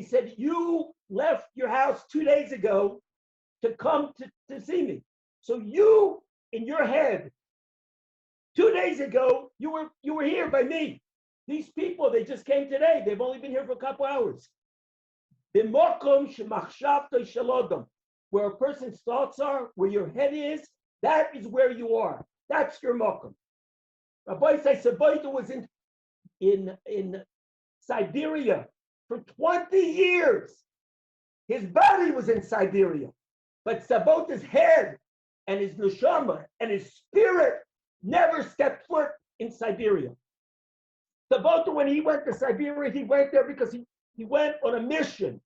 He said, you left your house 2 days ago to come to see me. So you, in your head, 2 days ago, you were here by me. These people, they just came today. They've only been here for a couple hours. Where a person's thoughts are, where your head is, that is where you are. That's your makom. Rabbi Sabaita was in Siberia for 20 years. His body was in Siberia, but Sabaita's head and his neshama and his spirit never stepped foot in Siberia. Sabaita, when he went to Siberia, he went there because he went on a mission.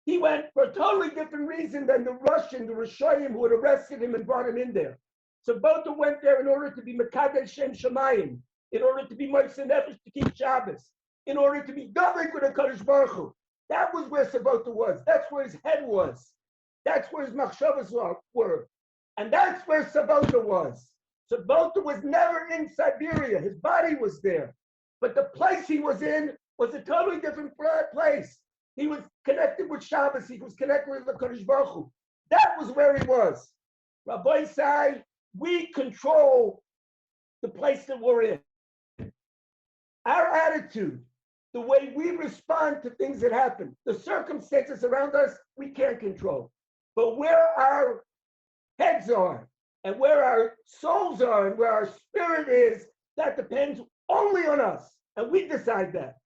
He went for a totally different reason than the Rishonim who had arrested him and brought him in there. Sabaita went there in order to be Mekadesh Shem Shamayim, in order to be Moisei Nefesh to keep Shabbos, in order to be Davik with a Kadosh Baruch Hu. That was where Sabaita was. That's where his head was. That's where his machshavas were. And that's where Sabaita was. Sabaita was never in Siberia. His body was there. But the place he was in was a totally different place. He was connected with Shabbos. He was connected with the Kadosh Baruch Hu. That was where he was. Rabbi Sai, we control the place that we're in. Our attitude, the way we respond to things that happen, the circumstances around us, we can't control. But where our heads are and where our souls are and where our spirit is, that depends only on us. And we decide that.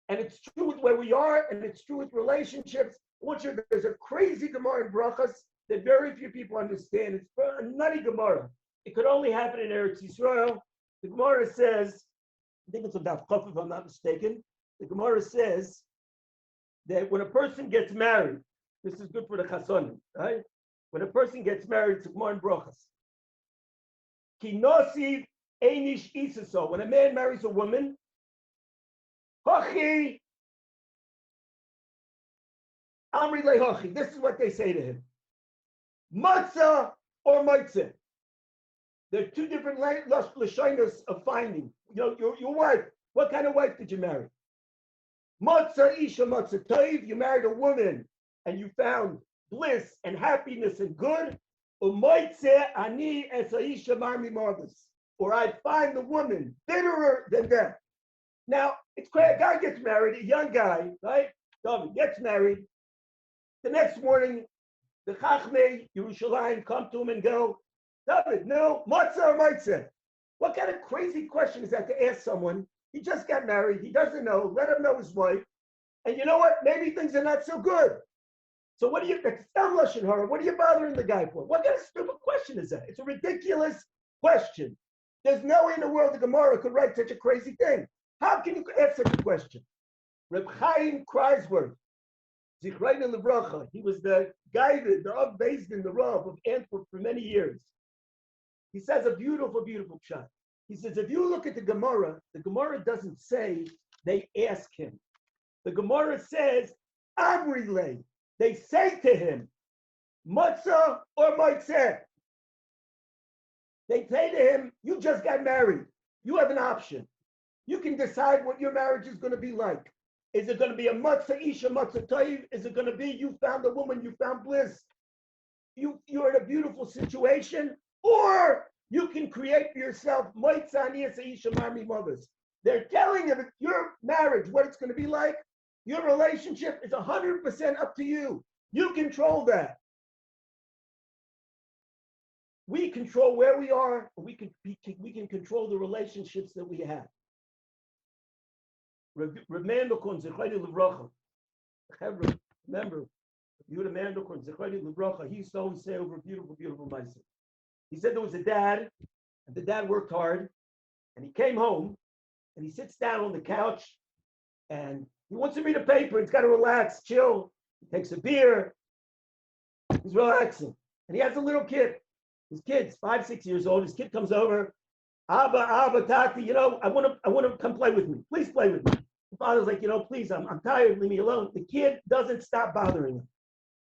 And it's true with where we are, and it's true with relationships. There's a crazy Gemara in Brachas that very few people understand. It's a nutty Gemara. It could only happen in Eretz Yisrael. The Gemara says, I think it's on Daf Chaf if I'm not mistaken. The Gemara says that when a person gets married, this is good for the Chasonim, right? When a person gets married, it's a Gemara in Brachas. Ki nosiv einish isaso. When a man marries a woman, Hochi, Amri le Hochi. This is what they say to him. Matzah or Maitzah. There are two different lashonos of finding. You know, your wife. What kind of wife did you marry? Matzah isha matzah toiv. You married a woman and you found bliss and happiness and good. Or Maitzah ani es isha marmi marvis. Or I find the woman bitterer than death. Now, it's crazy. A guy gets married, a young guy, right? David gets married. The next morning, the Chachmei Yerushalayim come to him and go, David, no, matzah or maitzah? What kind of crazy question is that to ask someone? He just got married. He doesn't know. Let him know his wife. And you know what? Maybe things are not so good. So what are you bothering the guy for? What kind of stupid question is that? It's a ridiculous question. There's no way in the world the Gemara could write such a crazy thing. How can you ask such a question? Reb Chaim Kreisberg, Zichrein Levracha, he was the guy, the Rav based in the Rav of Antwerp for many years. He says a beautiful, beautiful shot. He says, if you look at the Gemara doesn't say they ask him. The Gemara says, Amrile. They say to him, Matzah or Maitzah. They say to him, you just got married. You have an option. You can decide what your marriage is going to be like. Is it going to be a matzah isha matzah toiv? Is it going to be you found a woman, you found bliss, you're in a beautiful situation, or you can create for yourself matzah isha isha marmi mothers. They're telling you that your marriage, what it's going to be like, your relationship is 100% up to you. You control that. We control where we are. We can control the relationships that we have. Remember, Yehuda Mandokon, Zechariah Levracha, he used to always say over a beautiful, beautiful ma'aseh. He said there was a dad, and the dad worked hard, and he came home, and he sits down on the couch, and he wants to read a paper. He's got to relax, chill. He takes a beer. He's relaxing, and he has a little kid. His kid's 5, 6 years old. His kid comes over. Abba, Tati, I want to come play with me. Please play with me. The father's like, please, I'm tired, leave me alone. The kid doesn't stop bothering him.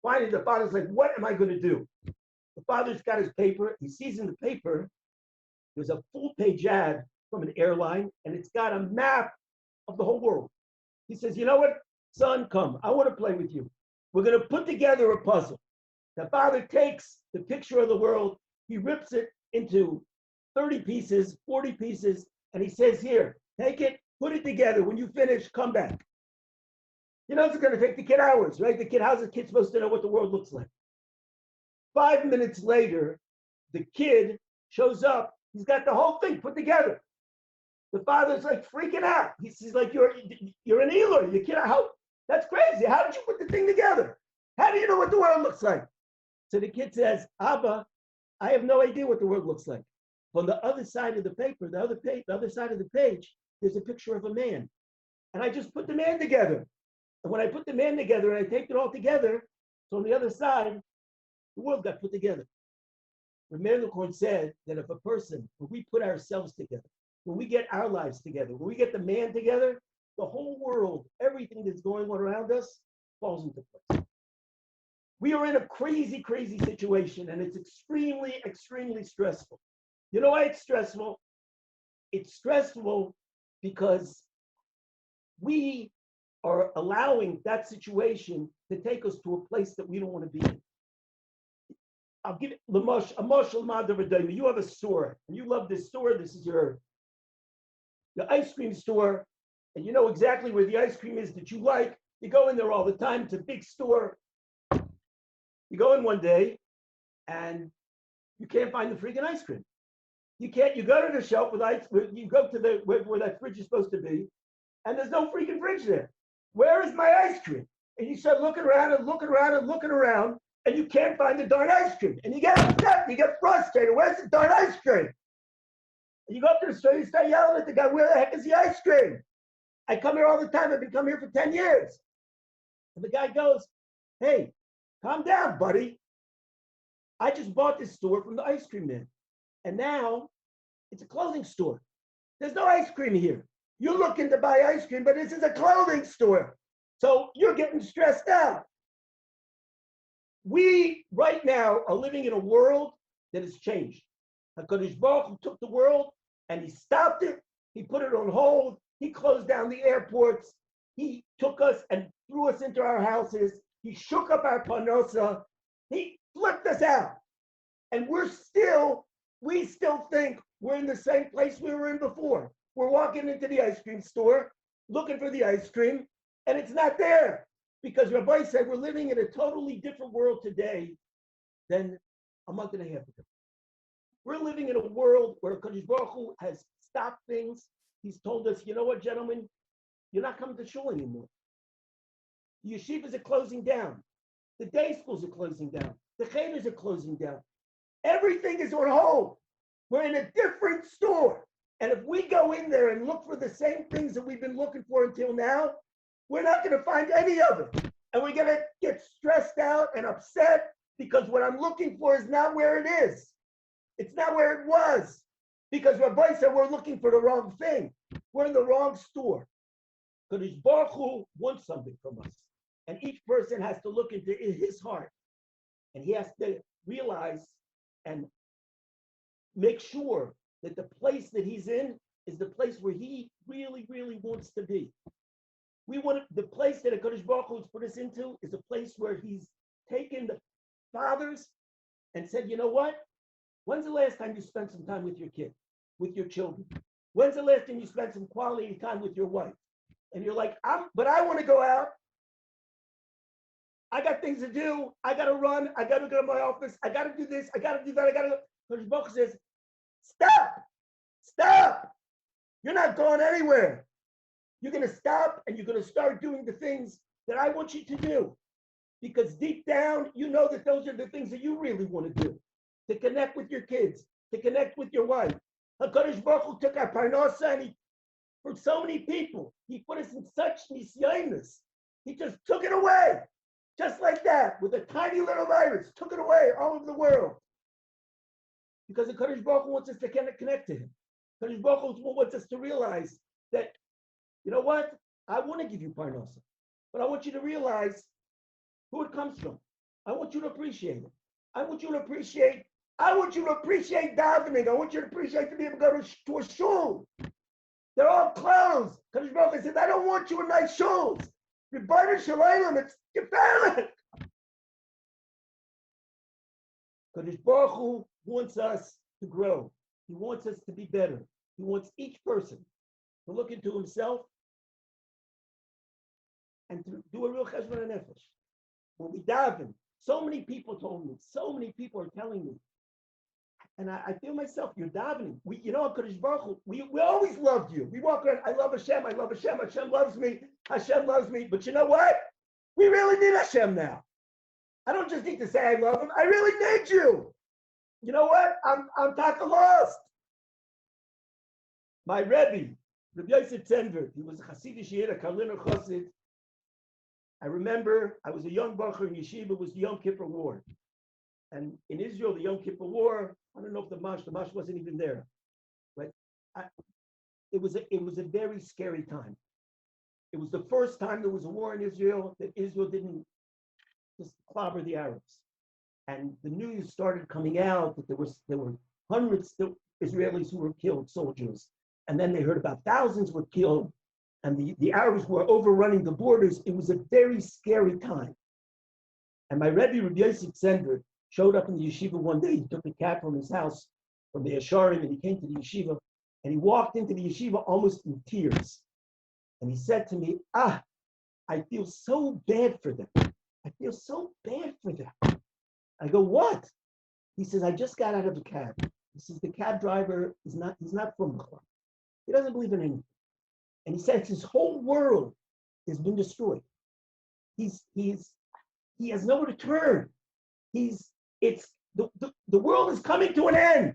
Finally, the father's like, what am I going to do? The father's got his paper. He sees in the paper, there's a full-page ad from an airline, and it's got a map of the whole world. He says, you know what? son, come, I want to play with you. We're going to put together a puzzle. The father takes the picture of the world, he rips it into 30 pieces, 40 pieces, and he says, here, take it, put it together. When you finish, come back. You know, it's going to take the kid hours, right? How's the kid supposed to know what the world looks like? 5 minutes later, the kid shows up. He's got the whole thing put together. The father's like freaking out. He's like, you're an Eloy. You can't, how? That's crazy. How did you put the thing together? How do you know what the world looks like? So the kid says, Abba, I have no idea what the world looks like. On the other side of the paper, the other side of the page, there's a picture of a man. And I just put the man together. And when I put the man together and I taped it all together, so on the other side, the world got put together. Neveh Reconnect said that if a person, when we put ourselves together, when we get our lives together, when we get the man together, the whole world, everything that's going on around us falls into place. We are in a crazy, crazy situation, and it's extremely, extremely stressful. You know why it's stressful? It's stressful because we are allowing that situation to take us to a place that we don't want to be in. I'll give it a mashal madavadayim. You have a store, and you love this store. This is your ice cream store, and you know exactly where the ice cream is that you like. You go in there all the time. It's a big store. You go in one day, and you can't find the freaking ice cream. You can't. You go to the shelf with ice. You go to the where that fridge is supposed to be, and there's no freaking fridge there. Where is my ice cream? And you start looking around and looking around and looking around, and you can't find the darn ice cream. And you get upset. You get frustrated. Where's the darn ice cream? And you go up to the store. You start yelling at the guy. Where the heck is the ice cream? I come here all the time. I've been coming here for 10 years. And the guy goes, hey, calm down, buddy. I just bought this store from the ice cream man. And now it's a clothing store. There's no ice cream here. You're looking to buy ice cream, but this is a clothing store. So you're getting stressed out. We right now are living in a world that has changed. HaKadosh Baruch Hu took the world and he stopped it. He put it on hold. He closed down the airports. He took us and threw us into our houses. He shook up our parnosa. He flipped us out. And we still think we're in the same place we were in before. We're walking into the ice cream store, looking for the ice cream, and it's not there. Because Rabbi said we're living in a totally different world today than a month and a half ago. We're living in a world where Kadosh Baruch Hu has stopped things. He's told us, you know what, gentlemen, you're not coming to shul anymore. The yeshivas are closing down. The day schools are closing down. The cheters are closing down. Everything is on hold. We're in a different store. And if we go in there and look for the same things that we've been looking for until now, we're not going to find any of it. And we're going to get stressed out and upset because what I'm looking for is not where it is. It's not where it was. Because Rabbi said we're looking for the wrong thing. We're in the wrong store. Kadosh Baruch Hu wants something from us. And each person has to look into his heart. And he has to realize and make sure that the place that he's in is the place where he really, really wants to be. We want the place that HaKadosh Baruch Hu has put us into is a place where he's taken the fathers and said, you know what? When's the last time you spent some time with your kid, with your children? When's the last time you spent some quality time with your wife? And you're like, but I want to go out. I got things to do. I got to run. I got to go to my office. I got to do this. I got to do that. HaKadosh Baruch Hu says, stop. You're not going anywhere. You're going to stop and you're going to start doing the things that I want you to do. Because deep down, you know that those are the things that you really want to do. To connect with your kids, to connect with your wife. HaKadosh Baruch Hu took our parnasa and for so many people, he put us in such nisyonos. He just took it away. Just like that, with a tiny little virus, took it away all over the world. Because HaKadosh Baruch Hu wants us to connect to him. HaKadosh Baruch Hu wants us to realize that, you know what? I want to give you parnasa, but I want you to realize who it comes from. I want you to appreciate it. I want you to appreciate davening. I want you to appreciate to be able to go to a shul. They're all closed. Kadosh Baruch Hu says, I don't want you in my shuls. Rebbeinu Shalom, it's gefährlich. Kadosh Baruch Hu wants us to grow. He wants us to be better. He wants each person to look into himself and to do a real cheshbon nefesh. When we daven, so many people told me, so many people are telling me, and I feel myself, you're davening. Kadosh Baruch Hu, we always loved you. We walk around, I love Hashem, Hashem loves me, but you know what? We really need Hashem now. I don't just need to say I love him, I really need you. You know what? I'm taka lost. My Rebbe, Rabbi Yosef Zenver, he was a Hasidic Yid, a Karliner Chassid. I remember I was a young bacher in yeshiva. It was the Yom Kippur War, and in Israel, the Yom Kippur War. I don't know if the Mash wasn't even there, but it was a very scary time. It was the first time there was a war in Israel that Israel didn't just clobber the Arabs, and the news started coming out that there were hundreds of Israelis who were killed, soldiers, and then they heard about thousands were killed. And the Arabs were overrunning the borders. It was a very scary time. And my Rebbe, Rabbi Yosef Zenver, showed up in the yeshiva one day. He took a cab from his house, from the Yesharim, and he came to the yeshiva. And he walked into the yeshiva almost in tears. And he said to me, I feel so bad for them. I feel so bad for them. I go, what? He says, I just got out of the cab. He says, the cab driver he's not from Bechor. He doesn't believe in anything. And he says his whole world has been destroyed. He has nowhere to turn. The world is coming to an end.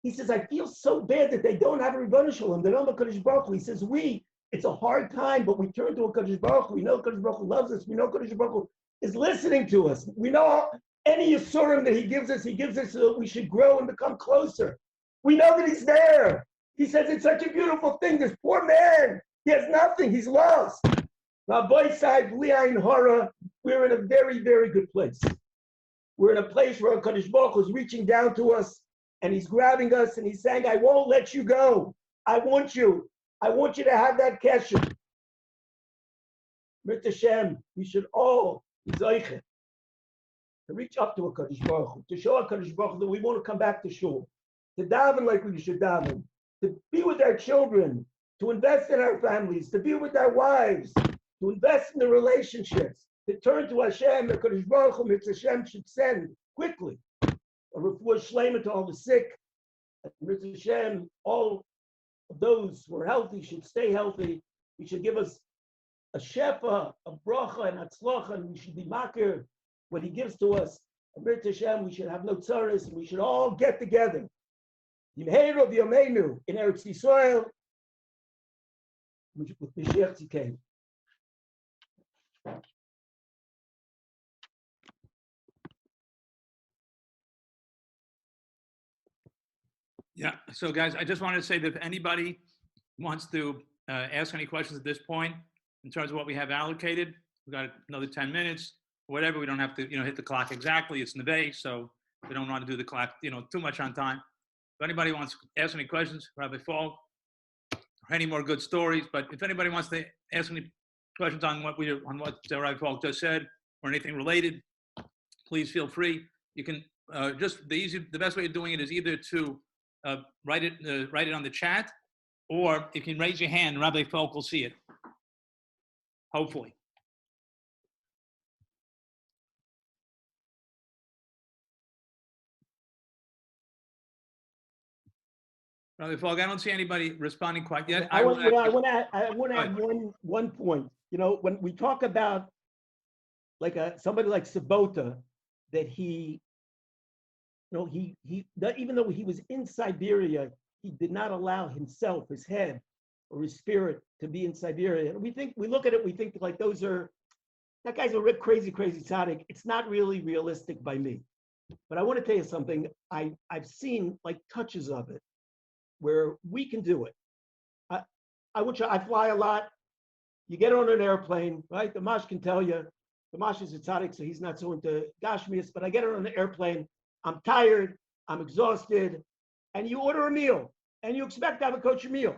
He says, I feel so bad that they don't have a Rebbeinu Shalom. They don't have a Kadosh Baruch Hu. He says, it's a hard time, but we turn to a Kadosh Baruch Hu. We know Kadosh Baruch Hu loves us. We know Kadosh Baruch Hu is listening to us. We know any Yisurim that he gives us so that we should grow and become closer. We know that he's there. He says it's such a beautiful thing. This poor man, he has nothing. He's lost. Rabbi side, Li'ayin Hara, we're in a very, very good place. We're in a place where Kadosh Baruch Hu is reaching down to us, and he's grabbing us, and he's saying, I won't let you go. I want you. I want you to have that kesher. Mit Hashem, we should all be zoichet to reach up to a Kadosh Baruch Hu, to show a Kadosh Baruch Hu that we want to come back to shul, to daven like we should daven, to be with our children, to invest in our families, to be with our wives, to invest in the relationships, to turn to Hashem, the Kadosh Baruch Hu, Mitzvah Hashem should send quickly a refuah shleima to all the sick. Mitzvah Hashem, all of those who are healthy should stay healthy. He should give us a shefa, a bracha, and atzlacha, and we should be makir what he gives to us. Mitzvah Hashem, we should have no tzaras, and we should all get together. Yimheru v'yomeinu in Eretz Yisrael with Mashiach Tzidkenu. Yeah. So, guys, I just wanted to say that if anybody wants to ask any questions at this point in terms of what we have allocated, we've got another 10 minutes, whatever. We don't have to, hit the clock exactly. It's Neveh, so we don't want to do the clock, too much on time. If anybody wants to ask any questions, Rabbi Falk, or any more good stories, but if anybody wants to ask any questions on what Rabbi Falk just said or anything related, please feel free. You can the best way of doing it is either to write it on the chat, or you can raise your hand. Rabbi Falk will see it. Hopefully. Rabbi Falk, I don't see anybody responding quite yet. I want to add one point. When we talk about like somebody like Sabota, that he even though he was in Siberia, he did not allow himself, his head, or his spirit to be in Siberia. And we look at it, we think like that guy's a crazy tzaddik. It's not really realistic by me. But I want to tell you something. I've seen like touches of it where we can do it. I fly a lot. You get on an airplane, right? The Mash can tell you. The Mash is a tzaddik, so he's not so into Gashmias, but I get on an airplane. I'm tired, I'm exhausted, and you order a meal, and you expect to have a kosher meal.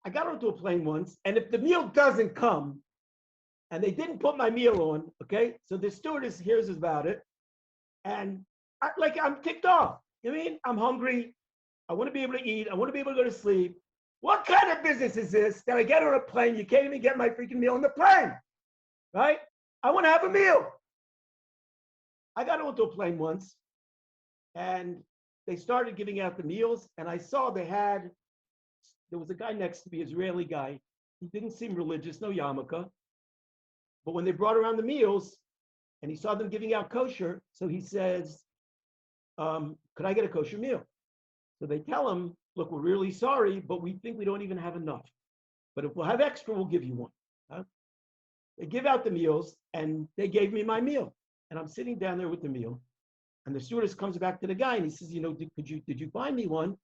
I got onto a plane once, and if the meal doesn't come, and they didn't put my meal on. Okay, so the stewardess hears about it, and I'm ticked off. You know what I mean? I'm hungry. I want to be able to eat. I want to be able to go to sleep. What kind of business is this that I get on a plane? You can't even get my freaking meal on the plane, right? I want to have a meal. I got onto a plane once, and they started giving out the meals, and I saw there was a guy next to me, Israeli guy. He didn't seem religious, no yarmulke. But when they brought around the meals, and he saw them giving out kosher, so he says, could I get a kosher meal? So they tell him, look, we're really sorry, but we think we don't even have enough. But if we'll have extra, we'll give you one. Huh? They give out the meals, and they gave me my meal. And I'm sitting down there with the meal. And the stewardess comes back to the guy, and he says, did you find me one?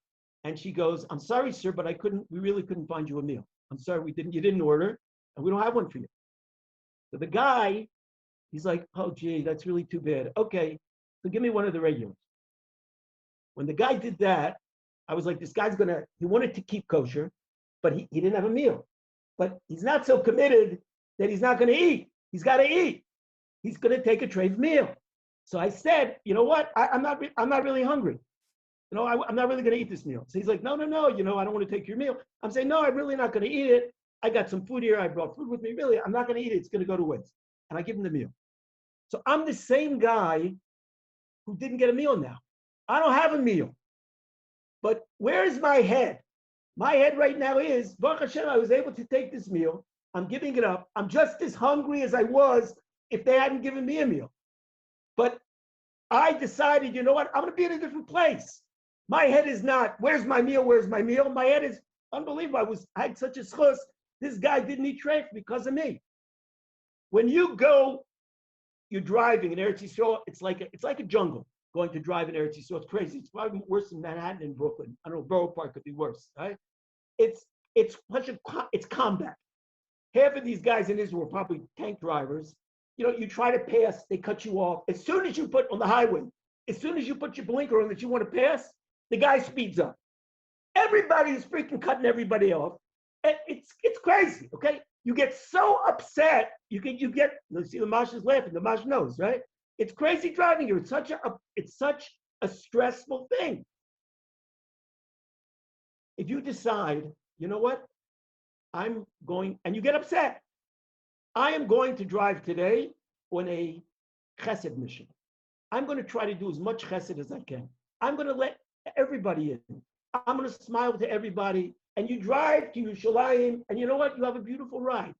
And she goes, I'm sorry, sir, but we really couldn't find you a meal. I'm sorry, you didn't order, and we don't have one for you. So the guy, he's like, oh, gee, that's really too bad. Okay, so give me one of the regulars. When the guy did that, I was like, this guy's he wanted to keep kosher, but he didn't have a meal. But he's not so committed that he's not going to eat. He's got to eat. He's going to take a treif meal. So I said, you know what? I'm not really hungry. I'm not really going to eat this meal. So he's like, no, I don't want to take your meal. I'm saying, no, I'm really not going to eat it. I got some food here. I brought food with me. Really, I'm not going to eat it. It's going to go to waste. And I give him the meal. So I'm the same guy who didn't get a meal now. I don't have a meal. But where is my head? My head right now is, Baruch Hashem, I was able to take this meal. I'm giving it up. I'm just as hungry as I was if they hadn't given me a meal. But I decided, you know what? I'm going to be in a different place. My head is not, where's my meal? Where's my meal? My head is unbelievable. I had such a schus. This guy didn't eat treif because of me. When you're driving in Eretz Yisrael, it's like a jungle. Going to drive in Eretz Yisrael, it's crazy. It's probably worse than Manhattan and Brooklyn. I don't know, Borough Park could be worse, right? It's combat. Half of these guys in Israel are probably tank drivers. You try to pass, they cut you off. As soon as you put on the highway, as soon as you put your blinker on that you want to pass, the guy speeds up. Everybody is freaking cutting everybody off. And it's crazy, okay? You get so upset, you see the Mash is laughing, the Mash knows, right? It's crazy driving here. It's such a stressful thing. If you decide, you know what? I'm going, and you get upset. I am going to drive today on a chesed mission. I'm going to try to do as much chesed as I can. I'm going to let everybody in. I'm going to smile to everybody. And you drive to Yerushalayim, and you know what? You have a beautiful ride.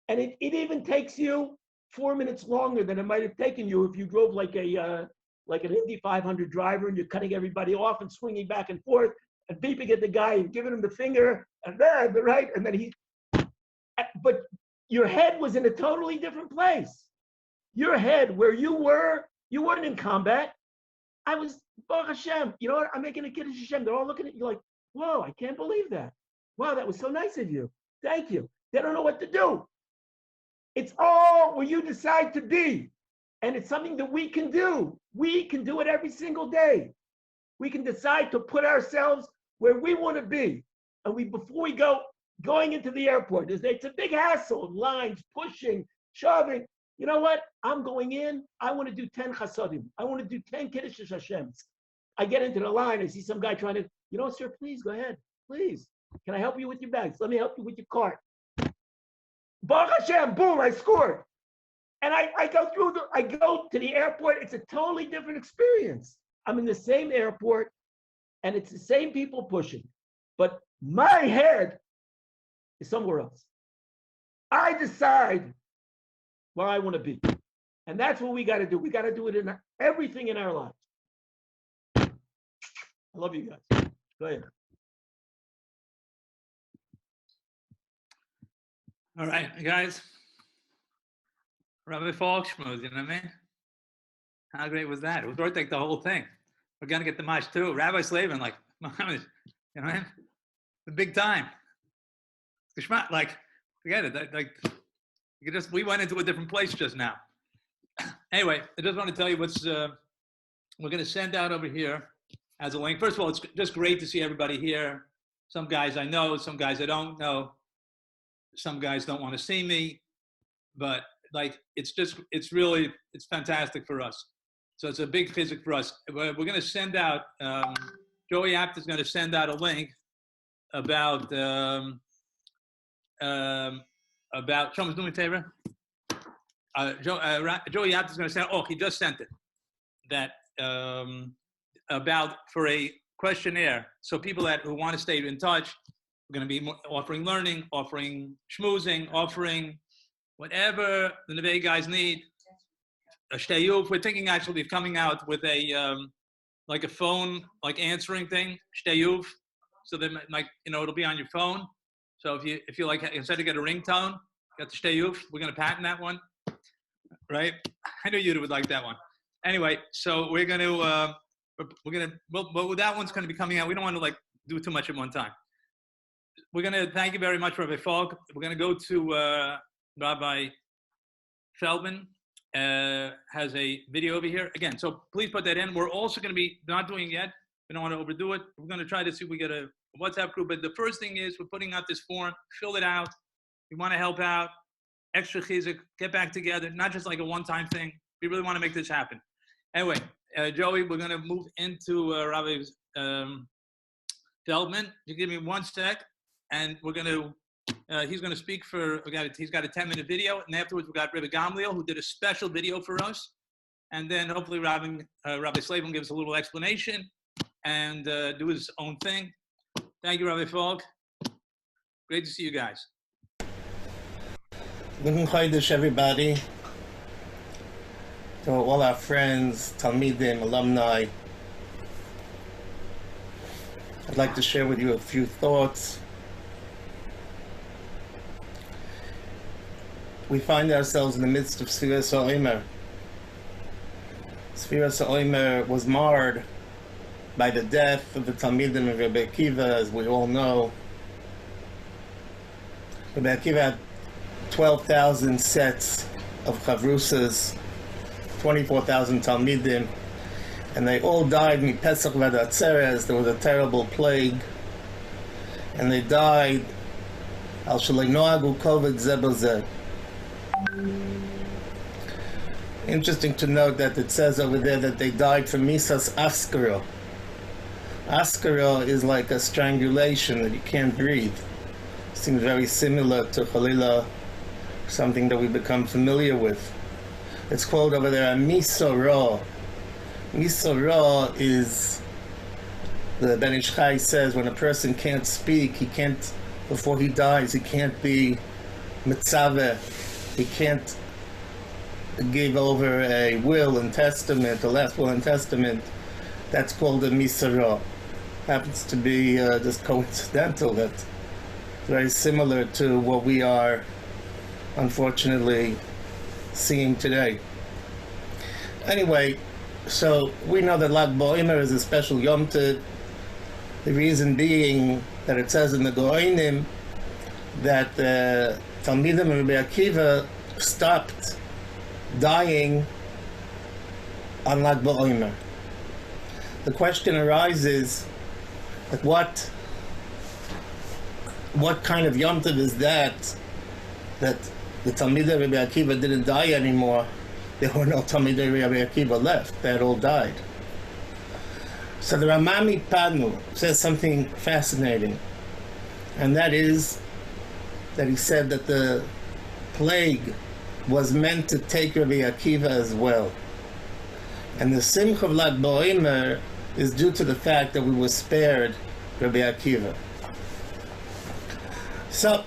And it even takes you 4 minutes longer than it might have taken you if you drove like an Indy 500 driver, and you're cutting everybody off and swinging back and forth and beeping at the guy and giving him the finger and right, and then but your head was in a totally different place. Your head, where you weren't in combat. I was, Baruch Hashem, you know what? I'm making a Kiddush Hashem. They're all looking at you like, whoa, I can't believe that. Wow, that was so nice of you. Thank you. They don't know what to do. It's all where you decide to be. And it's something that we can do. We can do it every single day. We can decide to put ourselves where we want to be. And before we going into the airport, it's a big hassle, lines, pushing, shoving. You know what? I'm going in. I want to do 10 chasadim. I want to do 10 Kiddush Hashems. I get into the line. I see some guy trying to, sir, please go ahead. Please. Can I help you with your bags? Let me help you with your cart. Baruch Hashem, boom, I scored. And I go to the airport. It's a totally different experience. I'm in the same airport, and it's the same people pushing. But my head is somewhere else. I decide where I want to be. And that's what we got to do. We got to do it in everything in our lives. I love you guys. Go ahead. All right, guys. Rabbi Falkschmuth, you know what I mean? How great was that? It was worth like the whole thing. We're going to get the match too. Rabbi Slavin, like, you know what I mean? The big time. Like, forget it. Like, we went into a different place just now. Anyway, I just want to tell you what's, we're going to send out over here as a link. First of all, it's just great to see everybody here. Some guys I know, some guys I don't know. Some guys don't want to see me. but like it's fantastic for us. So it's a big physic for us. We're going to send out, Joey Apt is going to send out a link about Shomas doing Teva. Joey Apt is going to send. Oh, he just sent it. That about for a questionnaire. So people who want to stay in touch, we're going to be offering learning, offering schmoozing, offering whatever the Neveh guys need. A shteyuf. We're thinking actually of coming out with a like a phone like answering thing, shteyuf. So that like it'll be on your phone. So if you like instead of get a ringtone, got the shteyuf. We're going to patent that one, right? I knew you would like that one. Anyway, so we're going to well that one's going to be coming out. We don't want to like do too much at one time. We're going to thank you very much, Rabbi Falk. We're going to go to Rabbi Feldman. Has a video over here again, so please put that in. We're also going to be not doing it yet. We don't want to overdo it. We're going to try to see if we get a WhatsApp group. But the first thing is we're putting out this form. Fill it out. We want to help out. Extra chizuk. Get back together. Not just like a one-time thing. We really want to make this happen. Anyway, Joey, we're going to move into Rabbi Feldman. You give me 1 sec, and we're going to. He's going to speak he's got a 10-minute video, and afterwards we got Rabbi Gamliel, who did a special video for us, and then hopefully Rabbi Slavin gives a little explanation and do his own thing. Thank you, Rabbi Falk. Great to see you guys. Good Chodesh, everybody. To all our friends, Talmidim, alumni. I'd like to share with you a few thoughts. We find ourselves in the midst of Sfiras HaOmer. Sfiras HaOmer was marred by the death of the Talmidim of Rabbi Akiva, as we all know. Rabbi Akiva had 12,000 sets of chavrusas, 24,000 Talmidim, and they all died in Pesach Vad Atzeres. There was a terrible plague, and they died al shalei noagu koved zeh b'zeh. Interesting to note that it says over there that they died from misas askara. Askara is like a strangulation that you can't breathe. Seems very similar to Chalila, something that we become familiar with. It's called over there a misora. Misora is, the Ben Ish Chai says, when a person can't speak, he can't, before he dies, he can't be mitzaveh. He can't give over a will and testament, a last will and testament. That's called a misara. Happens to be just coincidental. That's very similar to what we are, unfortunately, seeing today. Anyway, so we know that Lag BaOmer is a special Yom Tov. The reason being that it says in the Goinim that Talmidim and Rabbi Akiva stopped dying on Lag BaOmer. The question arises that what kind of Yom Tov is that the Talmidim and Rabbi Akiva didn't die anymore? There were no Talmidim and Rabbi Akiva left. They had all died. So the Ramami Panu says something fascinating, and that is that he said that the plague was meant to take Rabbi Akiva as well. And the Simcha of Lag BaOmer is due to the fact that we were spared Rabbi Akiva. So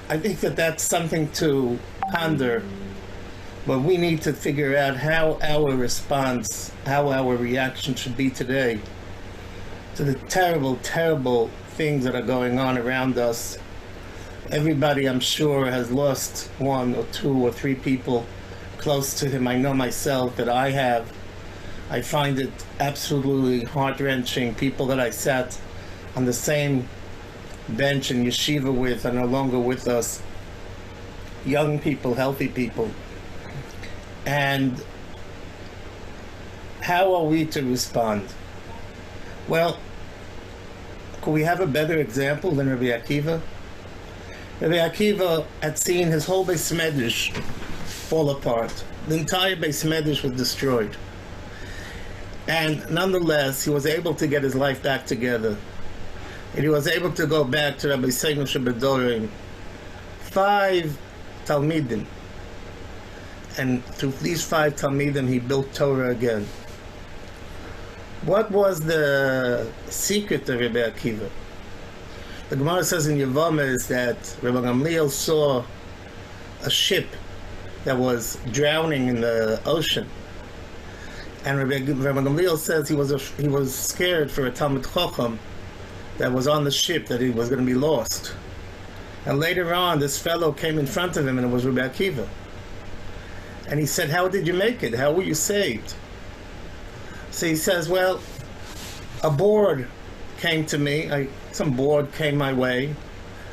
I think that that's something to ponder, but we need to figure out how our response, how our reaction should be today to the terrible, terrible things that are going on around us. Everybody, I'm sure, has lost 1 or 2 or 3 people close to him. I know myself that I have. I find it absolutely heart-wrenching. People that I sat on the same bench in yeshiva with are no longer with us. Young people, healthy people. And how are we to respond? Well, could we have a better example than Rabbi Akiva? Rabbi Akiva had seen his whole Beis Medrash fall apart. The entire Beis Medrash was destroyed. And nonetheless, he was able to get his life back together. And he was able to go back to Rabbi Seinu Shebedorim, 5 Talmidim. And through these 5 Talmidim, he built Torah again. What was the secret of Rabbi Akiva? The Gemara says in Yevamah that Rabbi Gamliel saw a ship that was drowning in the ocean. And Rabbi Gamliel says he was scared for a Talmid Chacham that was on the ship, that he was going to be lost. And later on, this fellow came in front of him, and it was Rabbi Akiva. And he said, "How did you make it? How were you saved?" So he says, "Well, a board came to me. Some board came my way,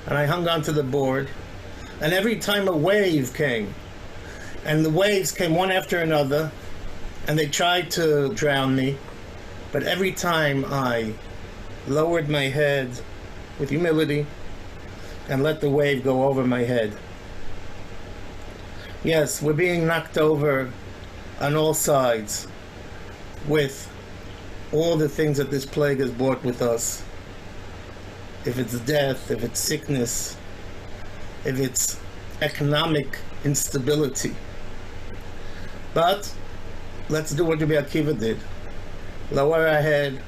and I hung onto the board. And every time a wave came, and the waves came one after another, and they tried to drown me, but every time I lowered my head with humility and let the wave go over my head." Yes, we're being knocked over on all sides with all the things that this plague has brought with us. If it's death, if it's sickness, if it's economic instability. But let's do what Rabbi Akiva did. Lower our head,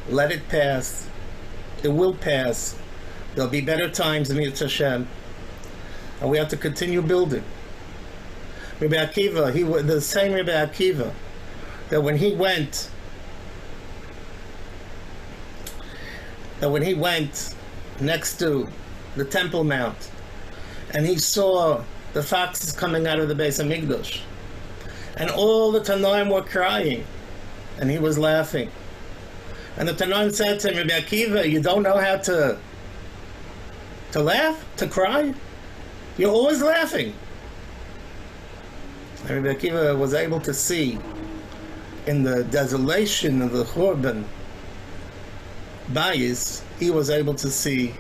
let it pass. It will pass. There'll be better times in Yitz Hashem. And we have to continue building. Rabbi Akiva, he was the same Rabbi Akiva that when he went next to the Temple Mount and he saw the foxes coming out of the Beis Hamikdash, and all the Tanoim were crying, and he was laughing. And the Tanoim said to him, "Rabbi Akiva, you don't know how to laugh, to cry? You're always laughing." And Rabbi Akiva was able to see in the desolation of the Churban Bayis, he was able to see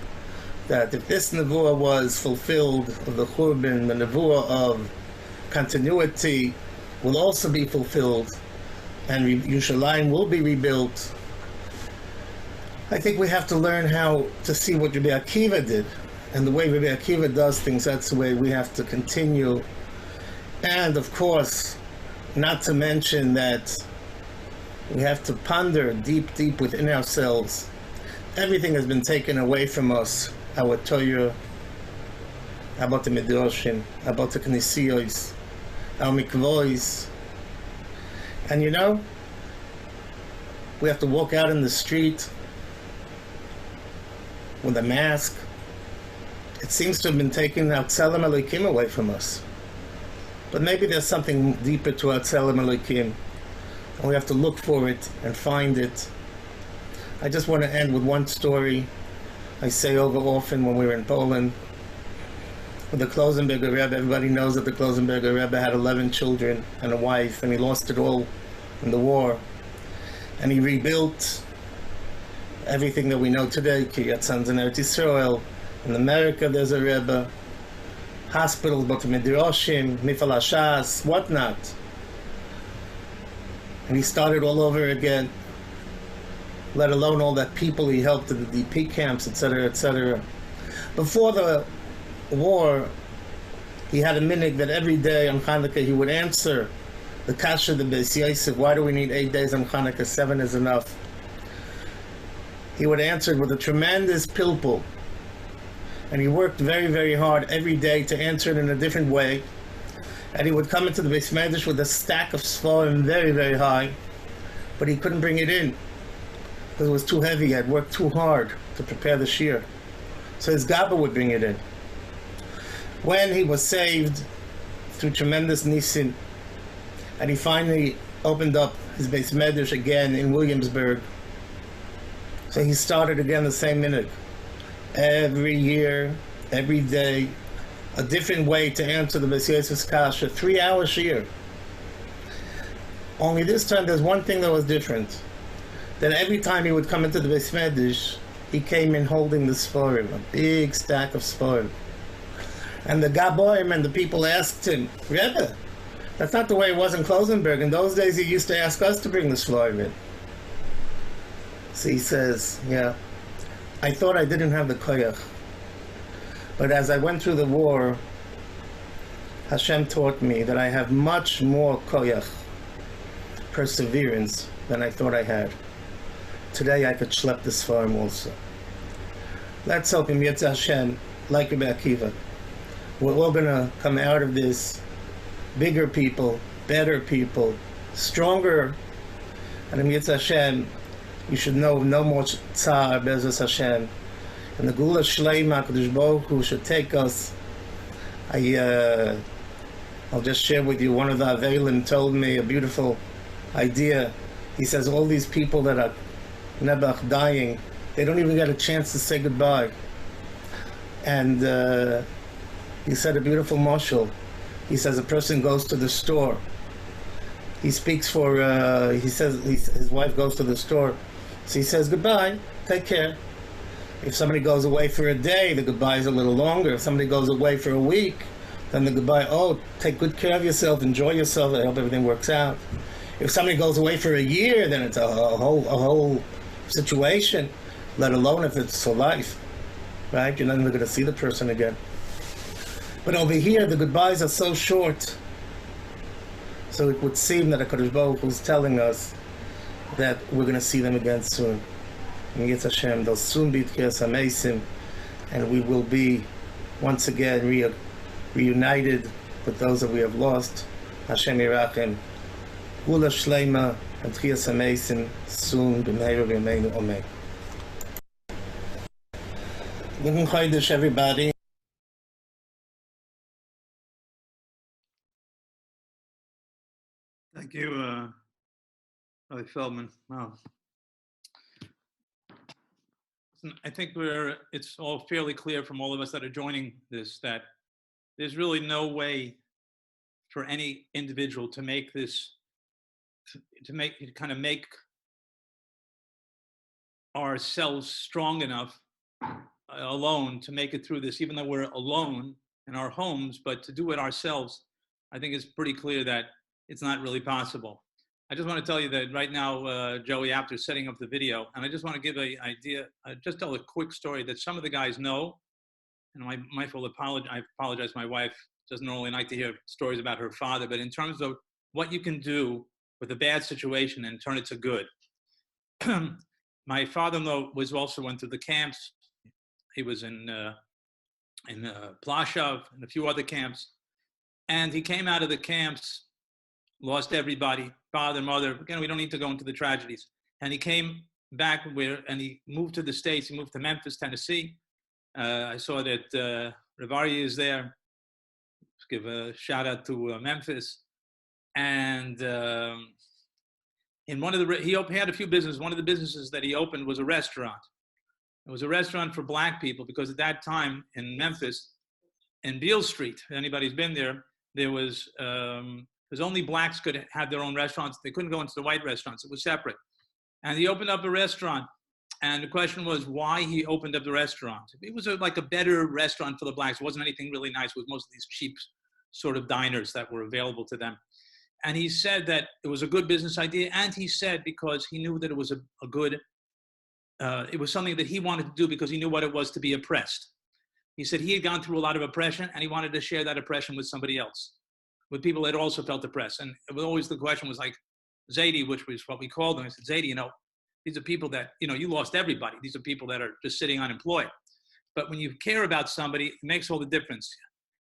that if this nevuah was fulfilled of the Churban, the nevuah of continuity will also be fulfilled, and Yerushalayim will be rebuilt. I think we have to learn how to see what Rabbi Akiva did, and the way Rabbi Akiva does things, that's the way we have to continue. And of course, not to mention that we have to ponder deep, deep within ourselves. Everything has been taken away from us. Our Torah, about the Midrashim, about the Knesiyos, our mikvos. And you know, we have to walk out in the street with a mask. It seems to have been taking our Tzelem Elokim away from us. But maybe there's something deeper to our Tzelem Elokim, and we have to look for it and find it. I just want to end with one story I say over often when we were in Poland. With the Klosenberger Rebbe, everybody knows that the Klosenberger Rebbe had 11 children and a wife, and he lost it all in the war. And he rebuilt everything that we know today, Kiryat Sons in Eretz Yisrael. In America, there's a Rebbe. Hospitals, but Midrashim, Mifal Hashas, whatnot. And he started all over again, let alone all that people he helped at the DP camps, etc., etc. Before the war, he had a minhag that every day on Hanukkah he would answer the kasha, the Beis Yosef, why do we need 8 days on Hanukkah? 7 is enough. He would answer it with a tremendous pilpul. And he worked very, very hard every day to answer it in a different way. And he would come into the Beis Medrash with a stack of Sforim very, very high, but he couldn't bring it in because it was too heavy. He had worked too hard to prepare the shir. So his Gabba would bring it in. When he was saved through tremendous nisim, and he finally opened up his Beis Medrash again in Williamsburg, so he started again the same minhag. Every year, every day, a different way to answer the Beis Yosef's kasha, 3 hours shir. Only this time there's one thing that was different. That every time he would come into the Beis Medrash, he came in holding the Sforim, a big stack of Sforim. And the Gaboim and the people asked him, Rebbe, that's not the way it was in Klosenberg. In those days, he used to ask us to bring the shloimim. So he says, yeah, I thought I didn't have the koyach. But as I went through the war, Hashem taught me that I have much more koyach, perseverance, than I thought I had. Today I could schlep this farm also. Let's hope in Yitzhak Hashem, like Rebbe Akiva, we're all going to come out of this bigger people, better people, stronger. And in Yitzhak Hashem, you should know no more tzar, Bezos Hashem. And the Gula Shleima, Kadosh Baruch Hu should take us. I'll just share with you, one of the Avelim told me a beautiful idea. He says all these people that are Nebuch dying, they don't even get a chance to say goodbye. And he said a beautiful mashal. He says a person goes to the store. He speaks for, he says his wife goes to the store. So he says goodbye, take care. If somebody goes away for a day, the goodbye is a little longer. If somebody goes away for a week, then the goodbye, oh, take good care of yourself, enjoy yourself, I hope everything works out. If somebody goes away for a year, then it's a whole situation, let alone if it's for life, right? You're not even going to see the person again. But over here, the goodbyes are so short. So it would seem that HaKadosh Baruch Hu is telling us that we're going to see them again soon. And Yitzhak Hashem, they'll soon be Tchias HaMeisim, and we will be once again reunited with those that we have lost. Hashem Yirachem. Gula Shleima and Tchias HaMeisim soon. B'meiru b'yameinu Amen. Good Chodesh, everybody. Thank you, Rabbi Feldman. Wow. I think it's all fairly clear from all of us that are joining this that there's really no way for any individual to make this, to make ourselves strong enough alone to make it through this, even though we're alone in our homes, but to do it ourselves, I think it's pretty clear that it's not really possible. I just want to tell you that right now, Joey Apter is setting up the video, and I just want to give an idea, just tell a quick story that some of the guys know, and I apologize, my wife doesn't normally like to hear stories about her father, but in terms of what you can do with a bad situation and turn it to good. My father-in-law went through the camps. He was in Plashav and a few other camps, and he came out of the camps, lost everybody, father, mother. Again, we don't need to go into the tragedies. And he came back and he moved to the States. He moved to Memphis, Tennessee. I saw that Rivari is there. Let's give a shout out to Memphis. And in one of he had a few businesses. One of the businesses that he opened was a restaurant. It was a restaurant for black people because at that time in Memphis, in Beale Street, if anybody's been there, there was because only blacks could have their own restaurants. They couldn't go into the white restaurants. It was separate. And he opened up a restaurant. And the question was why he opened up the restaurant. It was like a better restaurant for the blacks. It wasn't anything really nice. It was most of these cheap sort of diners that were available to them. And he said that it was a good business idea. And he said because he knew that it was a good, it was something that he wanted to do because he knew what it was to be oppressed. He said he had gone through a lot of oppression and he wanted to share that oppression with somebody else, with people that also felt oppressed. And it was always, the question was like, Zaidi, which was what we called them. I said, Zaidi, these are people that, you lost everybody. These are people that are just sitting unemployed. But when you care about somebody, it makes all the difference.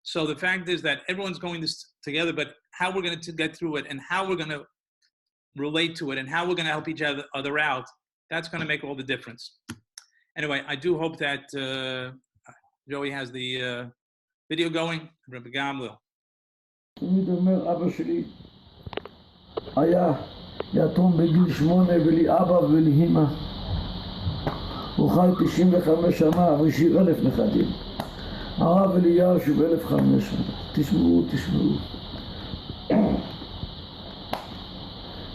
So the fact is that everyone's going this together, but how we're going to get through it and how we're going to relate to it and how we're going to help each other out, that's going to make all the difference. Anyway, I do hope that Joey has the video going. Rabbi Gamliel. תמיד אומר אבא שלי היה יתום בגיל 8 ולי אבא ולי אמא. הוא חי 95 שנה והשאיר 1,000 נכדים. הרב אליהו שהוא 1,500. תשמעו.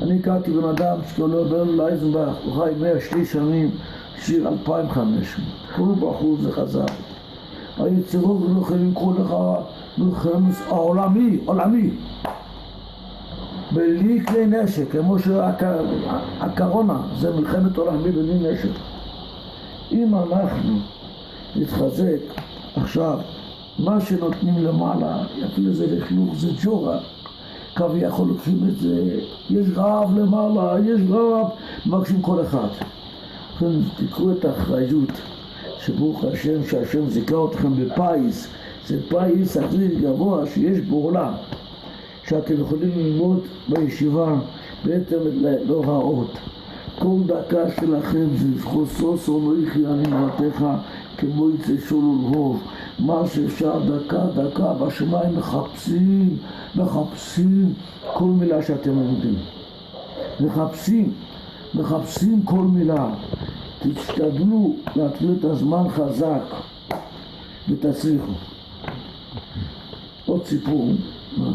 אני הכרתי בן אדם שקוראים לו ברל אייזנבך, הוא חי 100 שנים, השאיר 2,500. הוא בחור זה חזר. היצירות מלחמים כל אחד מלחמת עולמי בלי כלי נשק, כמו שהקורונה זה מלחמת עולמי בלי נשק. אם אנחנו נתחזק עכשיו, מה שנותנים למעלה, אפילו זה לחינוך, זה ג'ורה, כביכול לוקחים את זה, יש רב למעלה, יש רב, מבקשים כל אחד. לכן תקחו את האחריות, שברוך השם שהשם זיכה אתכם בפייס, זה פייס הכי גבוה שיש בעולם, שאתם יכולים ללמוד בישיבה בהתאם להוראות. כל דקה שלכם זה חוסוס או מריחי אני מרתך כמו יצא שולול רוב. מה שאפשר דקה בשמיים מחפשים כל מילה שאתם לומדים. מחפשים כל מילה. תשתדלו להתחיל את הזמן חזק ותצליחו. עוד סיפור,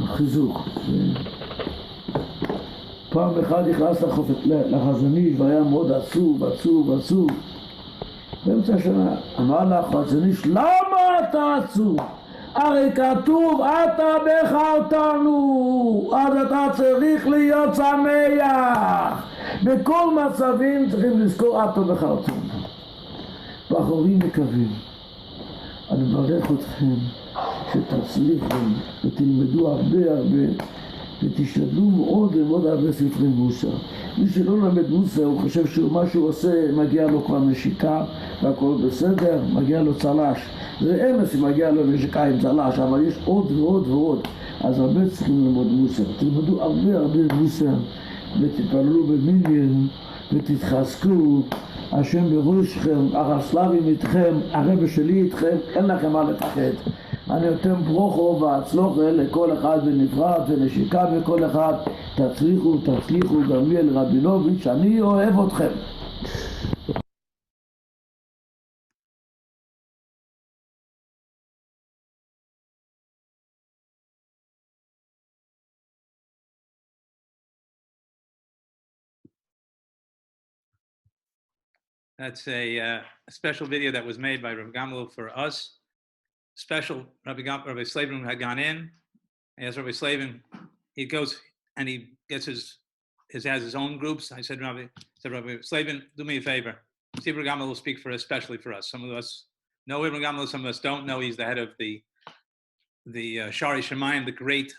חיזוק. פעם אחד נכנס לחזון איש והיה מאוד עצוב. באמצע השנה אמר לחזון איש, למה אתה עצוב? הרי כתוב אתה בחרתנו, אז אתה צריך להיות שמח. בכל מצבים צריכים לזכור אתה בחרתנו. בחורים מקווים, אני מברך אתכם שתצליחו ותלמדו הרבה ותשתדלו מאוד הרבה ספרי מוסר. מי שלא למד מוסר הוא חושב שמה שהוא עושה מגיע לו כבר נשיקה והכל בסדר, מגיע לו צל"ש. זה אמס אם מגיע לו נשיקה עם צל"ש, אבל יש עוד. אז הרבה צריכים ללמוד מוסר. תלמדו הרבה מוסר ותתפללו במניין ותתחזקו. השם בראשכם, הרב סלאבים איתכם, הרב שלי איתכם, אין לכם מה לפחד. אני נותן ברוכו והצלוחה לכל אחד בנפרד ונשיקה בכל אחד. תצליחו גמליאל רבינוביץ', אני אוהב אתכם. That's a special video that was made by Rabbi Gamliel for us. Special, Rabbi Slavin had gone in. I asked Rabbi Slavin, he goes and he gets has his own groups. I said, Rabbi Slavin, do me a favor. See, Rabbi Gamliel will speak for us, especially for us. Some of us know Rabbi Gamliel, some of us don't know. He's the head of the Shari Shemayim, the great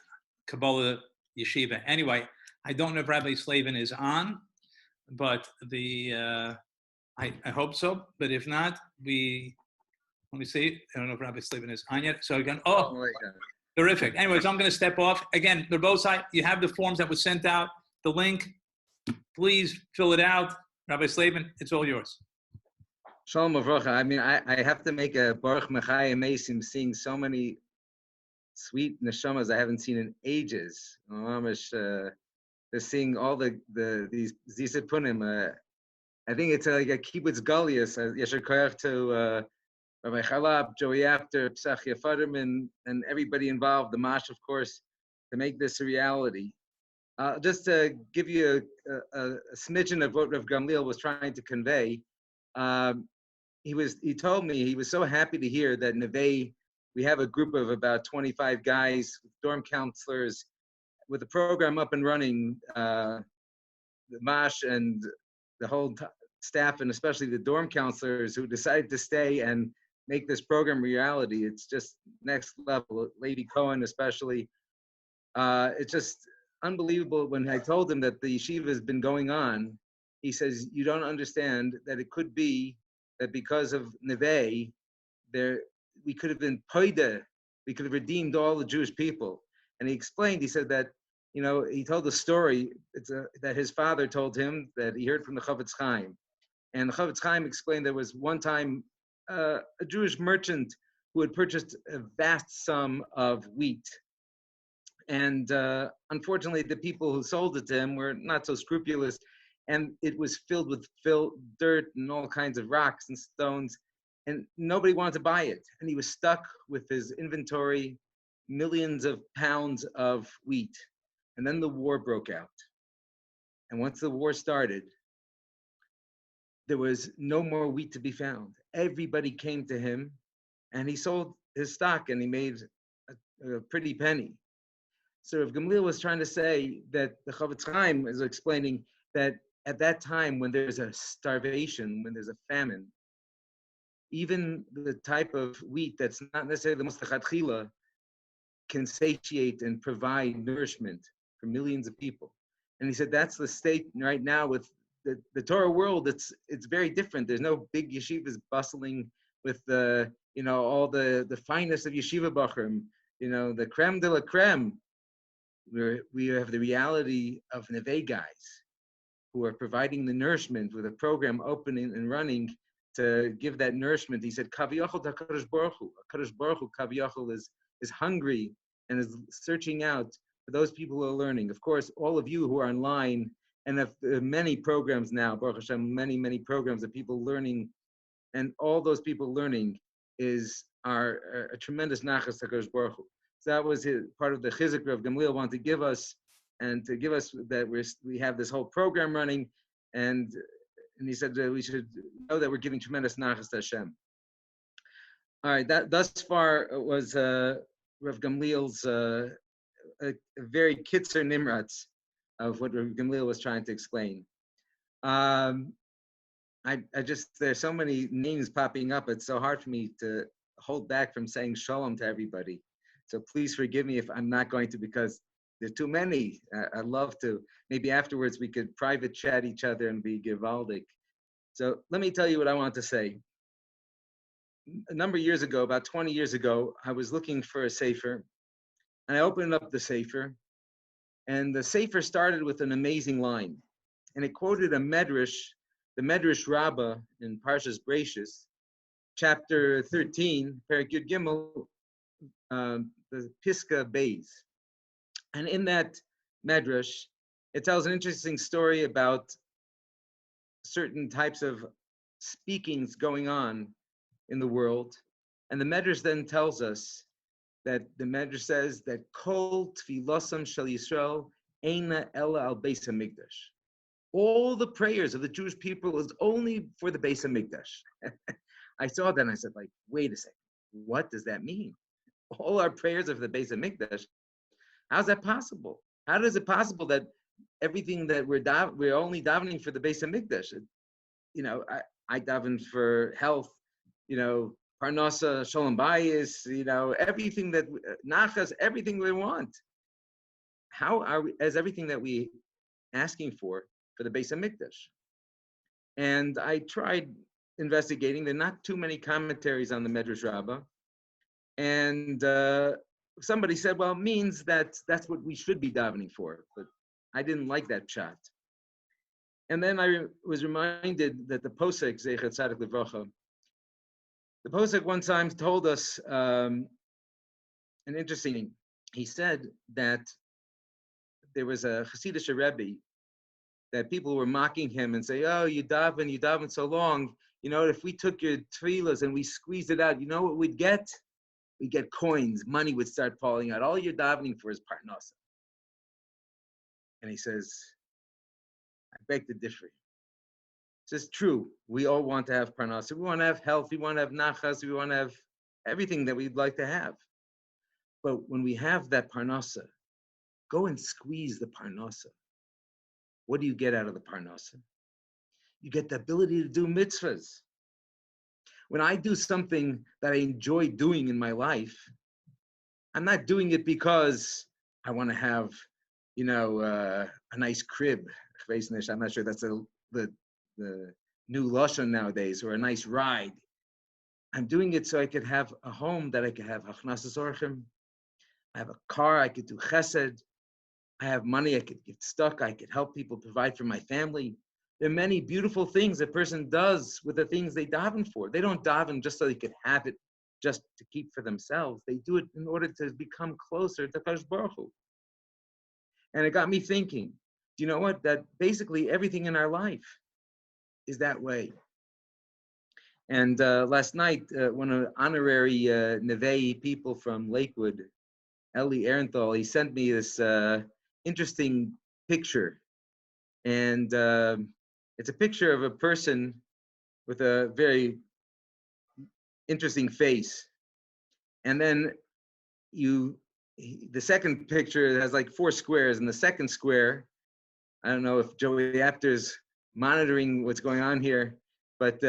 Kabbalah yeshiva. Anyway, I don't know if Rabbi Slavin is on, but I hope so, but if not, let me see. I don't know if Rabbi Slavin is on yet. So again, terrific. Anyways, I'm going to step off. Again, Rabosai, you have the forms that was sent out, the link. Please fill it out. Rabbi Slavin, it's all yours. Shalom Avrocha. I mean, I have to make a Baruch Mechai Mesim, seeing so many sweet neshamas I haven't seen in ages. They're seeing all these Zizipunim. I think it's like a kibbutz galius. Yasher koyach to Rabbi Chalab, Joey After, Psachia Futterman, and everybody involved, the Mash, of course, to make this a reality. Just to give you a smidgen of what Rav Gamliel was trying to convey, he told me he was so happy to hear that Neveh, we have a group of about 25 guys, dorm counselors, with the program up and running, the Mash and the whole staff, and especially the dorm counselors who decided to stay and make this program reality. It's just next level. Lady Cohen especially. It's just unbelievable. When I told him that the yeshiva has been going on, he says, you don't understand that it could be that because of Neveh, we could have been poida, we could have redeemed all the Jewish people. And he explained, he said that, he told the story that his father told him that he heard from the Chavetz Chaim. And the Chavetz Chaim explained there was one time a Jewish merchant who had purchased a vast sum of wheat. And unfortunately, the people who sold it to him were not so scrupulous. And it was filled with dirt and all kinds of rocks and stones. And nobody wanted to buy it. And he was stuck with his inventory, millions of pounds of wheat. And then the war broke out. And once the war started, there was no more wheat to be found. Everybody came to him and he sold his stock and he made a pretty penny. So Rav Gamliel was trying to say that the Chavetz Chaim is explaining that at that time when there's a starvation, when there's a famine, even the type of wheat that's not necessarily the most lechatchila can satiate and provide nourishment for millions of people. And he said that's the state right now with the Torah world. It's very different. There's no big yeshivas bustling with all the finest of yeshiva bachrim, the creme de la creme. We have the reality of Neveh guys who are providing the nourishment with a program opening and running to give that nourishment. He said, Kaviyachol HaKadosh Baruch Hu. HaKadosh Baruch Hu, Kaviyachol, is hungry and is searching out for those people who are learning. Of course, all of you who are online and have many programs now, Baruch Hashem, many programs of people learning, and all those people learning are a tremendous nachas HaKadosh Baruch Hu. So that was part of the chizuk of Gamliel wanted to give us, and to give us that we have this whole program running, and he said that we should know that we're giving tremendous nachas to Hashem. All right, that thus far was Rav Gamliel's a very kitzer nimratz of what Rav Gamliel was trying to explain. I just, there's so many names popping up, it's so hard for me to hold back from saying shalom to everybody. So please forgive me if I'm not going to, because there's too many. I'd love to. Maybe afterwards we could private chat each other and be givaldic. So let me tell you what I want to say. A number of years ago, about 20 years ago, I was looking for a sefer, and I opened up the sefer, and the sefer started with an amazing line, and it quoted a medrash, the Medrash Rabbah in Parshas Bereishis, chapter 13, Perek Yud Gimel, the Piska Beis. And in that medrash, it tells an interesting story about certain types of speakings going on in the world. And the medrash then tells us that the medrash says that Kol Tfilosam Shel Yisrael Eina Ela Al Beis HaMikdash. All the prayers of the Jewish people is only for the Beis HaMikdash. I saw that and I said, wait a second, what does that mean? All our prayers are for the Beis HaMikdash. How's that possible? How is it possible that everything that we're only davening for the Beis HaMikdash? I daven for health, parnasa, shalom bayis, everything that nachas, everything we want. How are we, as everything that we asking for the Beis HaMikdash? And I tried investigating. There are not too many commentaries on the Medrash Rabbah, and somebody said, well, it means that's what we should be davening for, but I didn't like that shot. And then I was reminded that the Posek, Zeichat Tzadik Livrocha, the Posek one time told us an interesting thing. He said that there was a Hasidic Rebbe that people were mocking him and say, oh, you daven so long. If we took your tefillas and we squeezed it out, you know what we'd get? We'd get coins. Money would start falling out. All you're davening for is parnasa. And he says, I beg to differ. He says, true, we all want to have parnasa. We want to have health. We want to have nachas. We want to have everything that we'd like to have. But when we have that parnasa, go and squeeze the parnasa. What do you get out of the parnasa? You get the ability to do mitzvahs. When I do something that I enjoy doing in my life, I'm not doing it because I want to have, a nice crib. I'm not sure that's the new lashon nowadays, or a nice ride. I'm doing it so I could have a home that I could have hachnasas orchim. I have a car, I could do chesed. I have money, I could get stuck, I could help people, provide for my family. There are many beautiful things a person does with the things they daven for. They don't daven just so they could have it just to keep for themselves. They do it in order to become closer to Kadosh Baruch Hu. And it got me thinking, do you know what? That basically everything in our life is that way. And last night, one of the honorary Neveh people from Lakewood, Eli Ehrenthal, he sent me this interesting picture. And it's a picture of a person with a very interesting face. And then the second picture has like 4 squares, and the second square, I don't know if Joey Apter's monitoring what's going on here, but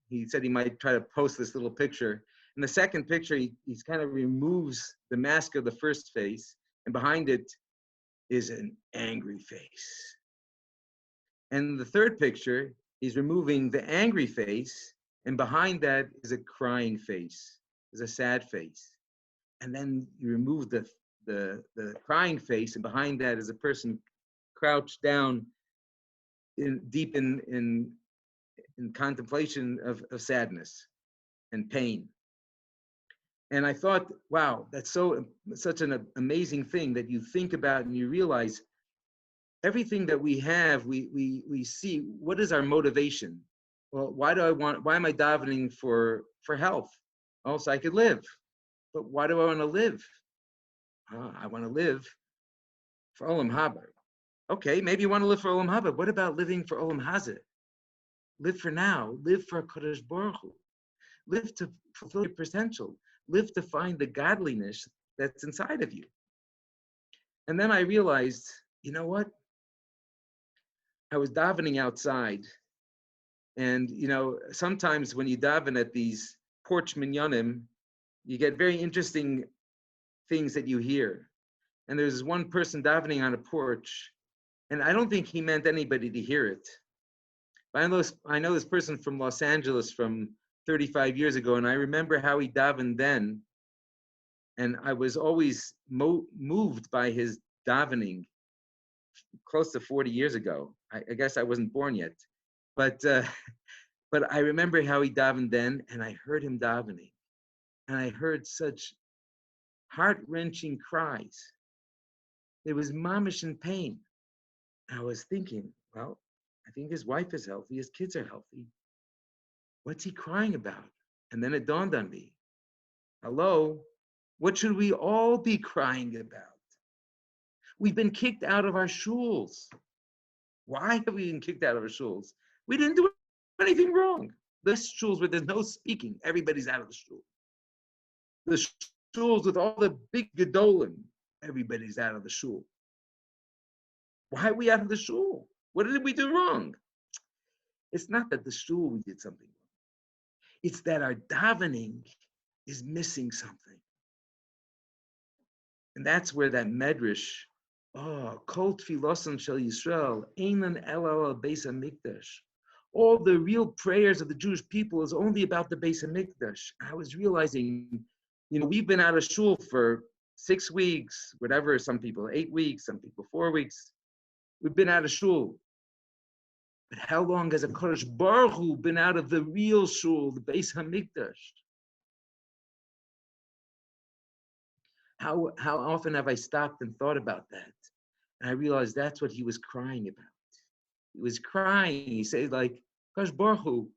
he said he might try to post this little picture. In the second picture, he's kind of removes the mask of the first face, and behind it is an angry face. And the third picture, he's removing the angry face, and behind that is a crying face, is a sad face. And then you remove the crying face, and behind that is a person crouched down deep in contemplation of sadness and pain. And I thought, wow, that's such an amazing thing that you think about and you realize everything that we have, we see, what is our motivation? Well, why am I davening for health? Oh, so I could live. But why do I want to live? I want to live for Olam Haba. Okay, maybe you want to live for Olam Haba. What about living for Olam Hazeh? Live for now. Live for Kadosh Baruch Hu. Live to fulfill your potential. Live to find the godliness that's inside of you. And then I realized, you know what? I was davening outside. And, sometimes when you daven at these porch minyanim, you get very interesting things that you hear. And there's one person davening on a porch, and I don't think he meant anybody to hear it. But I know this person from Los Angeles from 35 years ago, and I remember how he davened then. And I was always moved by his davening close to 40 years ago. I guess I wasn't born yet. But I remember how he davened then, and I heard him davening. And I heard such heart-wrenching cries. It was mamish in pain. I was thinking, well, I think his wife is healthy, his kids are healthy. What's he crying about? And then it dawned on me, hello, what should we all be crying about? We've been kicked out of our shuls. Why have we been kicked out of our shuls? We didn't do anything wrong. The shuls where there's no speaking, everybody's out of the shul. The shuls with all the big gedolim, everybody's out of the shul. Why are we out of the shul? What did we do wrong? It's not that the shul we did something wrong. It's that our davening is missing something. And that's where that medrash, kol tfilosan shel Yisrael, einan ela beis hamikdash. All the real prayers of the Jewish people is only about the Beis Hamikdash. I was realizing, we've been out of shul for 6 weeks, whatever, some people 8 weeks, some people 4 weeks. We've been out of shul. But how long has a Kadosh Baruch Hu been out of the real shul, the Beis Hamikdash? How often have I stopped and thought about that? And I realized that's what he was crying about. He was crying. He said, like, Kadosh Baruch Hu,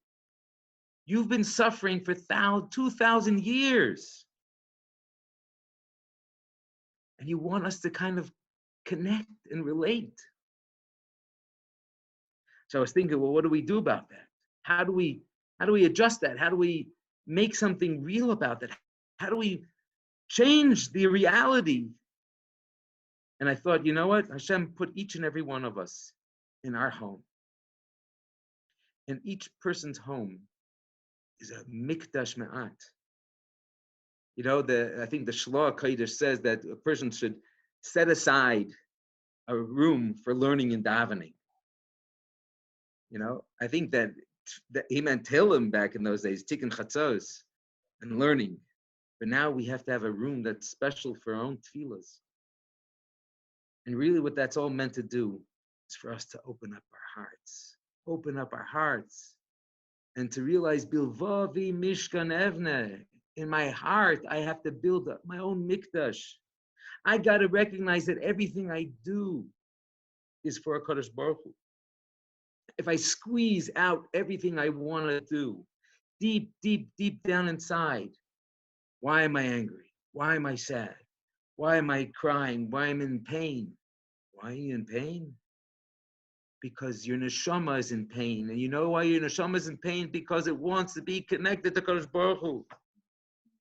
you've been suffering for 2,000 years. And you want us to kind of connect and relate. So I was thinking, well, what do we do about that? How do we adjust that? How do we make something real about that? How do we change the reality? And I thought, you know what? Hashem put each and every one of us in our home. And each person's home is a mikdash me'at. I think the Shloah Kodesh says that a person should set aside a room for learning and davening. I think that he meant Tehillim back in those days, Tikkun Chatzos, and learning. But now we have to have a room that's special for our own tefillas. And really what that's all meant to do is for us to open up our hearts, and to realize, Bilvavi Mishkan Evne, in my heart, I have to build up my own mikdash. I got to recognize that everything I do is for a Kadosh Baruch Hu. If I squeeze out everything I want to do, deep, deep, deep down inside, why am I angry? Why am I sad? Why am I crying? Why am I in pain? Why are you in pain? Because your neshama is in pain. And you know why your neshama is in pain? Because it wants to be connected to Kadosh Baruch Hu.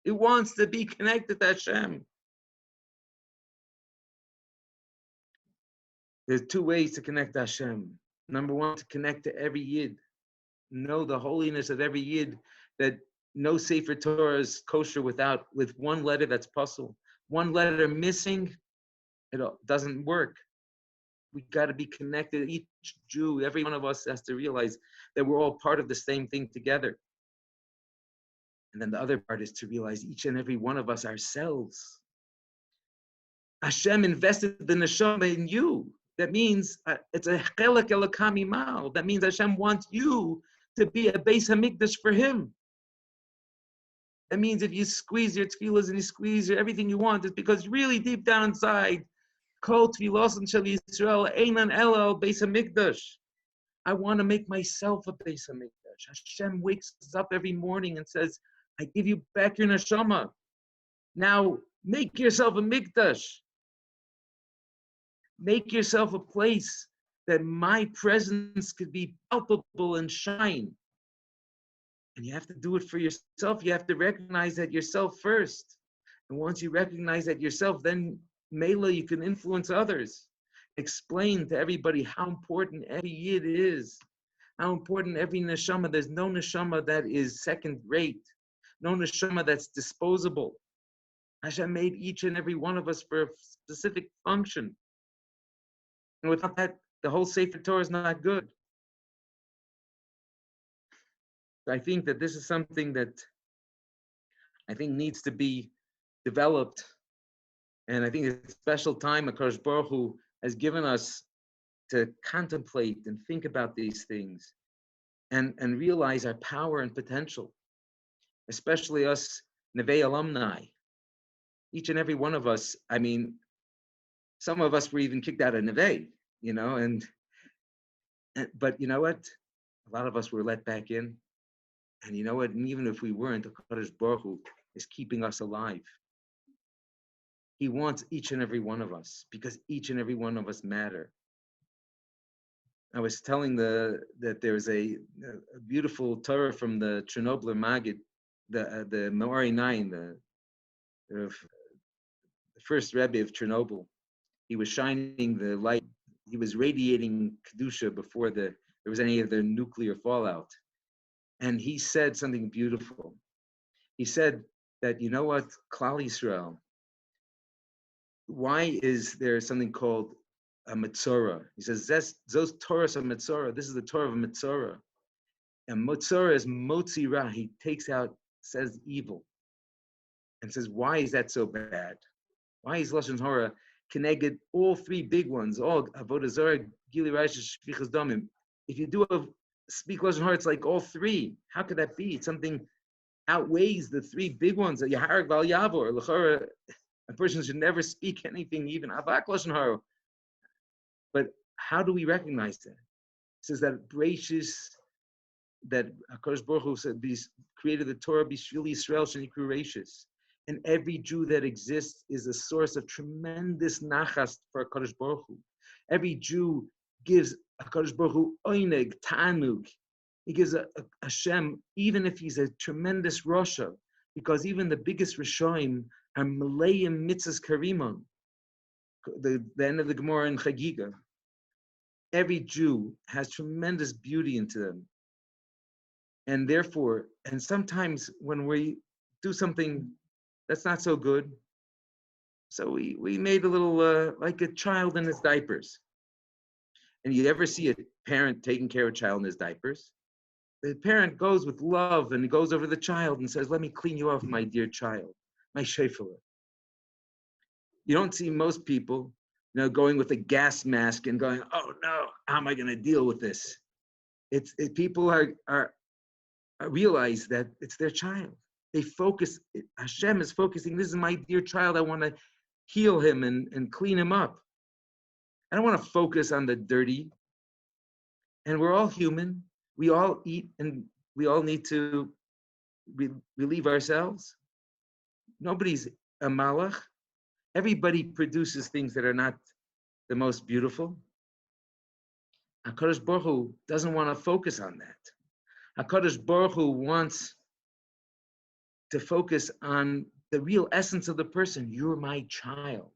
It wants to be connected to Hashem. There's two ways to connect to Hashem. Number one, to connect to every Yid. Know the holiness of every Yid, that no Sefer Torah is kosher with one letter that's puzzle. One letter missing, it doesn't work. We got to be connected. Each Jew, every one of us has to realize that we're all part of the same thing together. And then the other part is to realize each and every one of us ourselves. Hashem invested the neshama in you. That means it's a chelek elokam imal. That means Hashem wants you to be a Beis Hamikdash for Him. That means if you squeeze your tefillas and you squeeze everything you want, it's because really deep down inside, Kol tefillos shel Yisrael einan elo Beis Hamikdash. I want to make myself a Beis Hamikdash. Hashem wakes us up every morning and says, I give you back your neshama. Now make yourself a mikdash. Make yourself a place that my presence could be palpable and shine. And you have to do it for yourself. You have to recognize that yourself first. And once you recognize that yourself, then Mela, you can influence others. Explain to everybody how important every Yid is. How important every neshama. There's no neshama that is second rate. No neshama that's disposable. Hashem made each and every one of us for a specific function. And without that, the whole Sefer Torah is not good. So I think that this is something that I think needs to be developed. And I think it's a special time HaKadosh Baruch Hu has given us to contemplate and think about these things and realize our power and potential, especially us Neveh alumni. Each and every one of us, I mean, some of us were even kicked out of Neveh, you know, but you know what? A lot of us were let back in. And you know what? And even if we weren't, the HaKadosh Baruch Hu is keeping us alive. He wants each and every one of us because each and every one of us matter. I was telling that there's a beautiful Torah from the Chernobyl Maggid, the Maori 9, the first Rebbe of Chernobyl. He was shining the light. He was radiating Kedusha before there was any of the nuclear fallout. And he said something beautiful. He said that, you know what, Klal Yisrael, why is there something called a Metzora? He says, those Torahs are Metzora. This is the Torah of Metzora. And Metzora is Motzi Ra. He takes out, says evil. And says, why is that so bad? Why is Lashon Hara connected all three big ones, all Avodah Zarah, Gili Raish, Shvichas Damim? If you do speak Lashon Hara, it's like all three. How could that be? It's something outweighs the three big ones. Yaharek Val Yavor, L'chara, a person should never speak anything, even Avak Lashon Hara. But how do we recognize that? It says that Bereshis, that HaKadosh Baruch Hu said, created the Torah, B'shvil Yisrael Shenikru Reishis. And every Jew that exists is a source of tremendous nachas for HaKadosh Baruch Hu. Every Jew gives HaKadosh Baruch Hu oineg, ta'anug. He gives a Hashem, even if he's a tremendous Rasha, because even the biggest Rishoim are Malayim Mitzvahs Karimon. The end of the Gemara in Chagiga. Every Jew has tremendous beauty into them. And therefore, and sometimes when we do something that's not so good, so we made a little, like a child in his diapers. And you ever see a parent taking care of a child in his diapers? The parent goes with love and he goes over the child and says, let me clean you off, my dear child, my shefela. You don't see most people, going with a gas mask and going, oh no, how am I going to deal with this? People are realize that it's their child. They focus, Hashem is focusing, this is my dear child, I want to heal him and clean him up. I don't want to focus on the dirty. And we're all human. We all eat and we all need to relieve ourselves. Nobody's a malach. Everybody produces things that are not the most beautiful. HaKadosh Baruch Hu doesn't want to focus on that. HaKadosh Baruch Hu wants to focus on the real essence of the person. You're my child.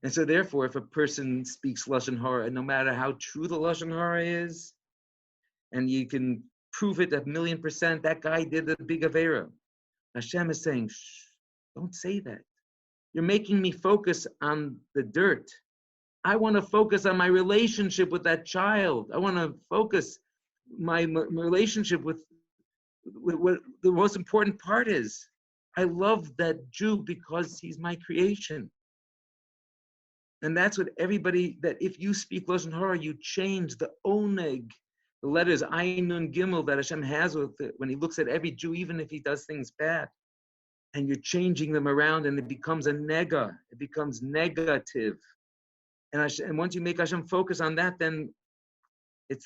And so therefore, if a person speaks Lashon Hara, no matter how true the Lashon Hara is, and you can prove it 1,000,000%, that guy did a big Avera. Hashem is saying, shh, don't say that. You're making me focus on the dirt. I want to focus on my relationship with that child. I want to focus my relationship with what the most important part is. I love that Jew because he's my creation. And that's what everybody, that if you speak Lashon Hara, you change the oneg, the letters Ayin, Nun, Gimel that Hashem has with it when he looks at every Jew, even if he does things bad. And you're changing them around and it becomes a nega, it becomes negative. And once you make Hashem focus on that, then it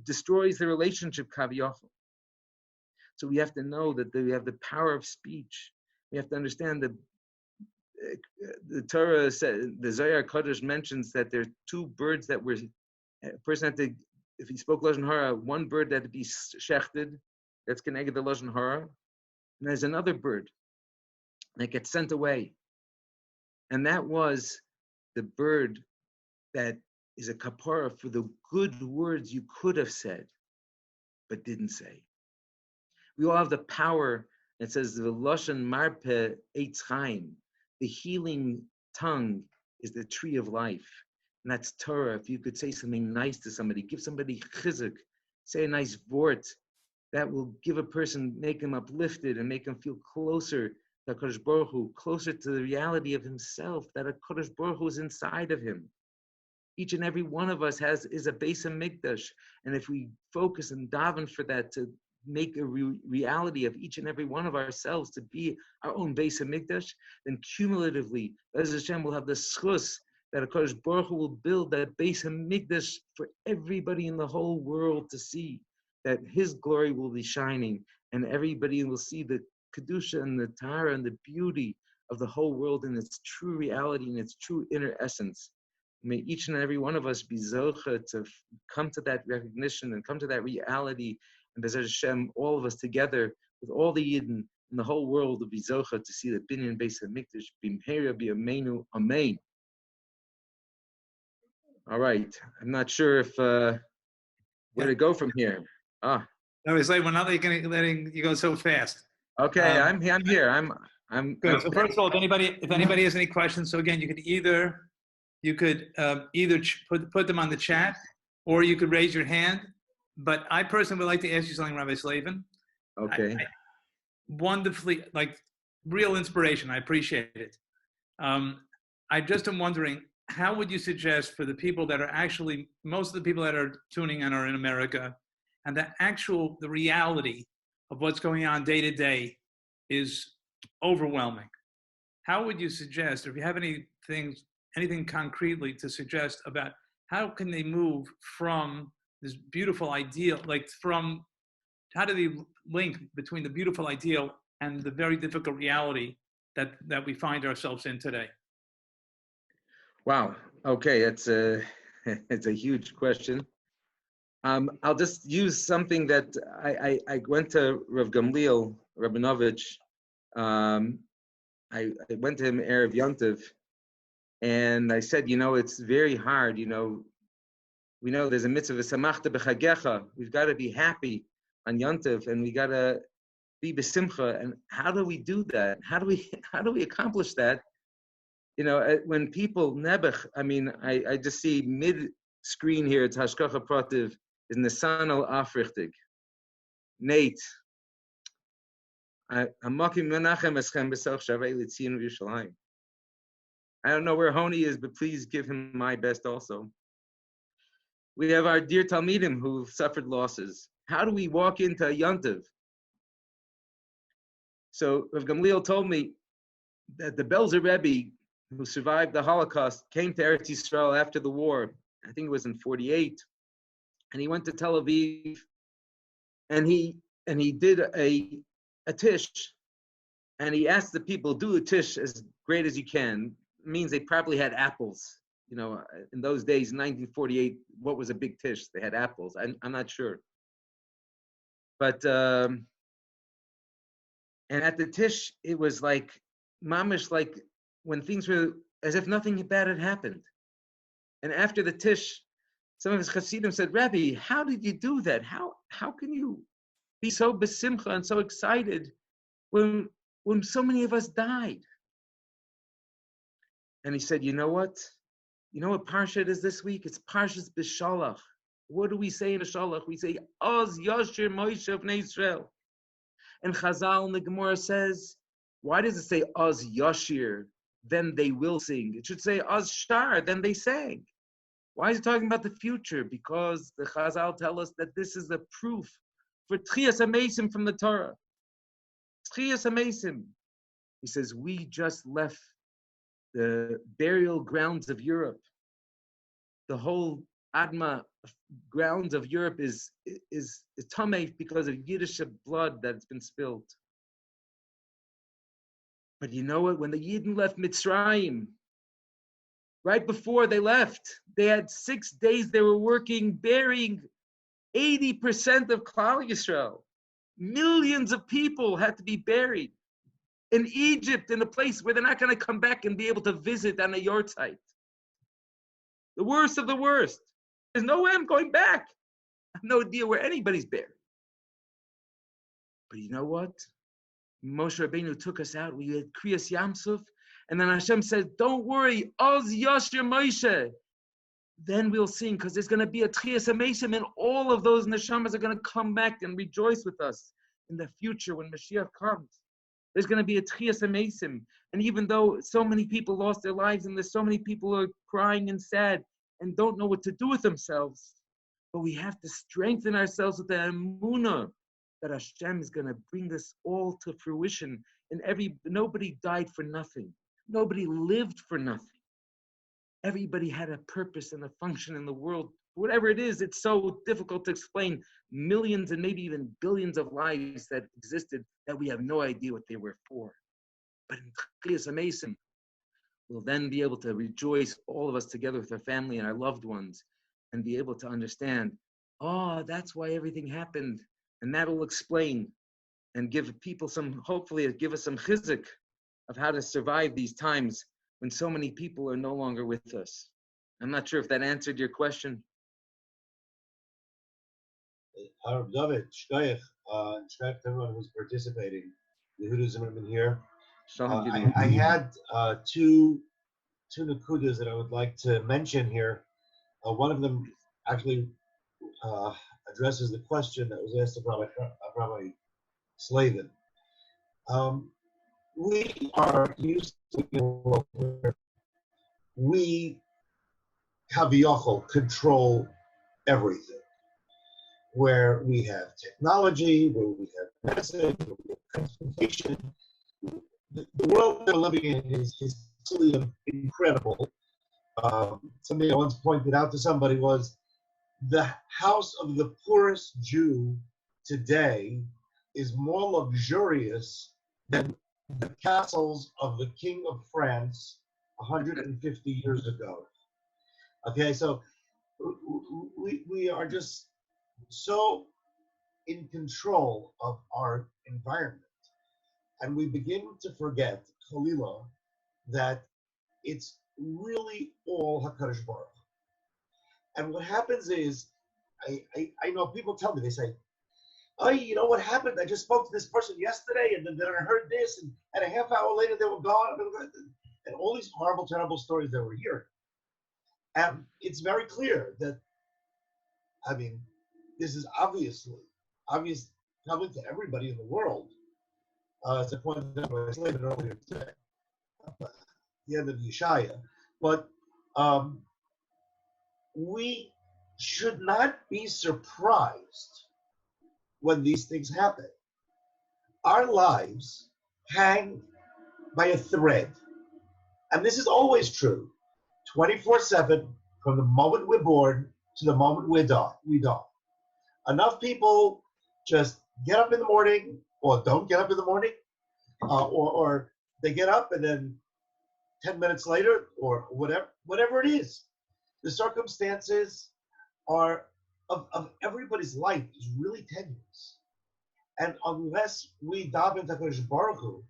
destroys the relationship, kaviyachol. So we have to know that we have the power of speech. We have to understand that the Torah said, the Zohar Kodesh mentions that there are two birds that were, a person had to, if he spoke Lashon Hara, one bird had to be shechted, that's connected to Lashon Hara, and there's another bird that gets sent away. And that was the bird that is a kapara for the good words you could have said, but didn't say. We all have the power. It says the Lashon Marpe Eitz Chaim. The healing tongue is the tree of life. And that's Torah. If you could say something nice to somebody, give somebody chizuk, say a nice vort, that will give a person, make him uplifted and make him feel closer to HaKadosh Baruch Hu, closer to the reality of himself, that HaKadosh Baruch Hu is inside of him. Each and every one of us is a Beis HaMikdash. And if we focus and daven for that, to make a reality of each and every one of ourselves to be our own Beis HaMikdash, then cumulatively, Be'ez Hashem will have the schus that HaKadosh Baruch Hu will build that Beis HaMikdash for everybody in the whole world to see, that his glory will be shining, and everybody will see the Kedusha and the Tahara and the beauty of the whole world in its true reality and its true inner essence. May each and every one of us be zocha to come to that recognition and come to that reality. And Be'ez Hashem, all of us together with all the Yidden in the whole world will be zocha to see the binyan Beis HaMikdash b'mheira b'yameinu amen. All right, I'm not sure if where to go from here. I was like, we're not letting you go so fast. Okay, I'm here. I'm good. So first of all, if anybody has any questions, so again, you could either put them on the chat, or you could raise your hand. But I personally would like to ask you something, Rabbi Slavin. Okay. Wonderfully, like real inspiration. I appreciate it. I just am wondering, how would you suggest for the people that are actually, most of the people that are tuning in are in America, and the reality of what's going on day to day is overwhelming. How would you suggest, or if you have anything concretely to suggest about how can they move from this beautiful ideal, how do they link between the beautiful ideal and the very difficult reality that we find ourselves in today? Wow. Okay, it's a huge question. I'll just use something that I went to Rav Gamliel Rabinovich. I went to him Erev Yontiv, and I said, it's very hard. We know there's a mitzvah v'samachta b'chagecha. We've got to be happy on Yontiv, and we got to be b'simcha. And how do we do that? How do we accomplish that? When people Neveh, I just see mid-screen here. It's Hashkacha Prativ is Nisan al Africhtig. Nate, I don't know where Honi is, but please give him my best also. We have our dear Talmidim who've suffered losses. How do we walk into a Yontiv? So Rav Gamliel told me that the Belzer Rebbe, who survived the Holocaust, came to Eretz Yisrael after the war. I think it was in 1948, and he went to Tel Aviv, and he did a tish, and he asked the people, do a tish as great as you can. It means they probably had apples. In those days, 1948, what was a big tish? They had apples. I'm not sure. But And at the Tish, it was like, mamish, like when things were as if nothing bad had happened. And after the Tish, some of his Hasidim said, Rabbi, how did you do that? How can you be so besimcha and so excited when so many of us died? And he said, you know what? You know what Parsha it is this week? It's Parshas B'Shalach. What do we say in B'Shalach? We say, Oz Yashir Moshe of Israel. And Chazal in the Gemara says, why does it say Oz Yashir, then they will sing? It should say Oz Shtar, then they sang. Why is it talking about the future? Because the Chazal tell us that this is a proof for Tchias HaMeisim from the Torah. Tchias HaMeisim. He says, we just left the burial grounds of Europe. The whole Adma grounds of Europe is tameh because of Yiddish blood that's been spilled. But you know what? When the Yidden left Mitzrayim, right before they left, they had 6 days they were working, burying 80% of Klal Yisrael. Millions of people had to be buried in Egypt, in a place where they're not going to come back and be able to visit on a yahrzeit. The worst of the worst. There's no way I'm going back. I have no idea where anybody's buried. But you know what? Moshe Rabbeinu took us out. We had Kriyas Yamsuf. And then Hashem said, don't worry, Oz Yashir Moshe. Then we'll sing, because there's going to be a Tchias HaMeisim, and all of those neshamas are going to come back and rejoice with us in the future when Mashiach comes. There's going to be a Tchias HaMeisim. And even though so many people lost their lives, and there's so many people who are crying and sad and don't know what to do with themselves, but we have to strengthen ourselves with the emunah that Hashem is going to bring this all to fruition. And nobody died for nothing. Nobody lived for nothing. Everybody had a purpose and a function in the world. Whatever it is, it's so difficult to explain. Millions and maybe even billions of lives that existed that we have no idea what they were for. But in Tchias HaMeisim, we'll then be able to rejoice, all of us together with our family and our loved ones, and be able to understand, oh, that's why everything happened. And that'll explain and give people hopefully give us some chizuk of how to survive these times when so many people are no longer with us. I'm not sure if that answered your question. Arab David, Shkoyach, and Shkoyach to everyone who's participating. The Yehuda Zimmerman here. I had two nakudas that I would like to mention here. One of them actually addresses the question that was asked of Rabbi Slavin. We are used to a world where we, Kaviyachol, control everything. Where we have technology, where we have medicine, where we have transportation. The world that we're living in is truly incredible. Something I once pointed out to somebody was the house of the poorest Jew today is more luxurious than the castles of the King of France 150 years ago. Okay, so we are just so in control of our environment, and we begin to forget, Chalila, that it's really all HaKadosh Baruch. And what happens is, I know people tell me, they say, oh, you know what happened? I just spoke to this person yesterday, and then I heard this, and a half hour later they were gone, and all these horrible, terrible stories that we're hearing. And it's very clear that, I mean, this is obvious probably to everybody in the world, as I pointed out by Slavin earlier today, at the end of Yeshaya. But we should not be surprised when these things happen. Our lives hang by a thread. And this is always true, 24/7, from the moment we're born to the moment we die. Enough people just get up in the morning, or don't get up in the morning, or they get up and then 10 minutes later, or whatever it is. The circumstances are of everybody's life is really tenuous. And unless we daven to HaKadosh Baruch Hu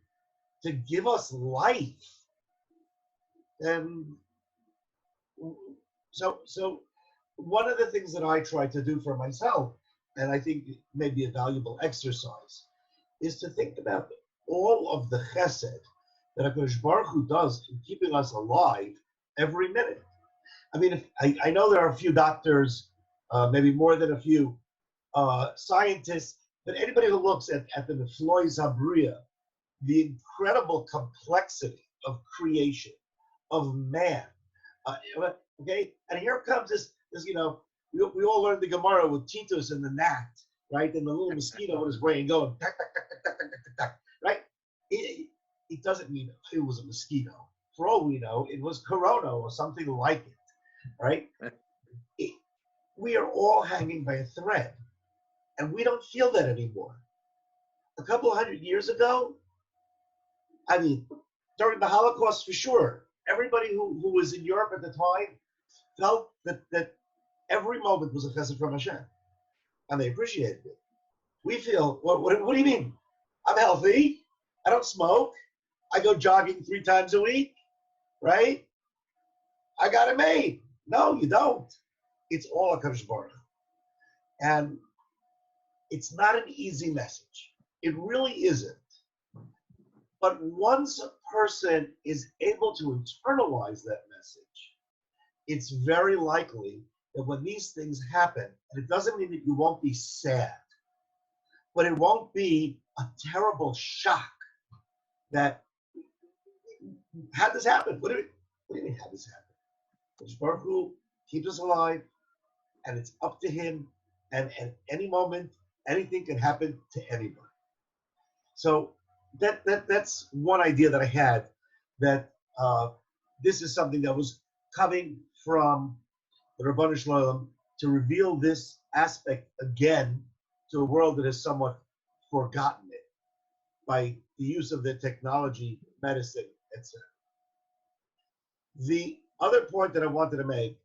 to give us life, then so one of the things that I try to do for myself, and I think it may be a valuable exercise, is to think about all of the chesed that HaKadosh Baruch Hu does in keeping us alive every minute. I mean, I know there are a few doctors, maybe more than a few scientists, but anybody who looks at the Neflois Habriya, the incredible complexity of creation, of man, okay? And here comes this we all learned the Gemara with Titus and the gnat, right? And the little mosquito with his brain going, tack, tack, tack, tack, tack, tack, tack, tack, right? It doesn't mean it was a mosquito. For all we know, it was corona or something like it, right? We are all hanging by a thread, and we don't feel that anymore. A couple of 100 years ago, I mean, during the Holocaust for sure, everybody who was in Europe at the time felt that every moment was a chesed from Hashem, and they appreciated it. We feel, what do you mean? I'm healthy. I don't smoke. I go jogging 3 times a week, right? I got it made. No, you don't. It's all HaKadosh Baruch Hu. And it's not an easy message. It really isn't. But once a person is able to internalize that message, it's very likely that when these things happen, and it doesn't mean that you won't be sad, but it won't be a terrible shock that, how'd this happen? What do you mean, how'd this happen? Baruch Hu keeps us alive, and it's up to him, and at any moment, anything can happen to anybody. So that's one idea that I had, that this is something that was coming from the Rabbanu Shalom to reveal this aspect again to a world that has somewhat forgotten it by the use of the technology, medicine, etc. The other point that I wanted to make,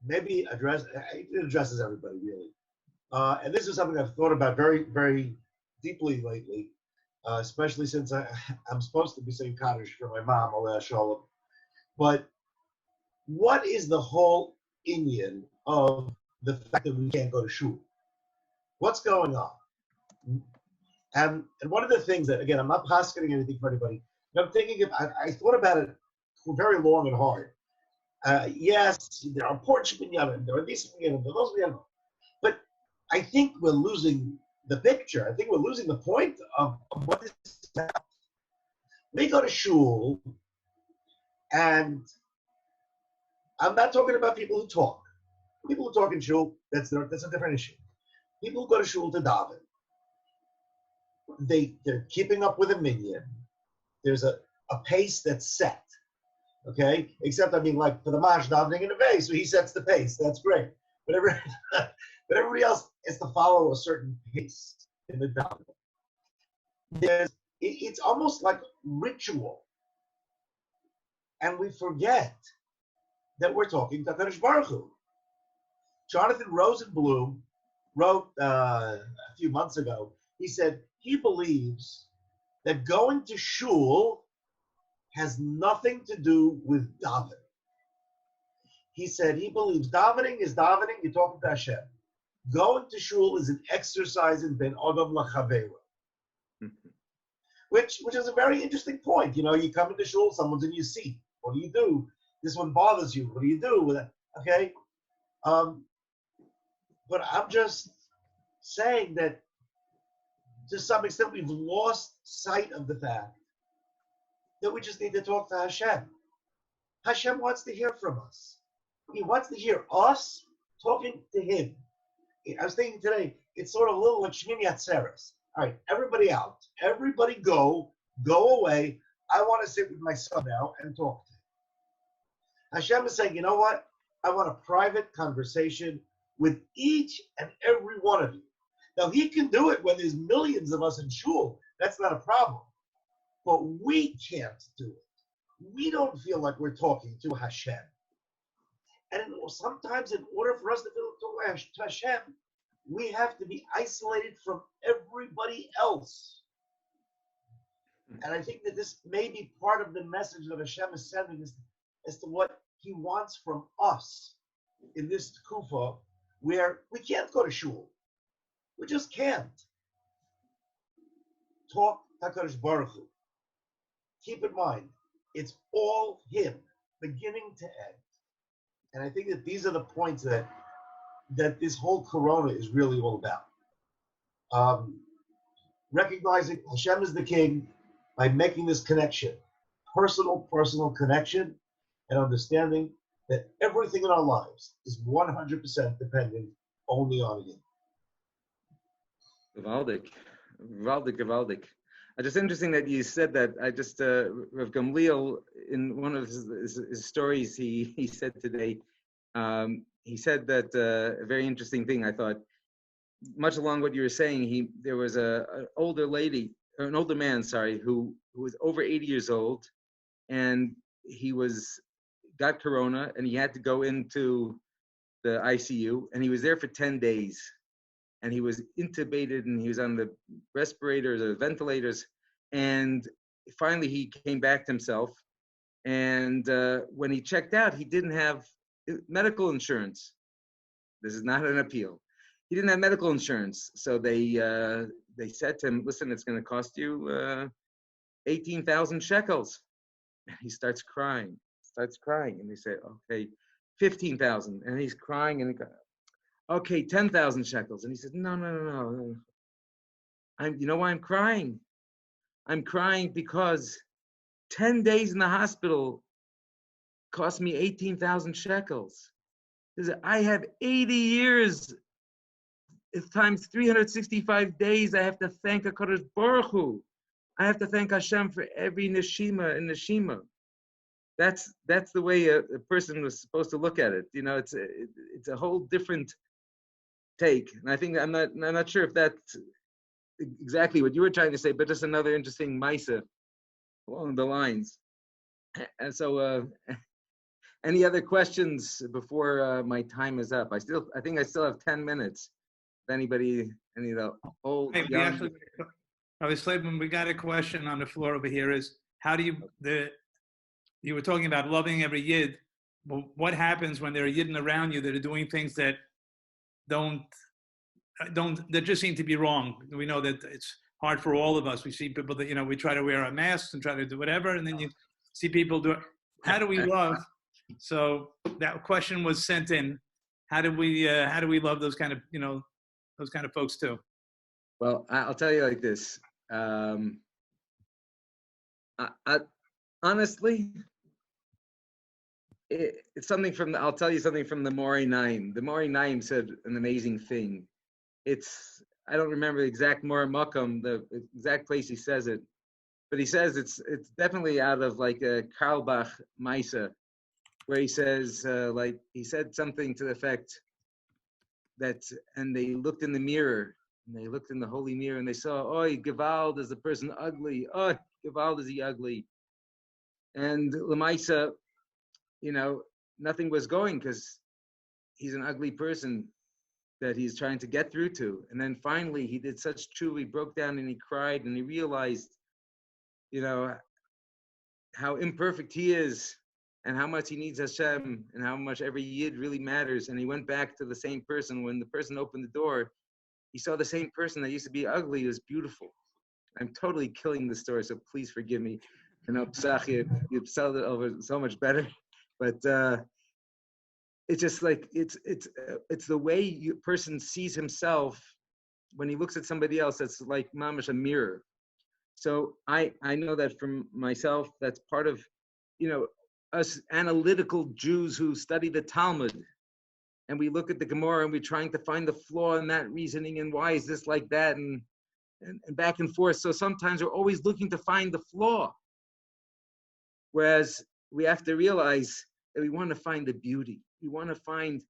maybe it addresses everybody really, and this is something I've thought about very, very deeply lately, especially since I'm supposed to be saying Kaddish for my mom, Aleh Shalom. But what is the whole inyan of the fact that we can't go to shul? What's going on? And one of the things that, again, I'm not posketing anything for anybody, but I'm thinking, I thought about it very long and hard. Yes, there are porch minyanim, there are these minyanim, there are those minyanim. But I think we're losing the picture. I think we're losing the point of what this is about. We go to shul, and I'm not talking about people who talk. People who talk in shul, that's a different issue. People who go to shul to daven, they're keeping up with a minyan. There's a pace that's set, okay? Except, I mean, like for the mash davening in the base, so he sets the pace. That's great. But everybody else has to follow a certain pace in the davening. It's almost like ritual, and we forget that we're talking to HaKadosh Baruch Hu. Jonathan Rosenblum wrote a few months ago, he said he believes that going to shul has nothing to do with davening. He said he believes davening is davening, you're talking to Hashem. Going to shul is an exercise in ben Adam lachaveru. Which is a very interesting point. You know, you come into shul, someone's in your seat. What do you do? This one bothers you. What do you do with it? Okay? But I'm just saying that to some extent we've lost sight of the fact that we just need to talk to Hashem. Hashem wants to hear from us. He wants to hear us talking to him. I was thinking today, it's sort of a little like Shmini Atzeres. All right, everybody out. Everybody go away. I want to sit with my son now and talk to him. Hashem is saying, you know what? I want a private conversation with each and every one of you. Now, he can do it when there's millions of us in shul. That's not a problem. But we can't do it. We don't feel like we're talking to Hashem. And sometimes in order for us to talk to Hashem, We have to be isolated from everybody else. And I think that this may be part of the message that Hashem is sending as to what He wants from us in this kufa, where we can't go to shul. We just can't. Talk HaKadosh Baruch Hu. Keep in mind, it's all Him, beginning to end. And I think that these are the points that this whole Corona is really all about. Recognizing Hashem is the King by making this connection, personal connection, and understanding that everything in our lives is 100% dependent only on Him. Gewaldig. Just interesting that you said that. Rav Gamliel, in one of his stories he said today, he said that a very interesting thing, I thought, much along what you were saying, there was an older man, who was over 80 years old, and he got corona, and he had to go into the ICU, and he was there for 10 days, and he was intubated, and he was on the respirators or ventilators, and finally he came back to himself, and when he checked out, he didn't have medical insurance. This is not an appeal. He didn't have medical insurance, so they said to him, "Listen, it's going to cost you 18,000 shekels." And he starts crying, and they say, "Okay, 15,000," and he's crying, and he goes, "Okay, 10,000 shekels," and he said, "No. You know why I'm crying? I'm crying because 10 days in the hospital cost me 18,000 shekels. I have 80 years times 365 days. I have to thank HaKadosh Baruch Hu. I have to thank Hashem for every neshima and neshima." That's the way a person was supposed to look at it. You know, it's a whole different take. And I think I'm not sure if that's exactly what you were trying to say, but just another interesting maisa along the lines. And so, any other questions before my time is up? I think I still have 10 minutes. If anybody, any of the old, Hey, young. we got a question on the floor over here. Is how do you were talking about loving every yid. Well, what happens when there are yidden around you that are doing things that that just seem to be wrong? We know that it's hard for all of us. We see people that, we try to wear our masks and try to do whatever, and then you see people do it. How do we love? So that question was sent in. How do we love those kind of, those kind of folks too? Well, I'll tell you like this. Honestly, it's something I'll tell you something from the Mori Naim. The Mori Naim said an amazing thing. I don't remember the exact Mori Makam, the exact place he says it, but he says it's definitely out of like a Karlbach Maisa, where he says, he said something to the effect that, and they looked in the mirror, and they looked in the holy mirror, and they saw, "Oi, Gewalt, is the person ugly? Oi, Gewalt, is he ugly?" And Lamaisa, nothing was going because he's an ugly person that he's trying to get through to. And then finally he did such true, he broke down and he cried and he realized, how imperfect he is and how much he needs Hashem and how much every yid really matters. And he went back to the same person. When the person opened the door, he saw the same person that used to be ugly was beautiful. I'm totally killing the story, so please forgive me. Psach, you sold it over so much better. But it's just like it's the way a person sees himself when he looks at somebody else. That's like mamash, a mirror. So I know that from myself. That's part of us analytical Jews who study the Talmud, and we look at the Gemara and we're trying to find the flaw in that reasoning and why is this like that and back and forth. So sometimes we're always looking to find the flaw, whereas we have to realize that we want to find the beauty. We want to find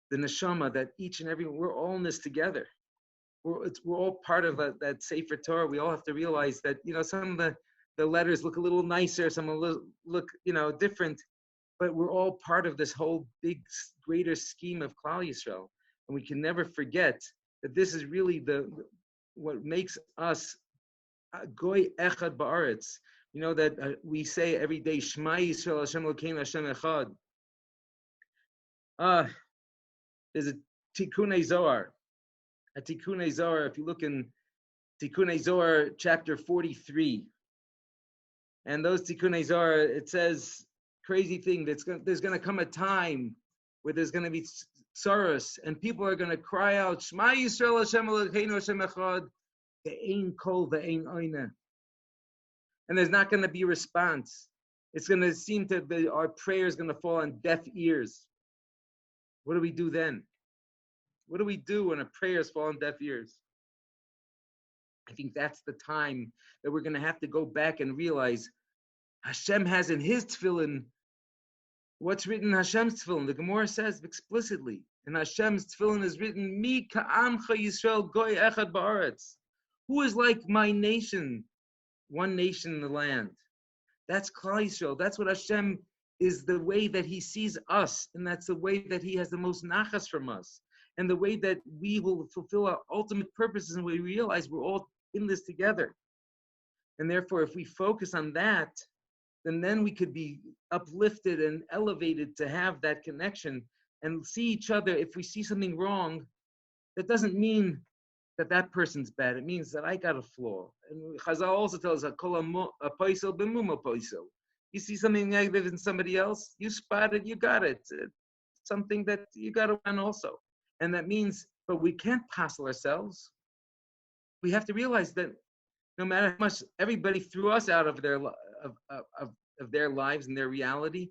the neshama that each and every, we're all in this together. We're all part of that Sefer Torah. We all have to realize that, some of the letters look a little nicer, some look different, but we're all part of this whole big, greater scheme of Klal Yisrael. And we can never forget that this is really what makes us goy echad ba'aretz. You know that we say every day, Shema Yisrael Hashem Elokeinu Hashem Echad. There's a Tikkunei Zohar. A Tikkunei Zohar, if you look in Tikkunei Zohar, chapter 43, and those Tikkunei Zohar, it says, crazy thing, there's going to come a time where there's going to be tsaros, and people are going to cry out, Shema Yisrael Hashem Elokeinu Hashem Echad, ve'ein kol ve'ein oina. And there's not going to be a response. It's going to seem to be, our prayer is going to fall on deaf ears. What do we do then? What do we do when our prayers fall on deaf ears? I think that's the time that we're going to have to go back and realize Hashem has in his tefillin what's written in Hashem's tefillin. The Gemara says explicitly, in Hashem's tefillin is written, Mi ka'amcha Yisrael goy echad ba'aretz. Who is like my nation, one nation in the land? That's Klal Yisrael. That's what Hashem is, the way that he sees us, and that's the way that he has the most nachas from us, and the way that we will fulfill our ultimate purposes, and we realize we're all in this together. And therefore, if we focus on that, then we could be uplifted and elevated to have that connection and see each other. If we see something wrong, that doesn't mean that that person's bad. It means that I got a flaw. And Chazal also tells us, you see something negative in somebody else, you spot it, you got it. It's something that you got to run also. And that means, but we can't passel ourselves. We have to realize that no matter how much everybody threw us out of their lives and their reality,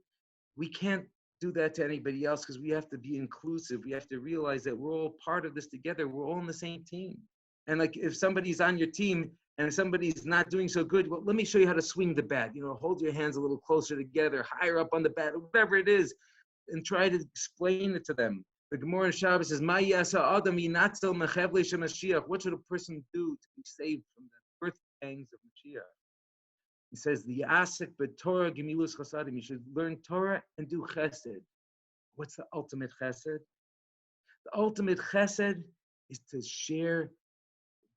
we can't do that to anybody else, because we have to be inclusive. We have to realize that we're all part of this together. We're all on the same team. And like, if somebody's on your team and if somebody's not doing so good, well, let me show you how to swing the bat. You know, hold your hands a little closer together, higher up on the bat, whatever it is, and try to explain it to them. The Gemara in Shabbos says, what should a person do to be saved from the birth pangs of Mashiach? He says, the asik b'Torah gemilus chasadim. You should learn Torah and do chesed. What's the ultimate chesed? The ultimate chesed is to share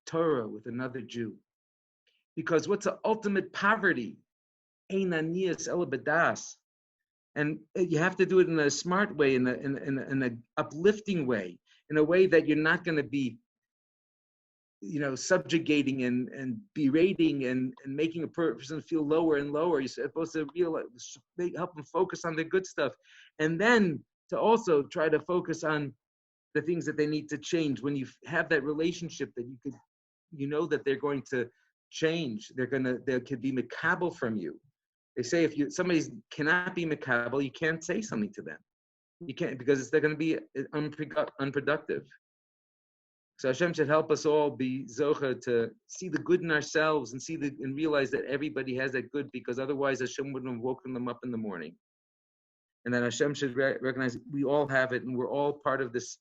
Torah with another Jew. Because what's the ultimate poverty? Ein aniyas ela b'das. And you have to do it in a smart way, in an uplifting way, in a way that you're not going to be, subjugating and berating and making a person feel lower and lower. You're supposed to realize, help them focus on the good stuff. And then to also try to focus on the things that they need to change. When you have that relationship that that they're going to change, they could be makabel from you. They say if somebody cannot be makabel, you can't say something to them. You can't, because they're going to be unproductive. So Hashem should help us all be zocha to see the good in ourselves and and realize that everybody has that good, because otherwise Hashem wouldn't have woken them up in the morning. And then Hashem should recognize we all have it, and we're all part of this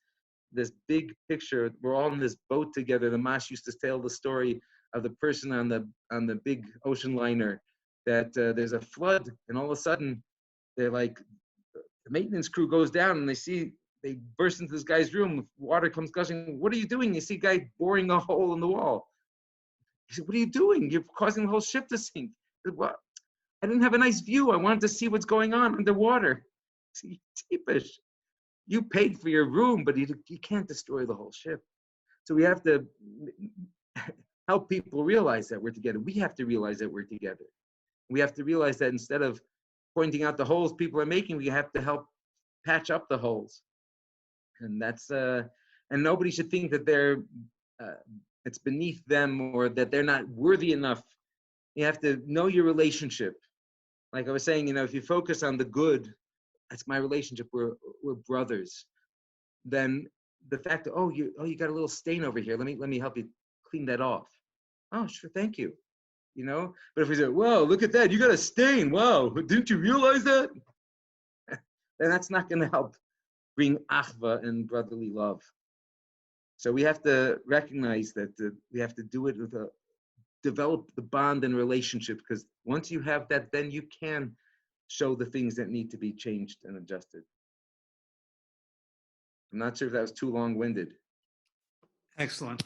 big picture. We're all in this boat together. The Mash used to tell the story of the person on the big ocean liner, that there's a flood, and all of a sudden they're like, the maintenance crew goes down and they burst into this guy's room, water comes gushing. What are you doing? You see a guy boring a hole in the wall. He said, what are you doing? You're causing the whole ship to sink. He said, what? I didn't have a nice view. I wanted to see what's going on underwater. See, teepish. You paid for your room, but you can't destroy the whole ship. So we have to help people realize that we're together. We have to realize that we're together. We have to realize that instead of pointing out the holes people are making, we have to help patch up the holes. And that's and nobody should think that it's beneath them or that they're not worthy enough. You have to know your relationship. Like I was saying, if you focus on the good, that's my relationship. We're brothers. Then the fact that you got a little stain over here. Let me help you clean that off. Oh, sure, thank you. But if we say, "Whoa, look at that! You got a stain! Wow, didn't you realize that?" Then that's not going to help bring achva and brotherly love. So we have to recognize that we have to do it develop the bond and relationship, because once you have that, then you can show the things that need to be changed and adjusted. I'm not sure if that was too long-winded. Excellent.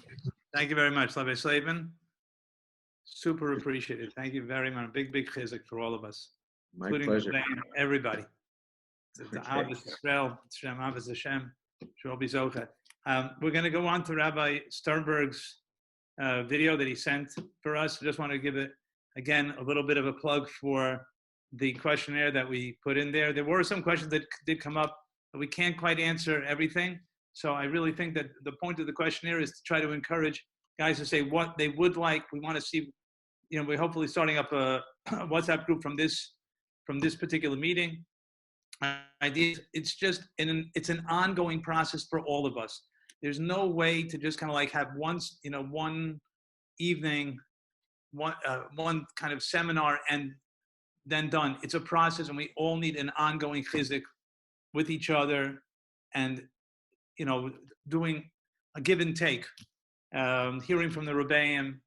Thank you very much, Rabbi Slavin. Super appreciated. Thank you very much. Big chizuk for all of us, My including pleasure. everybody. Okay. Ahavas Israel, Shem, Ahavas Hashem, Shol Bizocha. We're going to go on to Rabbi Sternberg's video that he sent for us. I just want to give it, again, a little bit of a plug for the questionnaire that we put in there. There were some questions that did come up, but we can't quite answer everything. So I really think that the point of the questionnaire is to try to encourage guys to say what they would like. We want to see, we're hopefully starting up a WhatsApp group from this particular meeting. Idea, it's an ongoing process for all of us. There's no way to just kind of like have one evening, one kind of seminar and then done. It's a process, and we all need an ongoing chizuk with each other, and doing a give and take, hearing from the Rebbeim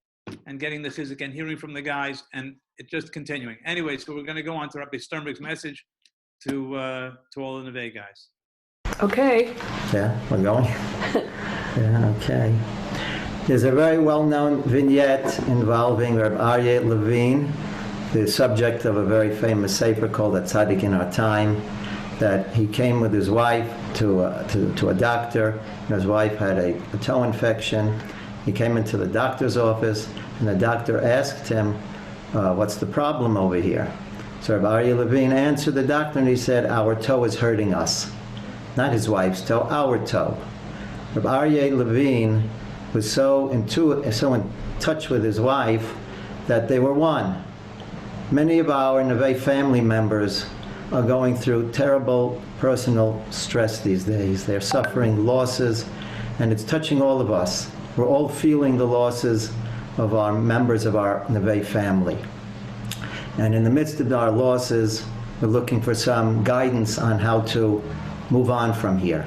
and getting the chizuk, and hearing from the guys, and it just continuing. Anyway, so we're going to go on to Rabbi Sternberg's message to all the Neveh guys. Okay. Yeah, we're going. Yeah, okay. There's a very well-known vignette involving Reb Aryeh Levine, the subject of a very famous sefer called A Tzaddik in Our Time, that he came with his wife to a doctor, and his wife had a toe infection. He came into the doctor's office, and the doctor asked him, what's the problem over here? So Reb Aryeh Levine answered the doctor, and he said, our toe is hurting us. Not his wife's toe, our toe. Reb Aryeh Levine was so in touch with his wife that they were one. Many of our Neveh family members are going through terrible personal stress these days. They're suffering losses, and it's touching all of us. We're all feeling the losses of our members of our Neveh family. And in the midst of our losses, we're looking for some guidance on how to move on from here.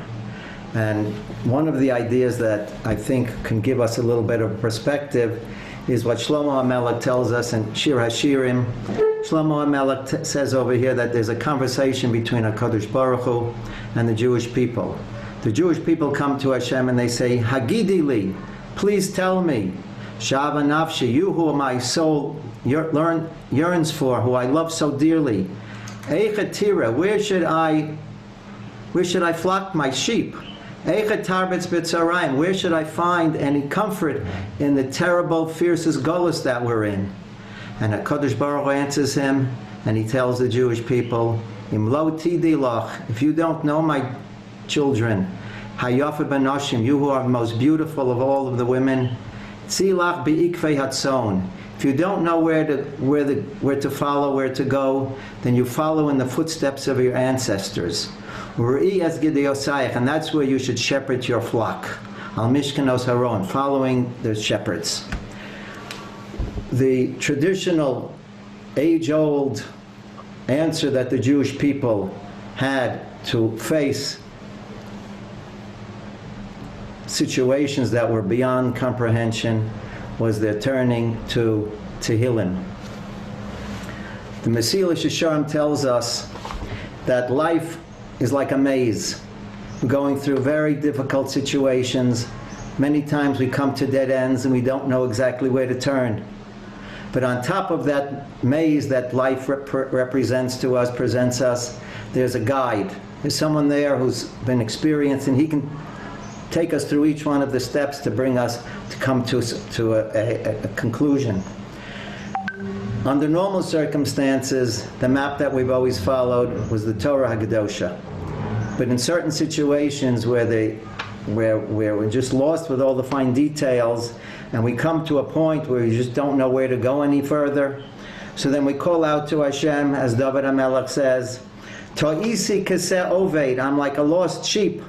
And one of the ideas that I think can give us a little bit of perspective is what Shlomo HaMelech tells us in Shir HaShirim. Shlomo HaMelech says over here that there's a conversation between HaKadosh Baruch Hu and the Jewish people. The Jewish people come to Hashem and they say, Hagidi li, please tell me, Shava Nafshi, you who my soul yearns for, who I love so dearly, Eichetira, where should I flock my sheep? Eichet tarbetz b'tzarayim, where should I find any comfort in the terrible, fiercest gullus that we're in? And HaKadosh Baruch Hu answers him, and he tells the Jewish people, Im lo tidi lach, if you don't know, my children, hayafa b'noshim, you who are the most beautiful of all of the women, tzilach bi'ikvei hatzon, if you don't know where to follow, where to go, then you follow in the footsteps of your ancestors. And that's where you should shepherd your flock. Al Mishkanos Haron, following the shepherds. The traditional, age-old answer that the Jewish people had to face situations that were beyond comprehension was their turning to Tehillim. The Mesilas Yesharim tells us that life is like a maze. We're going through very difficult situations. Many times we come to dead ends and we don't know exactly where to turn. But on top of that maze that life presents us, there's a guide. There's someone there who's been experienced, and he can take us through each one of the steps to bring us to come to a conclusion. Under normal circumstances, the map that we've always followed was the Torah HaKadosha. But in certain situations where we're just lost with all the fine details, and we come to a point where we just don't know where to go any further, so then we call out to Hashem, as David HaMelech says, Ta'isi kaseh oved, I'm like a lost sheep.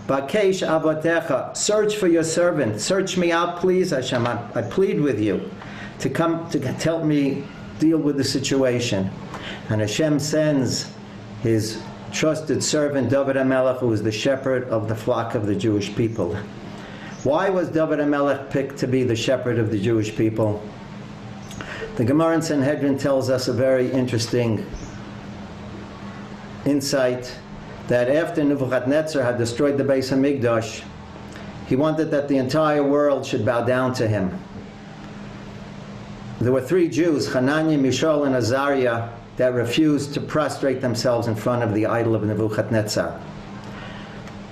Bakesh avatecha, search for your servant. Search me out, please, Hashem. I plead with you to come to help me deal with the situation. And Hashem sends his trusted servant David HaMelech, who was the shepherd of the flock of the Jewish people. Why was David HaMelech picked to be the shepherd of the Jewish people? The Gemara in Sanhedrin tells us a very interesting insight, that after Nebuchadnezzar had destroyed the Beis HaMikdash, He wanted that the entire world should bow down to him. There were 3 Jews, Hananiah, Mishael, and Azariah, that refused to prostrate themselves in front of the idol of Nebuchadnezzar.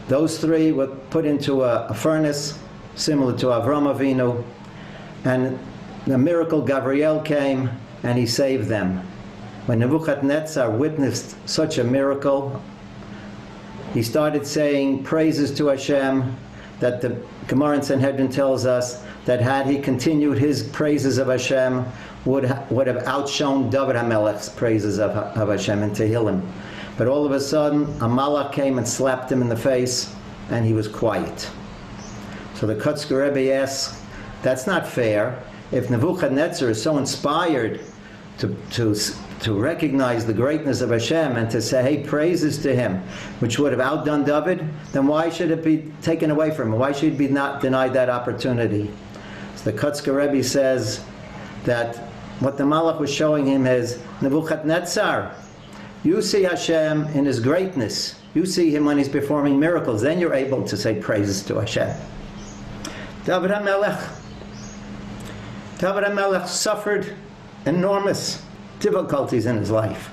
Those 3 were put into a furnace similar to Avram Avinu, and the miracle Gabriel came and he saved them. When Nebuchadnezzar witnessed such a miracle, he started saying praises to Hashem, that the Gemara in Sanhedrin tells us that had he continued his praises of Hashem, would have outshone David HaMelech's praises of Hashem in Tehillim. But all of a sudden, a malach came and slapped him in the face, and he was quiet. So the Kotzker Rebbe asks, that's not fair. If Nebuchadnezzar is so inspired to recognize the greatness of Hashem and to say, hey, praises to him, which would have outdone David, then why should it be taken away from him? Why should he be not denied that opportunity? So the Kotzker Rebbe says that what the Malach was showing him is, Nebuchadnezzar, you see Hashem in his greatness. You see him when he's performing miracles. Then you're able to say praises to Hashem. David HaMelech suffered enormous difficulties in his life.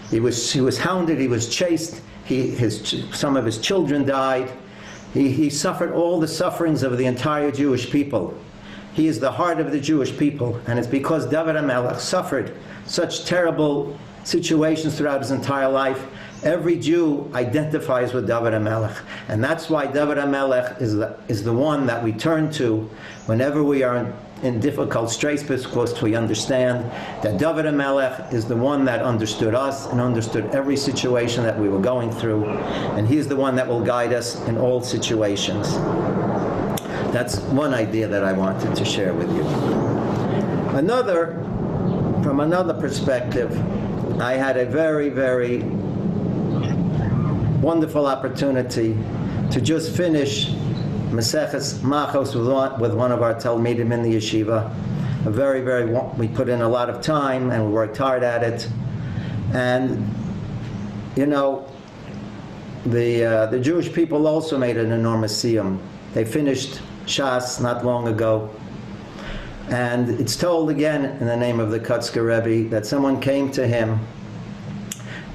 He was hounded, he was chased, some of his children died. He suffered all the sufferings of the entire Jewish people. He is the heart of the Jewish people, and it's because David HaMelech suffered such terrible situations throughout his entire life. Every Jew identifies with David HaMelech, and that's why David HaMelech is the one that we turn to whenever we are in difficult straits, because we understand that David HaMelech is the one that understood us and understood every situation that we were going through, and he's the one that will guide us in all situations. That's one idea that I wanted to share with you. From another perspective, I had a very, very wonderful opportunity to just finish Maseches Machos with one of our Talmidim in the yeshiva. We put in a lot of time and we worked hard at it. And, you know, the Jewish people also made an enormous siyum. They finished Shas not long ago. And it's told again in the name of the Kotzker Rebbe that someone came to him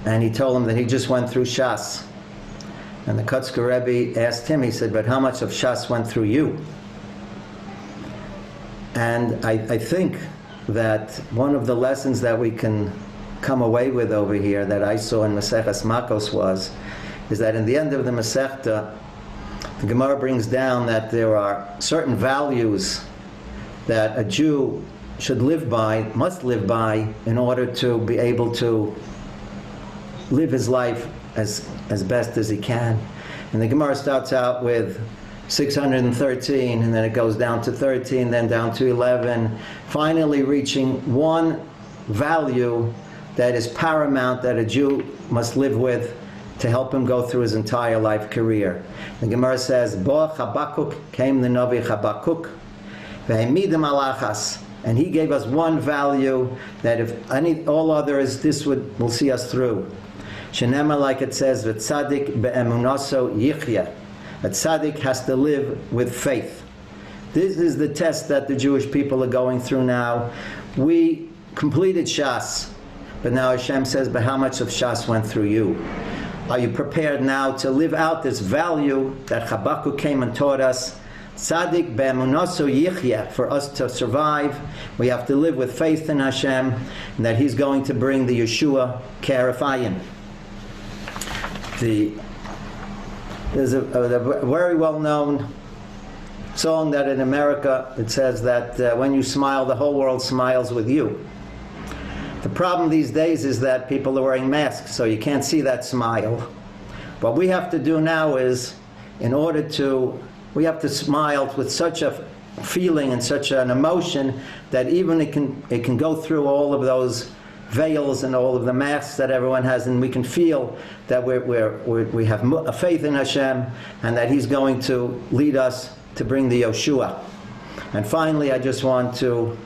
and he told him that he just went through Shas. And the Kotzker Rebbe asked him, he said, but how much of Shas went through you? And I think that one of the lessons that we can come away with over here that I saw in Maseches Makos is that in the end of the Masechta, the Gemara brings down that there are certain values that a Jew should live by, must live by, in order to be able to live his life as best as he can. And the Gemara starts out with 613, and then it goes down to 13, then down to 11, finally reaching one value that is paramount that a Jew must live with to help him go through his entire life career. The Gemara says, Bo Chabakuk came the Navi Chabakuk, Ve'emidim alachas, and he gave us one value that if all others, this will see us through. Shenema, like it says, V'tzadik be'emunaso yichya. A tzaddik has to live with faith. This is the test that the Jewish people are going through now. We completed Shas, but now Hashem says, but how much of Shas went through you? Are you prepared now to live out this value that Habakkuk came and taught us? Tzaddik be'emunaso yichya. For us to survive, we have to live with faith in Hashem, and that He's going to bring the Yeshua Karafayim. There's a very well-known song that in America, it says that when you smile, the whole world smiles with you. The problem these days is that people are wearing masks, so you can't see that smile. What we have to do now is, we have to smile with such a feeling and such an emotion that even it can go through all of those veils and all of the masks that everyone has, and we can feel that we have a faith in Hashem and that He's going to lead us to bring the Yoshua. And finally, I just want to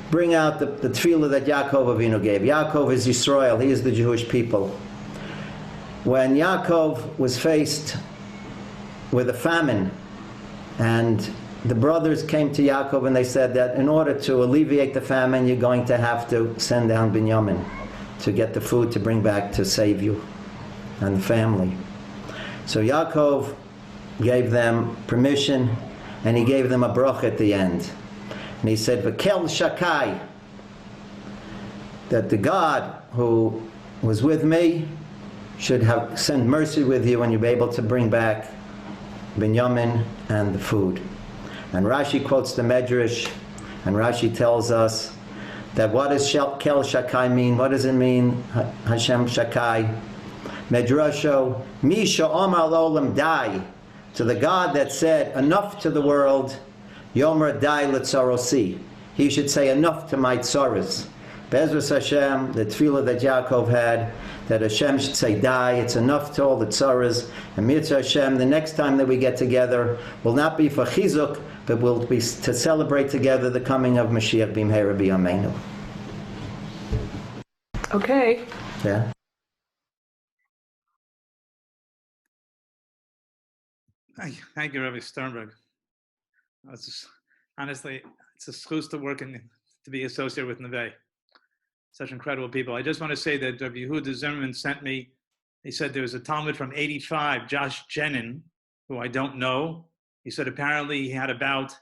bring out the tefillah that Yaakov Avinu gave. Yaakov is Yisrael. He is the Jewish people. When Yaakov was faced with a famine And the brothers came to Yaakov and they said that in order to alleviate the famine, you're going to have to send down Binyamin to get the food to bring back to save you and the family. So Yaakov gave them permission, and he gave them a bracha at the end. And he said, V'kel Shakai, that the God who was with me should have sent mercy with you, and you'll be able to bring back Binyamin and the food. And Rashi quotes the Medrash, and Rashi tells us that what does Kel Shakai mean? What does it mean, Hashem Shakai? Medrasho, Misha Omar Olam Dai, to the God that said, enough to the world, Yomer Dai L'Tzarosi. He should say, enough to my tzaros. Be'ezras Hashem, the tefillah that Yaakov had, that Hashem should say, die, it's enough to all the tzaras. And Mitzvah Hashem, the next time that we get together, will not be for chizuk, but will be to celebrate together the coming of Mashiach B'mheira B'yameinu. Okay. Yeah. Thank you, Rabbi Sternberg. Honestly, it's a schus to work and to be associated with Neveh. Such incredible people. I just want to say that Rabbi Yehuda Zimmerman sent me, he said there was a Talmud from 85, Josh Jenin, who I don't know. He said apparently he had a bout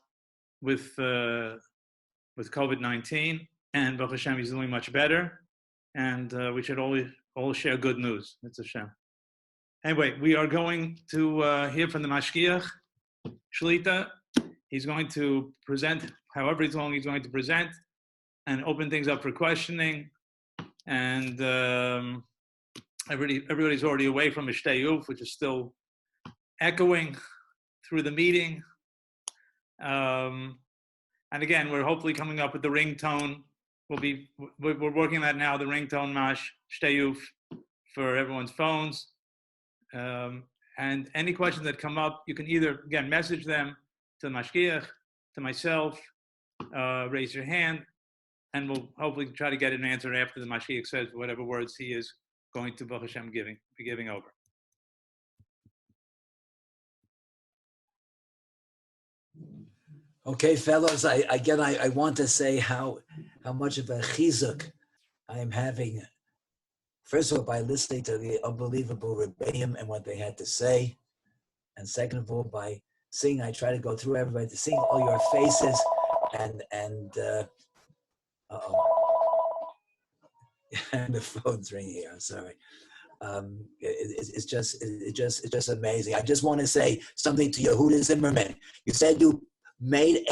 with COVID-19, and Baruch Hashem, he's doing much better. And we should all share good news. It's Hashem. Anyway, we are going to hear from the Mashgiach, Shlita. He's going to present, however long he's going to present, and open things up for questioning. And everybody's already away from Ishtayuf, which is still echoing through the meeting. And again, we're hopefully coming up with the ringtone. We're working on that now, the ringtone Mash Shtayuf for everyone's phones. And any questions that come up, you can either, again, message them to the Mashgiach, to myself, raise your hand, and we'll hopefully try to get an answer after the Mashgiach says whatever words he is going to Baruch Hashem be giving over. Okay, fellows, I want to say how much of a chizuk I am having. First of all, by listening to the unbelievable Rebbeim and what they had to say. And second of all, by seeing, I try to go through everybody, to seeing all your faces and and the phone's ringing here, I'm sorry. It's just amazing. I just want to say something to Yehuda Zimmerman. You said you made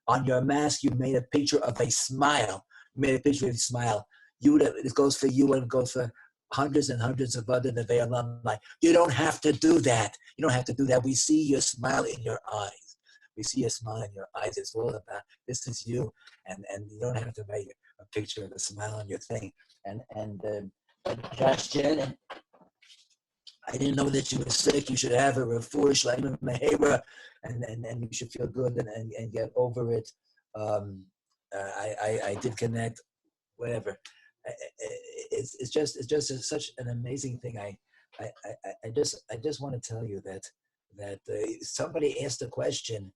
on your mask, you made a picture of a smile. You made a picture of a smile. It goes for you and it goes for hundreds and hundreds of other Neveh alumni. You don't have to do that. You don't have to do that. We see your smile in your eyes. We see your smile in your eyes. It's all about, this is you. And you don't have to make a picture of a smile on your thing. And Josh Jen, I didn't know that you were sick. You should have a refuah shleima mehera, and you should feel good and get over it. I did connect, whatever. It's just such an amazing thing. I just want to tell you that somebody asked a question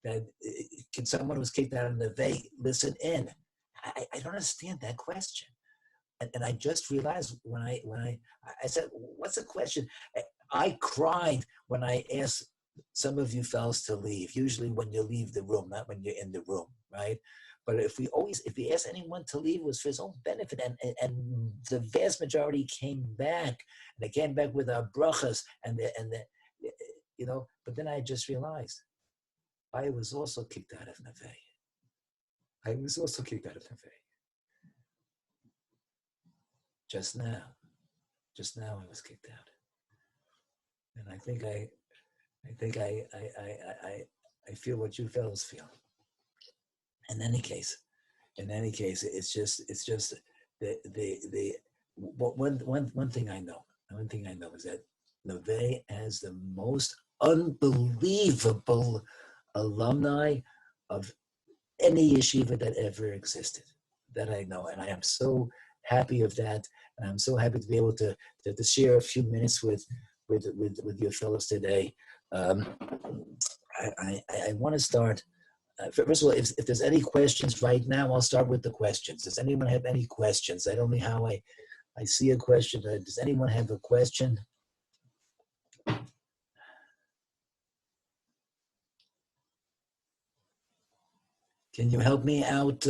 that can someone who's kicked out of the Neveh listen in? I don't understand that question. And I just realized when I said, what's the question? I cried when I asked some of you fellas to leave, usually when you leave the room, not when you're in the room, right? But if we asked anyone to leave, it was for his own benefit. And the vast majority came back, and they came back with our brachas but then I just realized I was also kicked out of Neveh. I was also kicked out of Neveh. Just now I was kicked out. And I think I feel what you fellows feel. In any case, it's just one thing I know. One thing I know is that Neveh has the most unbelievable alumni of any yeshiva that ever existed. That I know, and I am so happy of that, and I'm so happy to be able to share a few minutes with your fellows today. I want to start. First of all, if there's any questions right now, I'll start with the questions. Does anyone have any questions? I don't know how I see a question. Does anyone have a question? Can you help me out,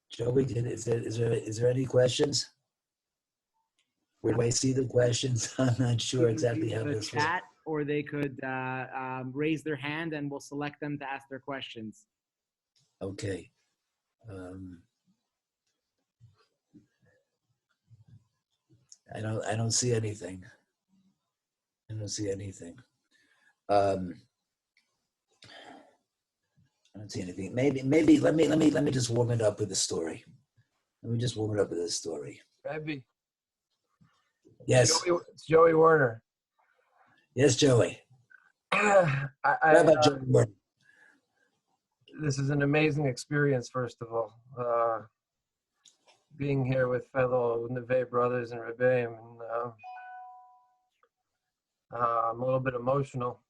Joey? Is there any questions? Where do I see the questions? I'm not sure exactly how the this chat, or they could raise their hand, and we'll select them to ask their questions. Okay. I don't see anything. I don't see anything. I don't see anything. Maybe let me just warm it up with a story. Let me just warm it up with a story. Rebbe. Yes. It's Joey Warner. Yes, Joey. Rabbi Joey Warner. This is an amazing experience, first of all. Being here with fellow Neveh brothers and Rebbeim, and I'm a little bit emotional.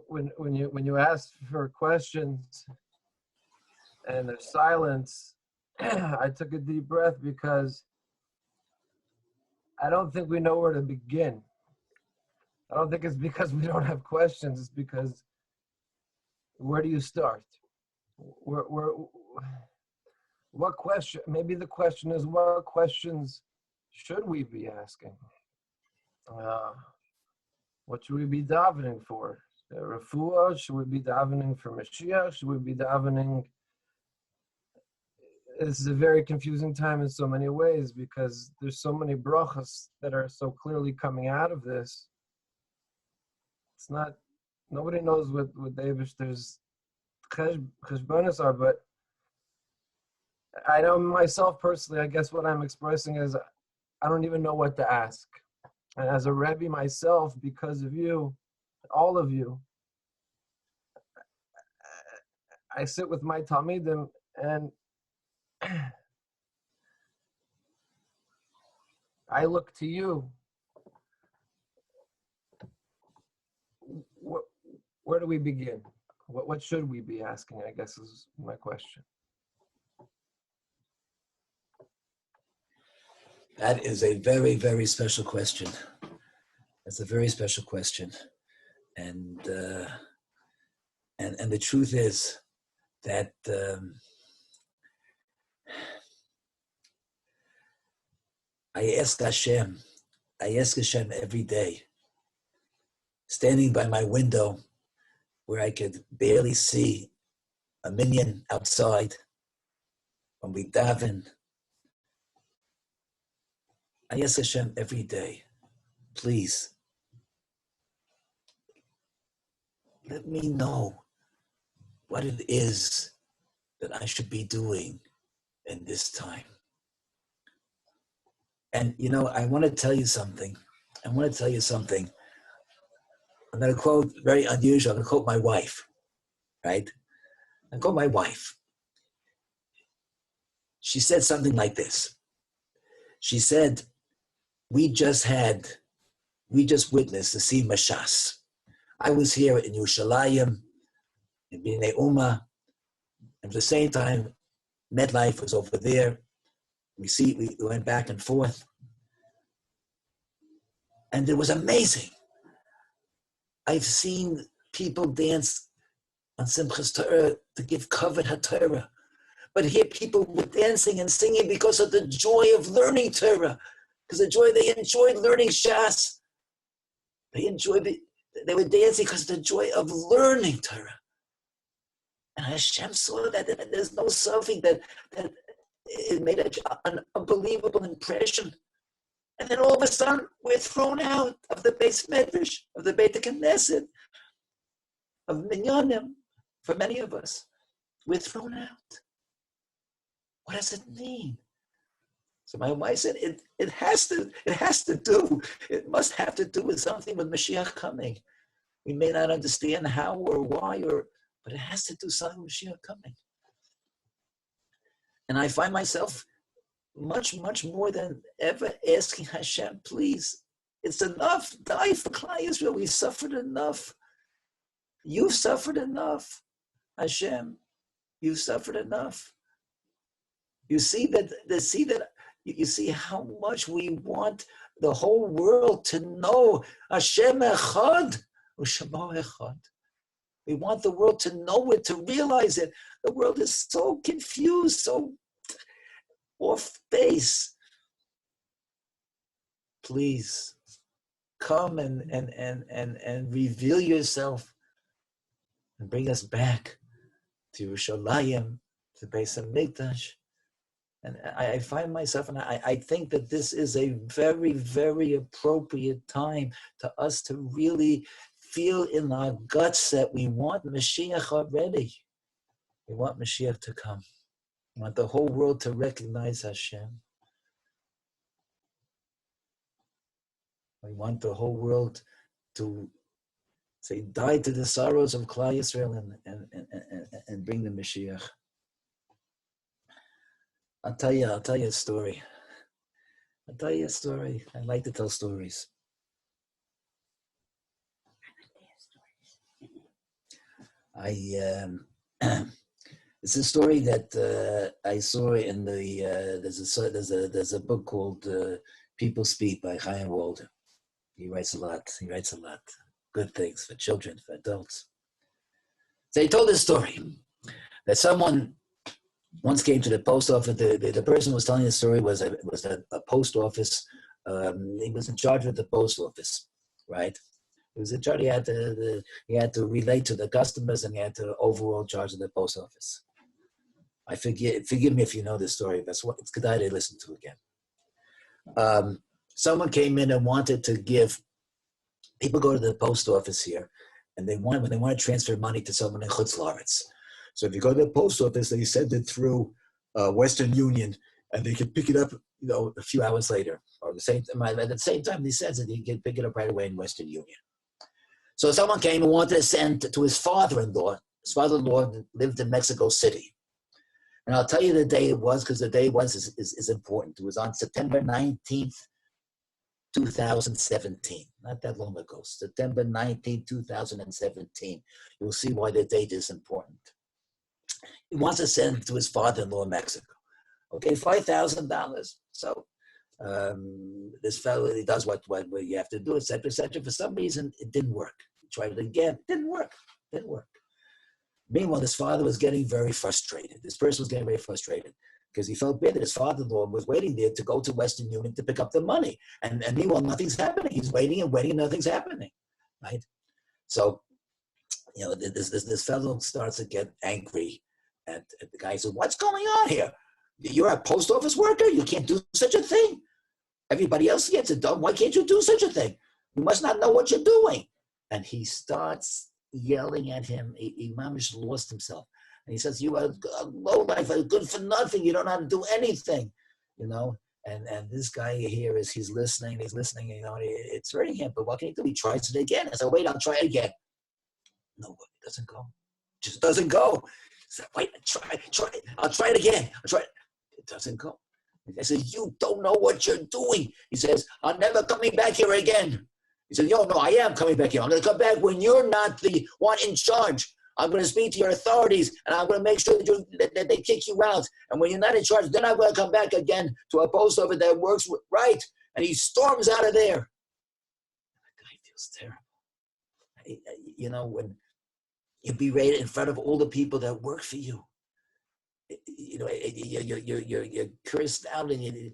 When you ask for questions and there's silence, I took a deep breath because I don't think we know where to begin. I don't think it's because we don't have questions. It's because where do you start? What question? Maybe the question is, what questions should we be asking? What should we be davening for? Refuah? Should we be davening for Mashiach? Should we be davening? This is a very confusing time in so many ways because there's so many brachas that are so clearly coming out of this. It's not, nobody knows what there's cheshbonos are, but I know myself personally, I guess what I'm expressing is I don't even know what to ask. And as a Rebbe myself, because of you, all of you, I sit with my Talmidim and I look to you. Where do we begin? What should we be asking, I guess is my question. That is a very, very special question. That's a very special question. And the truth is that I ask Hashem every day, standing by my window where I could barely see a minyan outside when we daven. I ask Hashem every day, please, let me know what it is that I should be doing in this time. And, I want to tell you something. I'm going to quote, very unusual, I'm going to quote my wife, right? I quote my wife. She said something like this. She said, we just witnessed the Sea Mashas. I was here in Yerushalayim, in Bnei Ummah, and at the same time, MedLife was over there. We went back and forth. And it was amazing. I've seen people dance on Simchas Torah to give kavod HaTorah. But here people were dancing and singing because of the joy of learning Torah. Because they enjoyed learning Shas. They were dancing because of the joy of learning Torah. And Hashem saw that, and there's no something that it made an unbelievable impression. And then all of a sudden, we're thrown out of the Beis Medrash, of the Beit Knesset, of Minyanim. For many of us, we're thrown out. What does it mean? So my wife said, it must have to do with something with Mashiach coming. We may not understand how or why, but it has to do something with Mashiach coming. And I find myself much, much more than ever asking Hashem, please It's enough. Die for Klal Yisrael. We suffered enough. You've suffered enough. Hashem, you've suffered enough. You see that, you see how much we want the whole world to know Hashem Echad, U'Shemo Echad. We want the world to know it, to realize it. The world is so confused, so off base. Please come and reveal yourself and bring us back to Yerushalayim, to Beis HaMikdash. And I find myself, and I think that this is a very, very appropriate time to us to really feel in our guts that we want Mashiach already. We want Mashiach to come. We want the whole world to recognize Hashem. We want the whole world to say, die to the sorrows of Klal Yisrael and bring the Mashiach. I'll tell you a story. I like to tell stories. It's a story that I saw in the there's a book called People Speak by Chaim Walder. He writes a lot. Good things for children, for adults. So he told this story that someone once came to the post office. The person who was telling the story was a post office. He was in charge of the post office, right? He was in charge. He had to relate to the customers, and he had to overall charge of the post office. Forgive me if you know this story, but it's good to listen to again. Someone came in and wanted to give. People go to the post office here, and when they want to transfer money to someone in Chutz La'aretz. So if you go to the post office, they send it through Western Union, and they can pick it up, a few hours later, or at the same time he sends it, he can pick it up right away in Western Union. So someone came and wanted to send to his father-in-law. His father-in-law lived in Mexico City, and I'll tell you the day it was, because the day it was is important. It was on September 19th. 2017, not that long ago, September 19, 2017. You'll see why the date is important. He wants to send to his father-in-law in Mexico. Okay, $5,000. So this fellow, he does what you have to do, etc., etc. For some reason, it didn't work. He tried it again, didn't work. Meanwhile, his father was getting very frustrated. This person was getting very frustrated, because he felt bad that his father-in-law was waiting there to go to Western Union to pick up the money. And meanwhile, nothing's happening. He's waiting and waiting, nothing's happening, right? So, this fellow starts to get angry at the guy. He says, what's going on here? You're a post office worker? You can't do such a thing. Everybody else gets it done. Why can't you do such a thing? You must not know what you're doing. And he starts yelling at him. He mamish lost himself. And he says, you are a lowlife, good for nothing. You don't know how to do anything, And this guy here he's listening, it's hurting him. But what can he do? He tries it again. I said, wait, I'll try it again. No, it doesn't go. It just doesn't go. He said, wait, try it. I'll try it again. It doesn't go. I said, you don't know what you're doing. He says, I'm never coming back here again. He said, no, I am coming back here. I'm going to come back when you're not the one in charge. I'm going to speak to your authorities, and I'm going to make sure that they kick you out. And when you're not in charge, then I'm going to come back again to a post office that works right. And he storms out of there. That guy feels terrible. When you berate in front of all the people that work for you, you're cursed out, and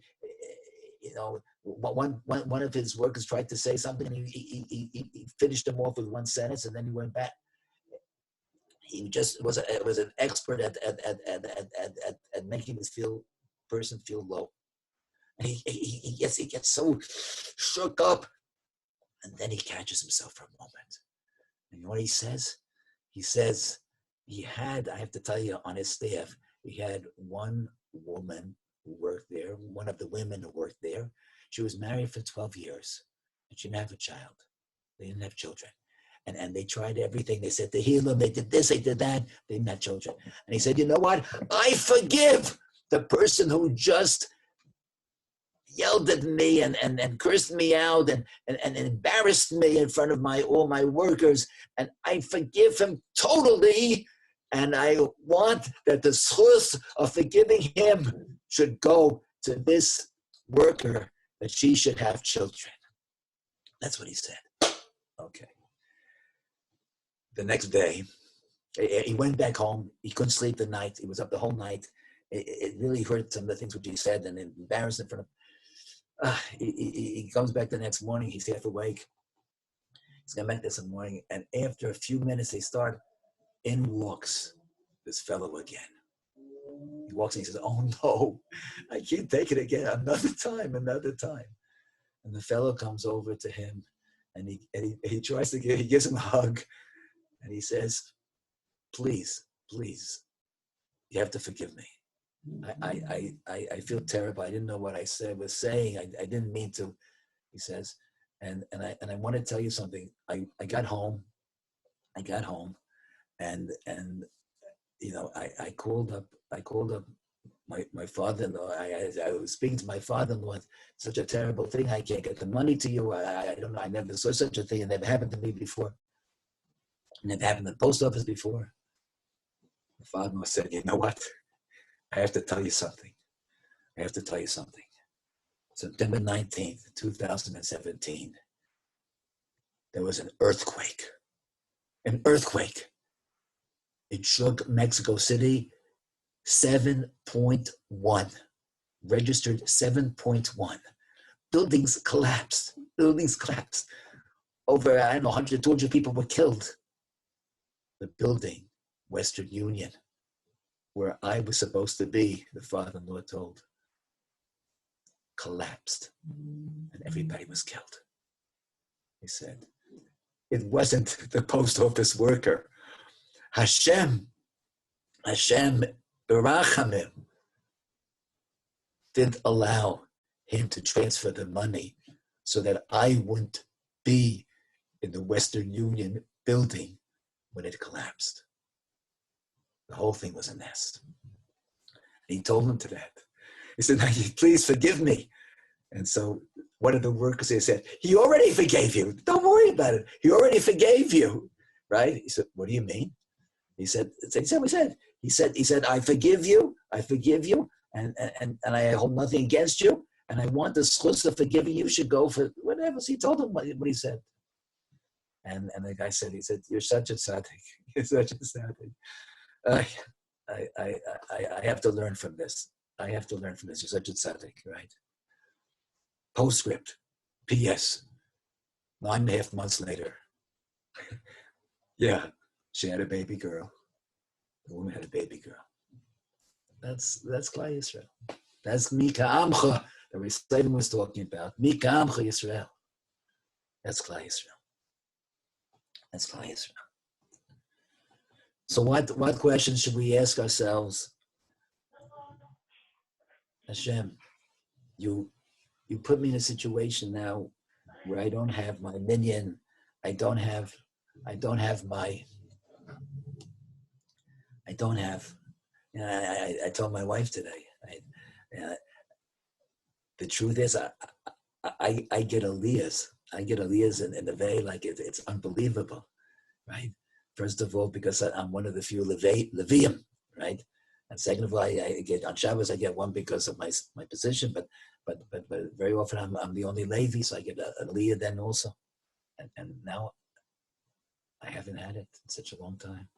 one of his workers tried to say something, and he finished him off with one sentence, and then he went back. He just was an expert at making this person feel low, and he gets so shook up, and then he catches himself for a moment. And you know what he says? He says I have to tell you, on his staff, he had one woman who worked there, one of the women who worked there. She was married for 12 years, and she didn't have a child. They didn't have children. And they tried everything. They said to heal them. They did this, they did that. They didn't have children. And he said, you know what? I forgive the person who just yelled at me and cursed me out and embarrassed me in front of all my workers. And I forgive him totally. And I want that the zchus of forgiving him should go to this worker, that she should have children. That's what he said. Okay. The next day, he went back home. He couldn't sleep the night. He was up the whole night. It really hurt some of the things which he said and embarrassed in front of. He comes back the next morning. He's half awake. He's coming back this morning, and after a few minutes, in walks this fellow again. He walks and he says, "Oh no, I can't take it again. Another time. And the fellow comes over to him, and he tries to he gives him a hug, and he says, "Please, you have to forgive me. I feel terrible. I didn't know what I was saying. I didn't mean to." He says, and I want to tell you something. I got home, and you know, I called up my father-in-law. I was speaking to my father-in-law. Such a terrible thing. I can't get the money to you. I don't know. I never saw such a thing. It never happened to me before. It never happened in the post office before. My father-in-law said, "You know what? I have to tell you something. September 19th, 2017, there was an earthquake. It shook Mexico City, 7.1, registered 7.1. Buildings collapsed. Over, 100, 200 people were killed. The building, Western Union, where I was supposed to be, the father-in-law told, collapsed, and everybody was killed." He said, "It wasn't the post office worker. Hashem, Berachamim, didn't allow him to transfer the money so that I wouldn't be in the Western Union building when it collapsed. The whole thing was a mess." He told him to that. He said, "Now, please forgive me." And so one of the workers there said, "He already forgave you. Don't worry about it. He already forgave you." Right? He said, "What do you mean?" He said, "I forgive you, and I hold nothing against you, and I want the zchus of forgiving you should go for whatever." So he told him what he said. And the guy said, "You're such a tzaddik. You're such a tzaddik. I have to learn from this. You're such a tzaddik, right?" Postscript, P.S., 9.5 months later. Yeah, she had a baby girl. The woman had a baby girl. That's Klal Yisrael. That's Mika Amcha that Rebbe was talking about. Mika Amcha Yisrael. That's Klal Yisrael. So what questions should we ask ourselves? Hashem, you put me in a situation now where I don't have my minyan. I told my wife today. The truth is, I get aliyahs. I get aliyahs in the Neveh, like it's unbelievable, right? First of all, because I'm one of the few Levium, right? And second of all, I get on Shabbos. I get one because of my position, but very often I'm the only Levi, so I get a aliyah then also. And now I haven't had it in such a long time.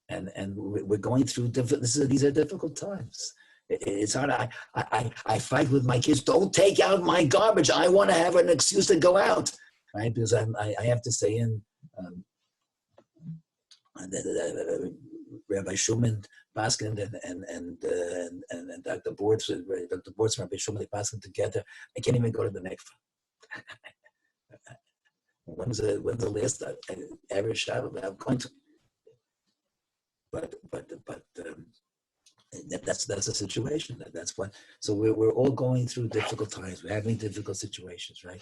And we're going through these are difficult times. It's hard. I fight with my kids. Don't take out my garbage. I want to have an excuse to go out, right? Because I have to stay in. Rabbi Schumann Baskin and Dr. Bortz, Rabbi Schumann, they Baskin together. I can't even go to the mikveh. When's the last ever Shabbat I'm going to? But that's the situation. That's what. So we're all going through difficult times. We're having difficult situations, right?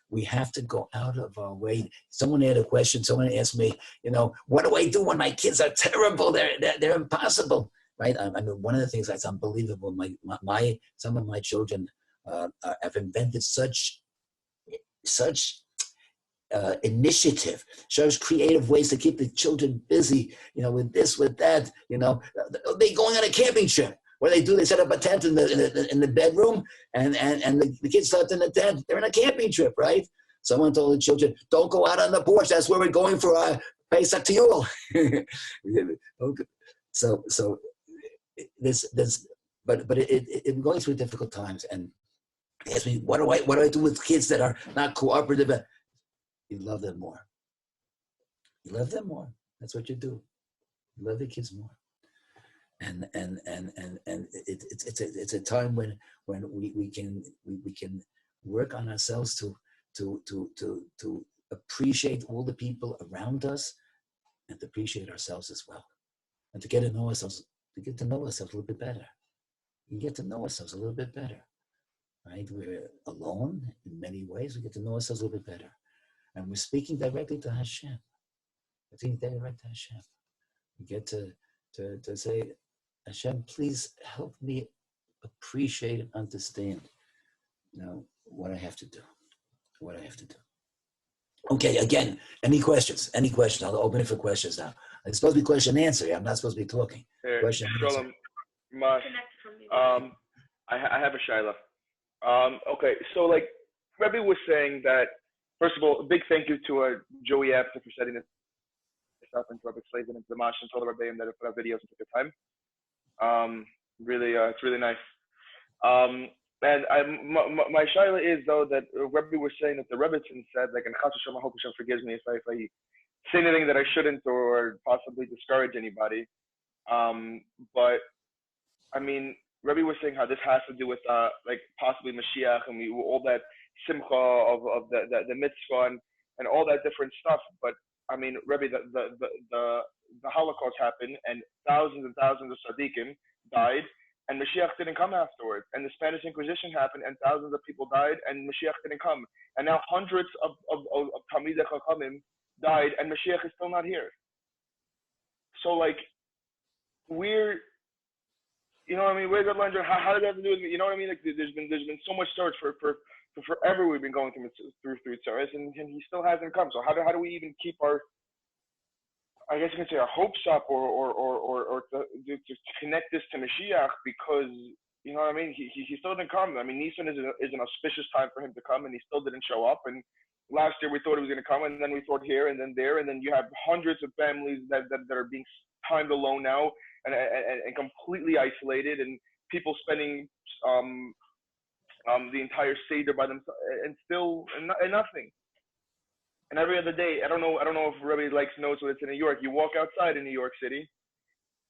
We have to go out of our way. Someone had a question. Someone asked me, what do I do when my kids are terrible? They're impossible, right? I mean, one of the things that's unbelievable. Some of my children have invented such initiative, shows creative ways to keep the children busy, with this, with that, they going on a camping trip. What do? They set up a tent in the bedroom, and the kids slept in the tent. They're in a camping trip, right? Someone told the children, "Don't go out on the porch. That's where we're going for our Pesach Tiyul." So it going through difficult times, and they ask me, what do I do with kids that are not cooperative? You love them more. You love them more. That's what you do. You love the kids more. And it's a time when we can work on ourselves to appreciate all the people around us, and to appreciate ourselves as well, and to get to know ourselves a little bit better. We get to know ourselves a little bit better, right? We're alone in many ways. We get to know ourselves a little bit better, and we're speaking directly to Hashem. We're speaking directly to Hashem. We get to say, Hashem, please help me appreciate and understand, what I have to do. Okay, again, any questions? I'll open it for questions now. It's supposed to be question and answer. I'm not supposed to be talking. Hey, Question and answer. I have a shaila. Okay, so Rebbe was saying that, first of all, a big thank you to Joey Apter for setting this up, and to Rebbe Slavin and to the Mash and to all the Rebbeim that have put out videos and took their time. Really, it's really nice. And my shaila is, though, that Rebbe was saying that the Rebbetzin said, and Chas Hashem, I hope Hashem forgives me if I say anything that I shouldn't or possibly discourage anybody. But I mean, Rebbe was saying how this has to do with possibly Mashiach and all that simcha of the mitzvah and all that different stuff. But I mean, Rebbe, the Holocaust happened, and thousands and thousands of tzaddikim died, and Mashiach didn't come afterwards. And the Spanish Inquisition happened, and thousands of people died, and Mashiach didn't come. And now hundreds of Talmidei Chachamim died, and Mashiach is still not here. So we're, we're good learners. How does that have to do with me? You know what I mean? There's been so much search for forever. We've been going through Tzaris, and he still hasn't come. So how do we even keep our, I guess you can say, our hopes up, or to connect this to Mashiach, because you know what I mean? He still didn't come. I mean, Nisan is an auspicious time for him to come, and he still didn't show up. And last year we thought he was going to come, and then we thought here and then there, and then you have hundreds of families that are being timed alone now, and completely isolated, and people spending the entire Seder by themselves, and still and nothing. And every other day, I don't know if Rebbe knows what it's in New York. You walk outside in New York City,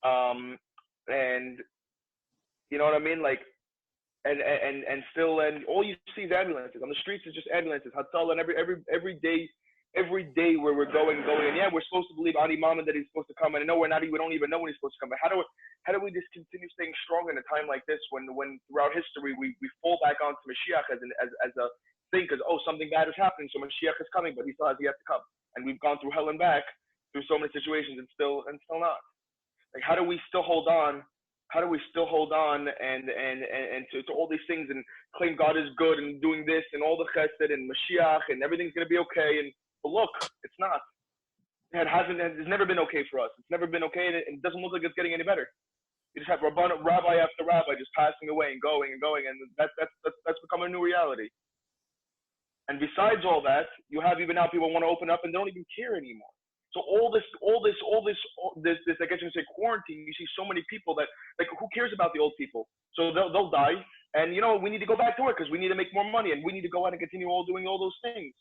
and you know what I mean, and still, and all you see is ambulances on the streets. Is just ambulances, Hatzalah, and every day where we're going, and yeah, we're supposed to believe Ani Mama that he's supposed to come, and no, we don't even know when he's supposed to come. But how do we just continue staying strong in a time like this, when throughout history we fall back onto Mashiach as a thing, because something bad is happening, so Mashiach is coming, but he still has yet to come, and we've gone through hell and back through so many situations, and still not. How do we still hold on? How do we still hold on and to all these things, and claim God is good and doing this and all the chesed and Mashiach and everything's gonna be okay? But look, it's not. It's never been okay for us. It's never been okay, and it doesn't look like it's getting any better. You just have rabbi after rabbi just passing away and going, and that's become a new reality. And besides all that, you have even now people want to open up and they don't even care anymore. So all this, I guess you can say, quarantine. You see so many people that who cares about the old people? So they'll die, and we need to go back to work because we need to make more money, and we need to go out and continue doing all those things.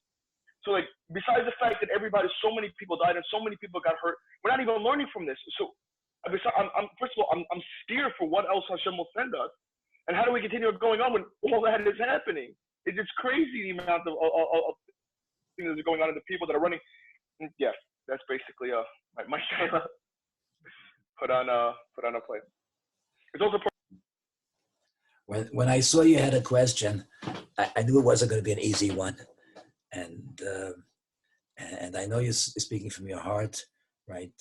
So besides the fact that so many people died and so many people got hurt, we're not even learning from this. So first of all, I'm scared for what else Hashem will send us, and how do we continue going on when all that is happening? It's crazy the amount of things that are going on and the people that are running. Yes, that's basically my shayla put on a plate. It's also when I saw you had a question, I knew it wasn't going to be an easy one, and I know you're speaking from your heart, right?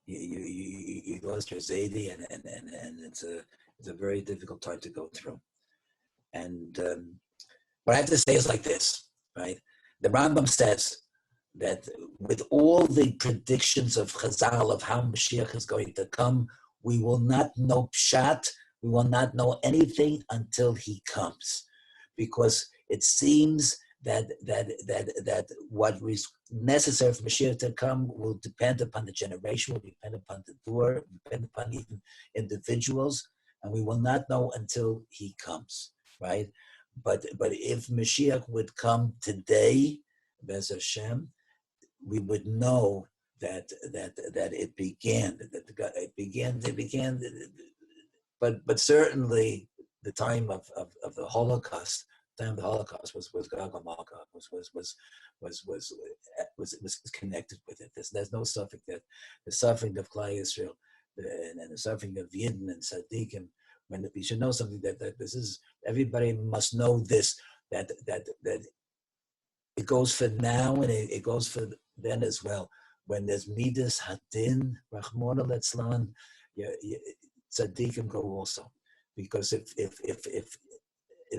you lost your Zaidi, and it's a very difficult time to go through. And what I have to say is like this, right? The Rambam says that with all the predictions of Chazal of how Mashiach is going to come, we will not know Pshat, we will not know anything until he comes, because it seems that what is necessary for Mashiach to come will depend upon the generation, will depend upon the door, will depend upon even individuals, and we will not know until he comes, right? But if Mashiach would come today, Bez Hashem, we would know that it began, but certainly the time of the Holocaust. The time of the Holocaust was Gog and Magog, was connected with it. There's no suffering that the suffering of Klal Yisrael and the suffering of Yidden and Tzaddikim. When we should know something that this is, everybody must know this, that it goes for now and it goes for then as well. When there's Midas Hadin, Rahmona Letzlan, Tzaddikim go also. Because if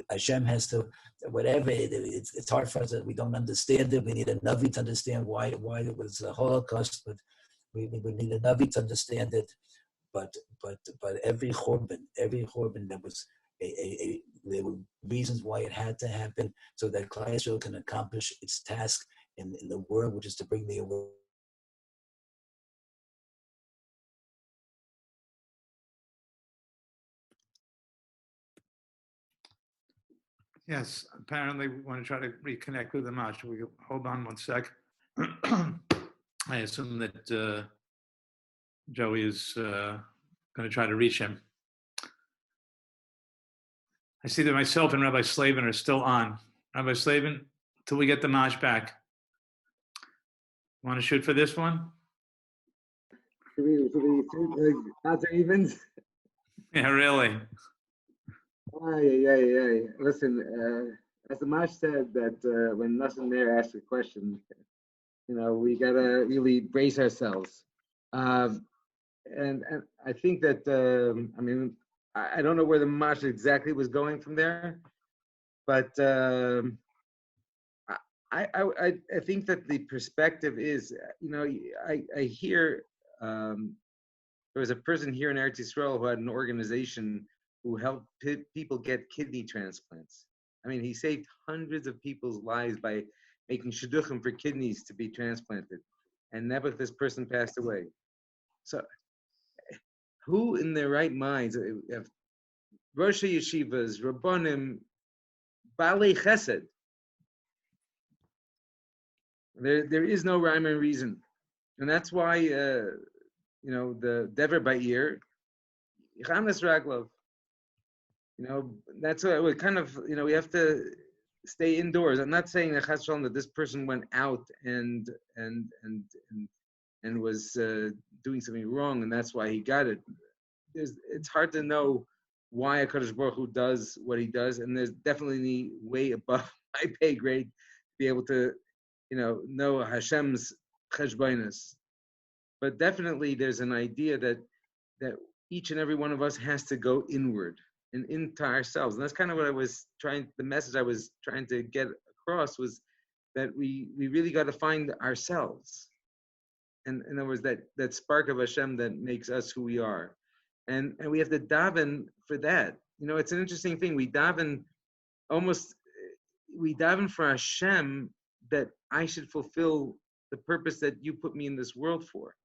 Hashem has to, whatever, it's hard for us that we don't understand it. We need a Navi to understand why it was a Holocaust, but we need a Navi to understand it. But every Churban, there was there were reasons why it had to happen, so that Klal Yisrael can accomplish its task in the world, which is to bring the awareness. Yes, apparently we want to try to reconnect with the Mash. We hold on one sec. I assume that Joey is going to try to reach him. I see that myself and Rabbi Slavin are still on. Rabbi Slavin, till we get the Mash back. Want to shoot for this one? Should we odds or evens? Yeah, really. Listen, as the Mash said, that when Nassim there asks a question, we gotta really brace ourselves. And I think that I don't know where the Mash exactly was going from there, but I think that the perspective is, I hear there was a person here in Eretz Yisrael who had an organization who helped people get kidney transplants. I mean, he saved hundreds of people's lives by making shidduchim for kidneys to be transplanted. And never this person passed away. So who in their right minds, have Rosh Yeshivas, Rabbanim, Balei Chesed, there is no rhyme and reason. And that's why, the Dever Ba'ir, Chanas Raglov, that's what we kind of, we have to stay indoors. I'm not saying that this person went out and was doing something wrong, and that's why he got it. It's hard to know why HaKadosh Baruch Hu does what he does, and there's definitely way above my pay grade to be able to, know Hashem's cheshbonos. But definitely there's an idea that each and every one of us has to go inward and into ourselves. And that's kind of what the message I was trying to get across was that we really got to find ourselves. And in other words, that spark of Hashem that makes us who we are. And we have to daven for that. It's an interesting thing. We daven for Hashem, that I should fulfill the purpose that you put me in this world for.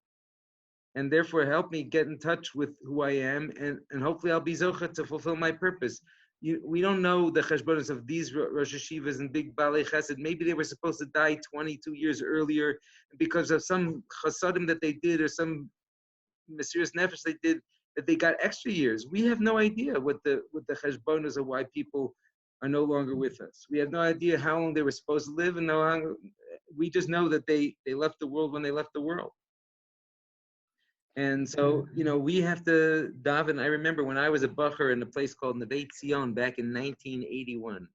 And therefore help me get in touch with who I am, and hopefully I'll be zocha to fulfill my purpose. We don't know the cheshbonos of these Rosh Hashivas and big Balei Chesed. Maybe they were supposed to die 22 years earlier because of some chasadim that they did, or some mysterious nefesh they did, that they got extra years. We have no idea what the cheshbonos of why people are no longer with us. We have no idea how long they were supposed to live, and how long. We just know that they left the world when they left the world. And so, we have to daven. I remember when I was a bacher in a place called Neveh Reconnect back in 1981.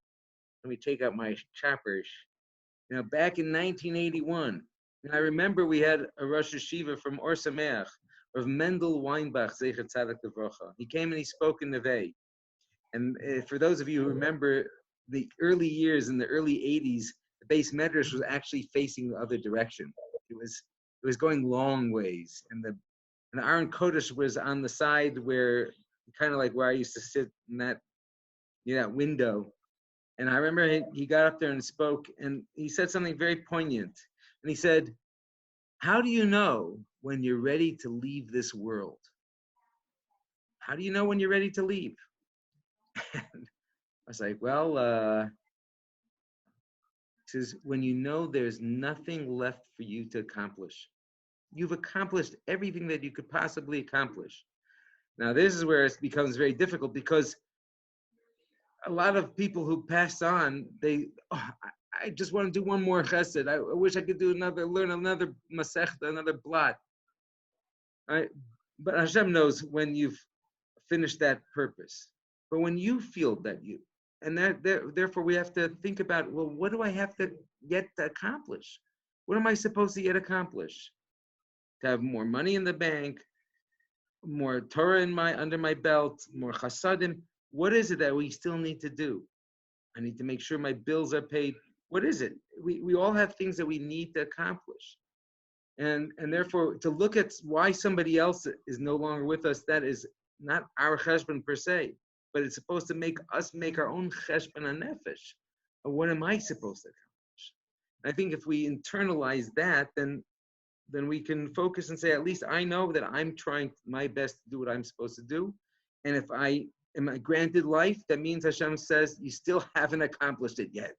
Let me take out my chappers. Back in 1981, and I remember we had a Rosh Hashiva from Or Sameach Rav Mendel Weinbach, Zecher Tzadik Levracha. He came and he spoke in Neveh. And for those of you who remember the early years in the early 80s, the base medrash was actually facing the other direction. It was going long ways, and the Aron Kodesh was on the side where, kind of like where I used to sit in that window. And I remember he got up there and spoke, and he said something very poignant. And he said, "How do you know when you're ready to leave this world? How do you know when you're ready to leave?" And I was like, well, he says, when you know there's nothing left for you to accomplish. You've accomplished everything that you could possibly accomplish. Now, this is where it becomes very difficult, because a lot of people who pass on, I just want to do one more chesed. I wish I could learn another masechta, another blot. Right? But Hashem knows when you've finished that purpose. But when you feel that therefore we have to think about, well, what do I have to yet to accomplish? What am I supposed to yet accomplish? To have more money in the bank, more Torah under my belt, more chasadim. What is it that we still need to do? I need to make sure my bills are paid. What is it? We all have things that we need to accomplish. And therefore, to look at why somebody else is no longer with us, that is not our cheshbon per se, but it's supposed to make us make our own cheshbon nefesh. What am I supposed to accomplish? I think if we internalize that, then we can focus and say, at least I know that I'm trying my best to do what I'm supposed to do. And if I am granted life, that means Hashem says, you still haven't accomplished it yet.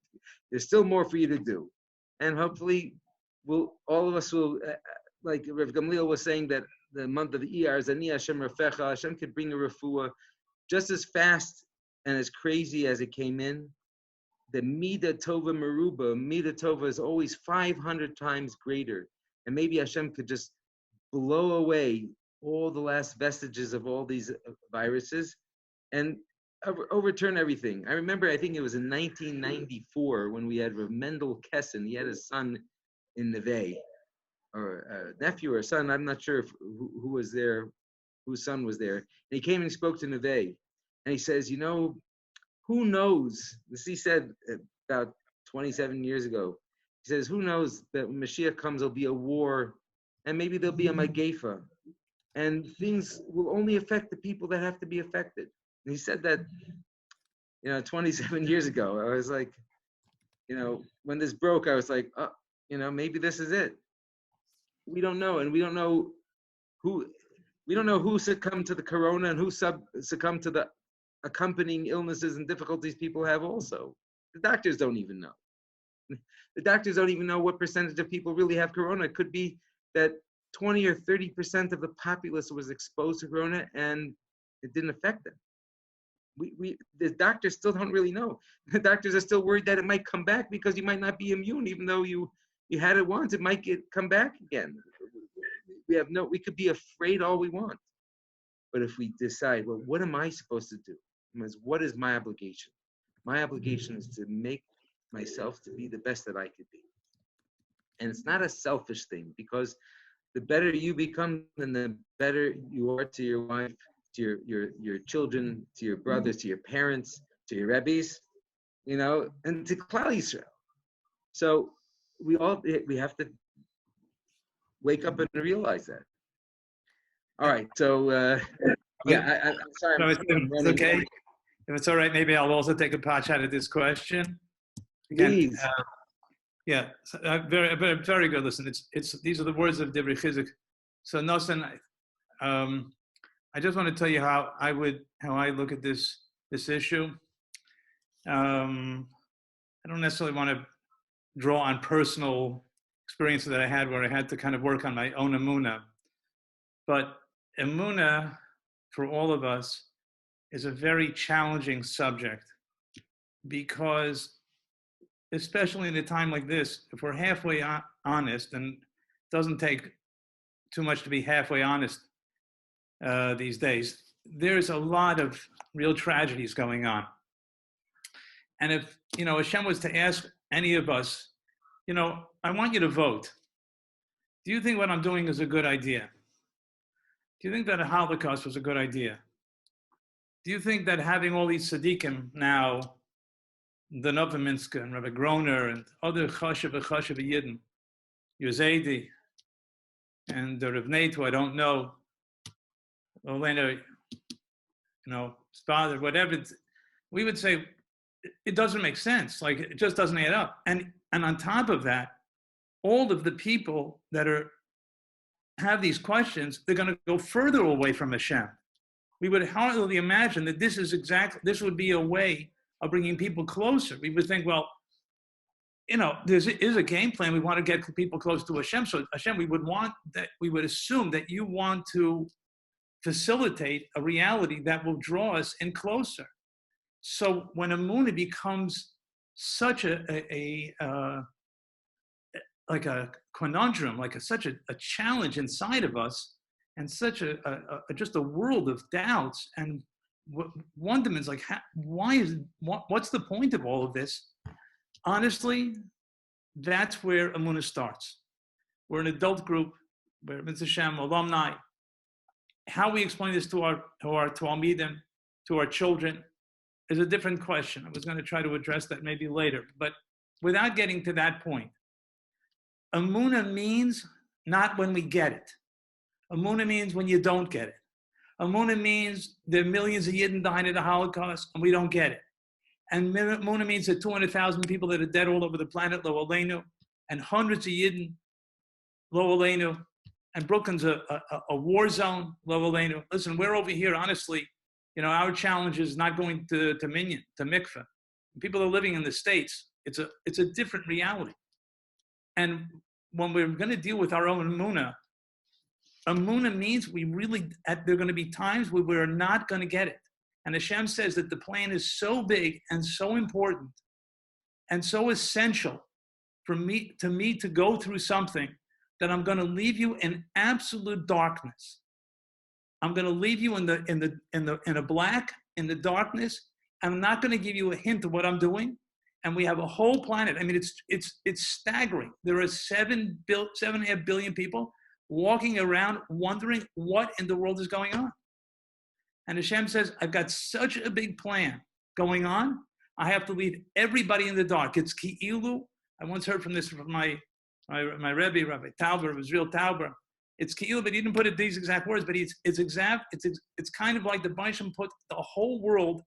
There's still more for you to do. And hopefully, all of us will, like Rav Gamliel was saying, that the month of Iyar, Zani Hashem Rafecha, Hashem could bring a refuah just as fast and as crazy as it came in. The Mida Tova Meruba, Mida Tova is always 500 times greater. And maybe Hashem could just blow away all the last vestiges of all these viruses and overturn everything. I remember, I think it was in 1994 when we had Rav Mendel Kessen. He had his son in Neveh, or a nephew or a son. I'm not sure who was there, whose son was there. And he came and spoke to Neveh. And he says, who knows? This he said about 27 years ago. He says, who knows that when Mashiach comes, there'll be a war, and maybe there'll be a Magefa, and things will only affect the people that have to be affected. And he said that, 27 years ago. I was like, when this broke, I was like, maybe this is it. We don't know, and we don't know who succumbed to the corona and who succumbed to the accompanying illnesses and difficulties people have also. The doctors don't even know. The doctors don't even know what percentage of people really have corona. It could be that 20 or 30% of the populace was exposed to corona and it didn't affect them. The doctors still don't really know. The doctors are still worried that it might come back because you might not be immune, even though you had it once. It might come back again. We could be afraid all we want. But if we decide, well, what am I supposed to do? What is my obligation? My obligation is to make myself to be the best that I could be. And it's not a selfish thing, because the better you become, then the better you are to your wife, to your children, to your brothers, to your parents, to your rebbes, and to Klal Yisrael. So we have to wake up and realize that. All right, so I'm sorry. No, it's okay. If it's all right, maybe I'll also take a patch out of this question. Again, please. Very, very, very good. Listen, these are the words of Neveh Chizuk. So Nosson, I just want to tell you how I look at this issue. I don't necessarily want to draw on personal experiences that I had where I had to kind of work on my own emunah, but emunah for all of us is a very challenging subject, because especially in a time like this, if we're halfway honest, and it doesn't take too much to be halfway honest these days, there's a lot of real tragedies going on. And if, Hashem was to ask any of us, I want you to vote. Do you think what I'm doing is a good idea? Do you think that a Holocaust was a good idea? Do you think that having all these tzaddikim now, the Neveh Minsker and Rabbi Groner and other chashav Yidden, Yuzedi, and the Rav Nate, who I don't know, Olena, father, whatever, we would say it doesn't make sense. Like, it just doesn't add up. And on top of that, all of the people that have these questions, they're going to go further away from Hashem. We would hardly imagine that this would be a way of bringing people closer. We would think, well, there is a game plan. We want to get people close to Hashem. So Hashem, we would assume that you want to facilitate a reality that will draw us in closer. So when Emunah becomes such like a conundrum, like such a challenge inside of us, and such just a world of doubts and wonderments, like what's the point of all of this? Honestly, that's where Emunah starts. We're an adult group, we're Mitzvah Shem alumni. How we explain this to our Talmidim, to our children, is a different question. I was going to try to address that maybe later, but without getting to that point, Emunah means not when we get it. Emunah means when you don't get it. Emunah means there are millions of Yidden dying in the Holocaust and we don't get it. And Emunah means there are 200,000 people that are dead all over the planet, Lo Aleinu, and hundreds of Yidden, Lo Aleinu, and Brooklyn's a war zone, Lo Aleinu. Listen, we're over here, honestly, our challenge is not going to Minyan, to Mikveh. People are living in the States. It's a different reality. And when we're going to deal with our own Emunah means there are going to be times where we're not going to get it. And Hashem says that the plan is so big and so important and so essential for me to go through something that I'm going to leave you in absolute darkness. I'm going to leave you in a black, in the darkness. I'm not going to give you a hint of what I'm doing. And we have a whole planet. I mean, it's staggering. There are 7.5 billion people walking around wondering what in the world is going on. And Hashem says, I've got such a big plan going on. I have to leave everybody in the dark. It's ki'ilu. I once heard from my Rebbe, Rabbi Tauber, it was real Tauber. It's ki'ilu, but he didn't put it these exact words, but it's kind of like the Baisham put the whole world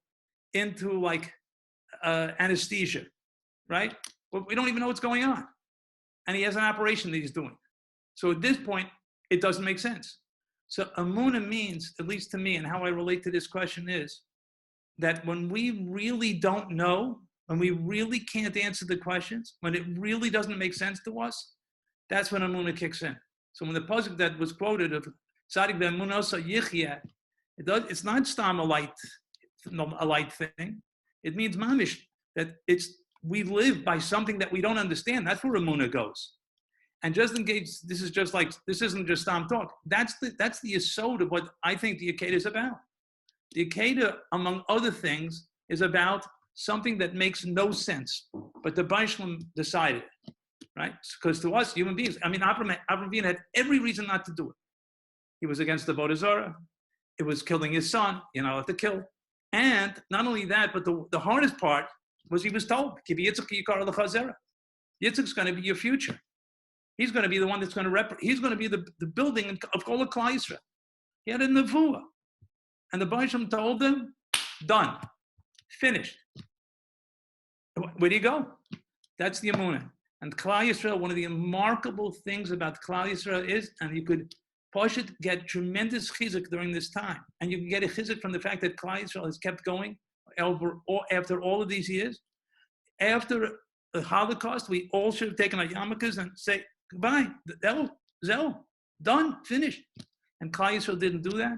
into like anesthesia, right? But we don't even know what's going on. And he has an operation that he's doing. So at this point, it doesn't make sense. So Emunah means, at least to me, and how I relate to this question is, that when we really don't know, when we really can't answer the questions, when it really doesn't make sense to us, that's when Emunah kicks in. So when the pasuk that was quoted of Tzadik ve'emunasa yichyeh, it's not stam a light thing. It means mamish, that we live by something that we don't understand. That's where Emunah goes. And just in case this isn't just stam talk. That's the yesod of what I think the Akedah is about. The Akedah, among other things, is about something that makes no sense, but the Baishlam decided, right? Because to us, human beings, I mean, Avraham Avinu had every reason not to do it. He was against the Avodah Zarah. It was killing his son. You're not allowed to kill. And not only that, but the hardest part was he was told, Yitzchak's going to be your future. He's going to be the one that's going to he's going to be the building of Kol Klal Yisrael. He had a nevuah. And the Baisham told him, done, finished. Where do you go? That's the Emunah. And Klal Yisrael, one of the remarkable things about Klal Yisrael is, and you could get tremendous chizuk during this time. And you can get a chizuk from the fact that Klal Yisrael has kept going after all of these years. After the Holocaust, we all should have taken our yarmulkes and say, goodbye, Zell, done, finished. And Klal Yisrael didn't do that.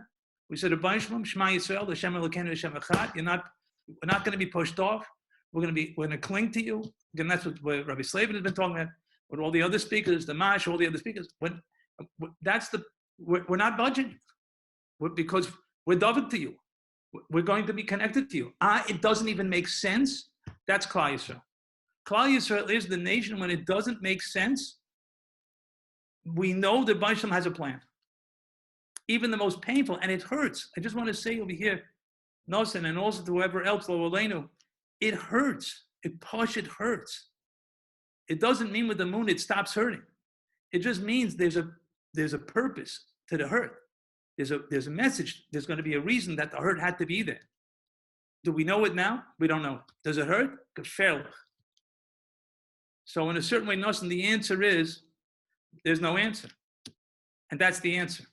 We said, Shema Yisrael, Hashem Elokeinu, Hashem Echad. We're not going to be pushed off. We're going to cling to you. Again, that's what Rabbi Slavin has been talking about. With all the other speakers, the Mash, all the other speakers. We're not budging because we're david to you. We're going to be connected to you. It doesn't even make sense. That's Klal Yisrael. Klal Yisrael is the nation when it doesn't make sense. We know that Baisham has a plan. even the most painful, and it hurts. I just want to say over here, Nosen, and also to whoever else, Lolenu, it hurts. It hurts. It doesn't mean with the moon it stops hurting. It just means there's a purpose to the hurt. There's a message. There's going to be a reason that the hurt had to be there. Do we know it now? We don't know. Does it hurt? Gefährlich. So in a certain way, Nosen, the answer is there's no answer. And that's the answer.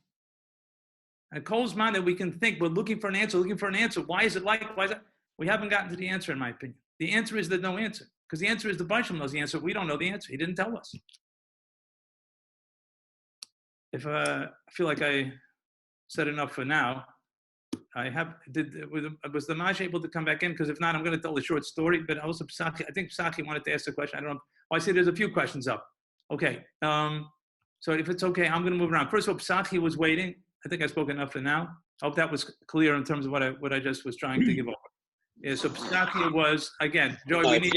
And Cole's mind that we can think, we're looking for an answer. Why is it like? Why is it? We haven't gotten to the answer, in my opinion. The answer is there's no answer. Because the answer is the Baisham knows the answer. We don't know the answer. He didn't tell us. If I feel like I said enough for now, was the Maj able to come back in? Because if not, I'm going to tell a short story. But also, Psaki, I think Psaki wanted to ask a question. I don't know. Oh, I see there's a few questions up. Okay. So if it's okay, I'm going to move around. First of all, Psaki was waiting. I think I spoke enough for now. I hope that was clear in terms of what I just was trying to give over. Yeah, so Psaki was, again, Joey, we need...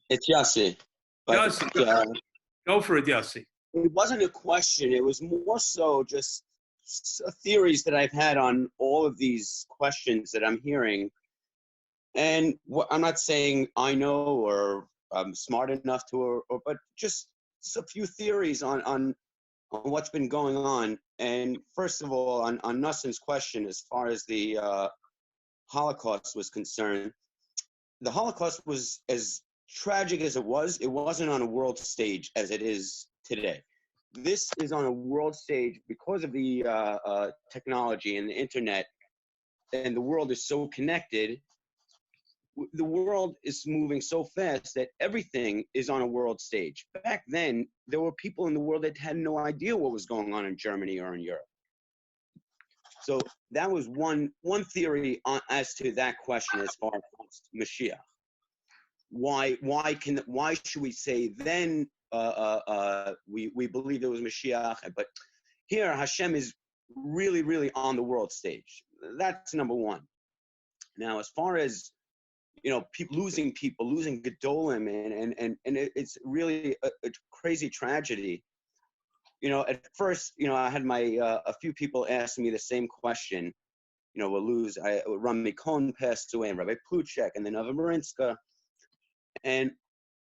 It's Yossi. Yossi, go for it, Yossi. It wasn't a question. It was more so just theories that I've had on all of these questions that I'm hearing. And I'm not saying I know or I'm smart enough to, but just a few theories on what's been going on. And first of all, on Nussin's question, as far as the Holocaust was concerned, the Holocaust was as tragic as it wasn't on a world stage as it is today. This is on a world stage because of the technology and the internet, and the world is so connected. The world is moving so fast that everything is on a world stage. Back then, there were people in the world that had no idea what was going on in Germany or in Europe. So that was one theory as to that question as far as Mashiach. Why should we say then we believe it was Mashiach, but here Hashem is really, really on the world stage. That's number one. Now, as far as people, losing Gedolim, and it's really a crazy tragedy. At first, I had a few people ask me the same question. We'll lose. Rami Cohn passed away, and Rabbi Pluchek, and then Neveh Reconnect. And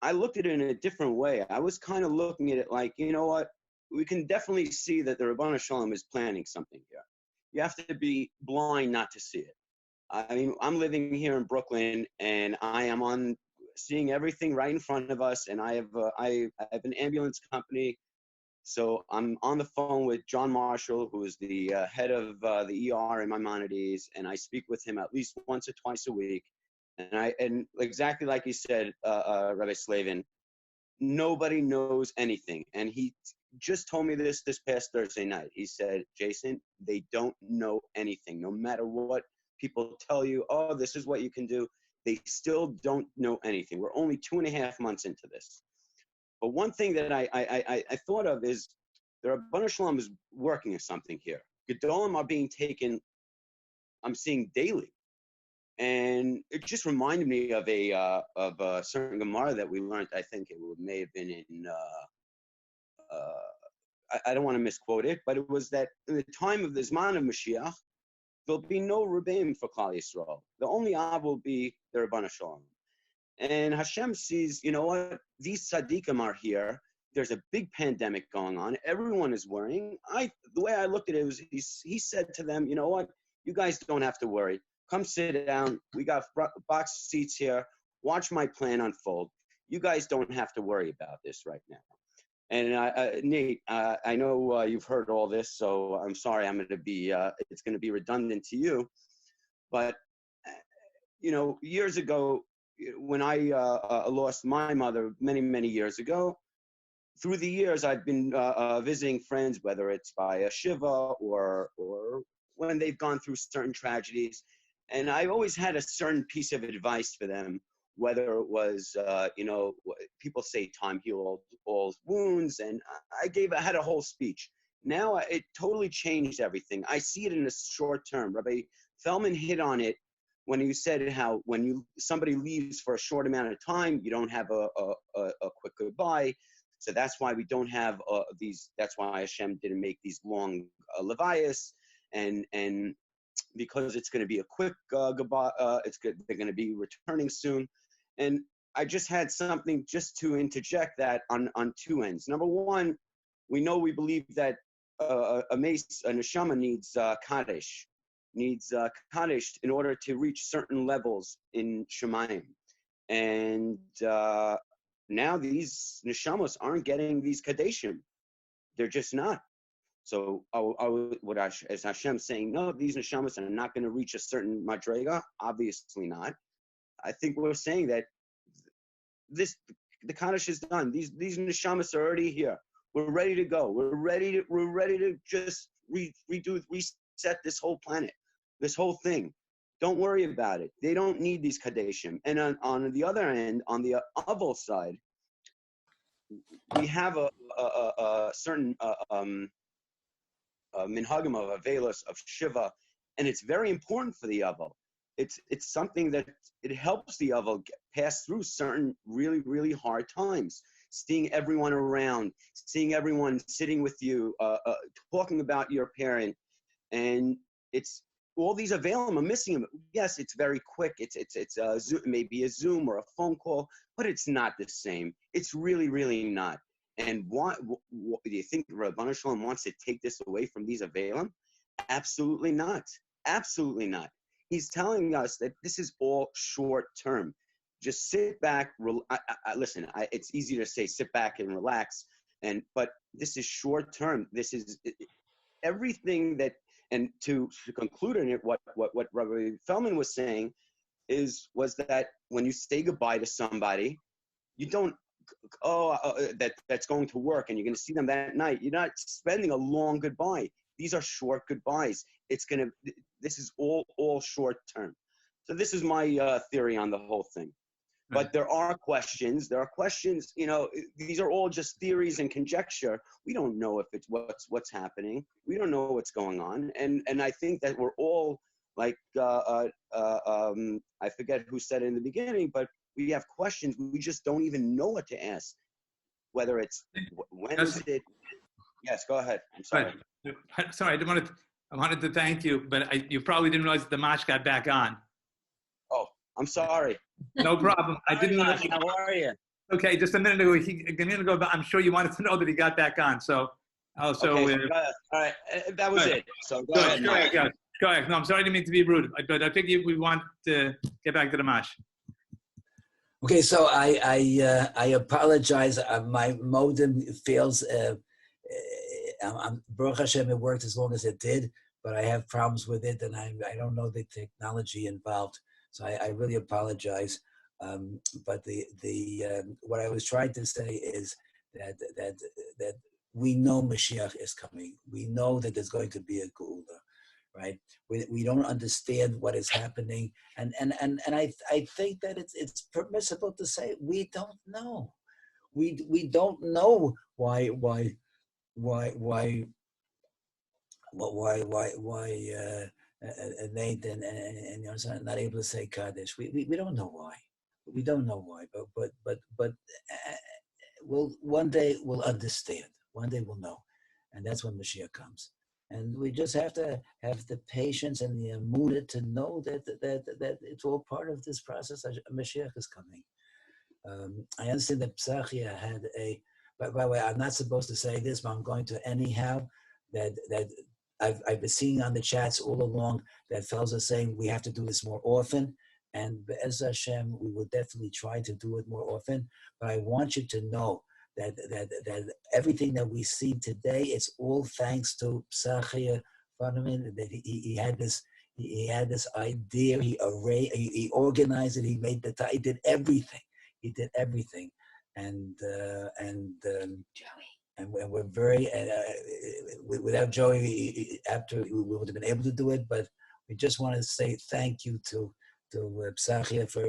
I looked at it in a different way. I was kind of looking at it like, you know what? We can definitely see that the Rabbanu Shalom is planning something here. You have to be blind not to see it. I mean, I'm living here in Brooklyn, and I am seeing everything right in front of us. And I have an ambulance company, so I'm on the phone with John Marshall, who is the head of the ER in Maimonides, and I speak with him at least once or twice a week. And exactly like you said, Rabbi Slavin, nobody knows anything. And he just told me this past Thursday night. He said, Jason, they don't know anything. No matter what people tell you, oh, this is what you can do, they still don't know anything. We're only 2.5 months into this. But one thing that I thought of is the Rabbanu Shalom is working on something here. Gedolim are being taken, I'm seeing daily. And it just reminded me of a certain Gemara that we learned. I think it may have been in, I don't want to misquote it, but it was that in the time of the Zman of Mashiach, there'll be no Rebbeim for Klal Yisrael. The only Av will be the Rabbanu Shalom. And Hashem sees, you know what, these tzaddikim are here. There's a big pandemic going on. Everyone is worrying. The way I looked at it was, he said to them, you know what, you guys don't have to worry. Come sit down. We got box seats here. Watch my plan unfold. You guys don't have to worry about this right now. And Nate, I know you've heard all this, so I'm sorry. It's going to be redundant to you. But, years ago, when I lost my mother many, many years ago, through the years, I've been visiting friends, whether it's by a shiva or when they've gone through certain tragedies. And I've always had a certain piece of advice for them, whether it was, people say time heals all wounds. And I had a whole speech. Now it totally changed everything. I see it in the short term. Rabbi Feldman hit on it when he said how when somebody leaves for a short amount of time, you don't have a quick goodbye. So that's why we don't have that's why Hashem didn't make these long levias. and because it's going to be a quick goodbye, it's good. They're going to be returning soon, and I just had something just to interject that on two ends. Number one, we believe that a neshama needs kaddish, in order to reach certain levels in Shemayim. And now these neshamos aren't getting these kaddishim. They're just not. So as Hashem's saying, no, these neshamos are not going to reach a certain madrega. Obviously not. I think we're saying that the kaddish is done. These neshamas are already here. We're ready to go. We're ready to just reset this whole planet, this whole thing. Don't worry about it. They don't need these kaddishim. And on the other end, on the aval side, we have a certain minhagim of avelos, of shiva, and it's very important for the aval. It's something that it helps the aval pass through certain really, really hard times. Seeing everyone around, seeing everyone sitting with you, talking about your parent, and it's all these available are missing them. Yes, it's very quick. It's a Zoom, maybe a Zoom or a phone call, but it's not the same. It's really, really not. And what do you think Rabbanu Shalom wants to take this away from these available? Absolutely not. Absolutely not. He's telling us that this is all short term. Just sit back. Listen, it's easy to say sit back and relax, but this is short term. This is everything that. And to conclude on it, what Rabbi Feldman was saying was that when you say goodbye to somebody, you don't that's going to work and you're going to see them that night. You're not spending a long goodbye. These are short goodbyes. This is all short term. So this is my theory on the whole thing. But there are questions. These are all just theories and conjecture. We don't know if it's what's happening. We don't know what's going on. And I think that we're all like, I forget who said it in the beginning, but we have questions. We just don't even know what to ask. Whether it's, when is it? Yes, go ahead. I'm sorry. Sorry, I wanted to thank you, but you probably didn't realize that the Mash got back on. Oh, I'm sorry. No problem. I didn't know. How are you? Okay, just a minute ago, I'm sure you wanted to know that he got back on. So, also, okay, so all right, that was it. So go ahead. Go ahead. No, I'm sorry, I didn't mean to be rude, but I think we want to get back to the Mash. Okay, so I apologize. My modem fails. Baruch Hashem, it worked as long as it did, but I have problems with it, and I don't know the technology involved. So I really apologize. But what I was trying to say is that we know Mashiach is coming. We know that there's going to be a Geula, right? We don't understand what is happening, and I think that it's permissible to say we don't know. We don't know why Nathan and Yonatan not able to say Kaddish. We don't know why. We don't know why, but we'll one day we'll understand. One day we'll know, and that's when Mashiach comes. And we just have to have the patience and the emunah to know that it's all part of this process. Mashiach is coming. I understand that Psachia had a. By the way, I'm not supposed to say this, but I'm going to anyhow. That I've been seeing on the chats all along that fellows are saying we have to do this more often, and Be'ez Hashem, we will definitely try to do it more often. But I want you to know that everything that we see today is all thanks to Psachia Farman. That he had this idea. He organized it. He did everything. He did everything, and Joey. And we're very, without Joey, after we would have been able to do it, but we just want to say thank you to Psachia for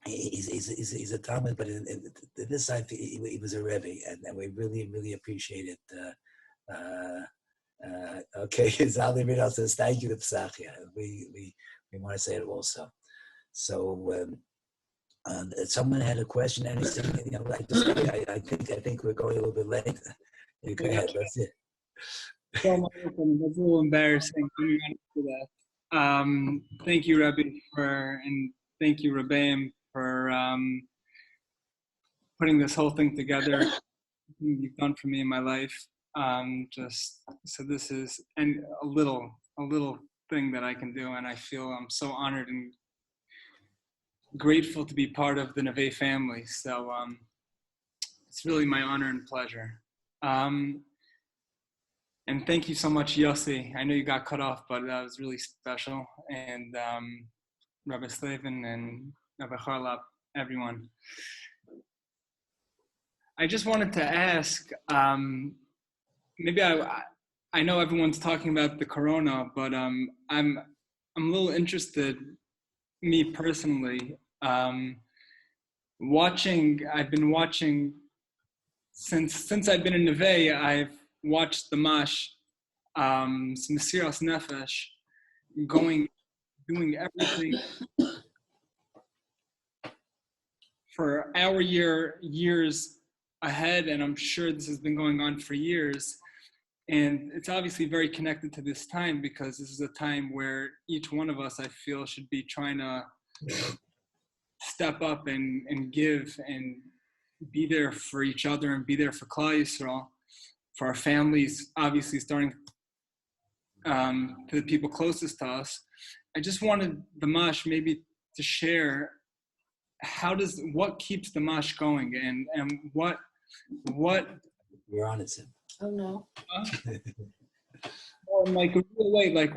he's a Talmud, but in this side he was a Rebbe, and we really, really appreciate it. Okay, Zali Ridal says thank you to Psachia. We want to say it also. So. Someone had a question. Anything? I think we're going a little bit late. Go ahead. That's it. Assalamu alaikum. That's a little embarrassing. I'm being honest with that. Thank you, Rabbi, and thank you, Rebbeim, for putting this whole thing together. You've done for me in my life. Just so this is and a little thing that I can do, and I feel I'm so honored and grateful to be part of the Neveh family. So it's really my honor and pleasure. And thank you so much, Yossi. I know you got cut off, but that was really special. And Rabbi Slavin and Rabbi Charlap, everyone. I just wanted to ask, maybe I know everyone's talking about the corona, but I'm a little interested, me personally, I've been watching since I've been in Neveh, I've watched the Mash, Mesiras Nefesh, doing everything for our years ahead, and I'm sure this has been going on for years. And it's obviously very connected to this time because this is a time where each one of us, I feel, should be trying to step up and give and be there for each other and be there for Klal Yisrael, for our families, obviously starting to the people closest to us. I just wanted the Mash maybe to share what keeps the Mash going and what You're on it, Sim. Oh no. Like a real way, like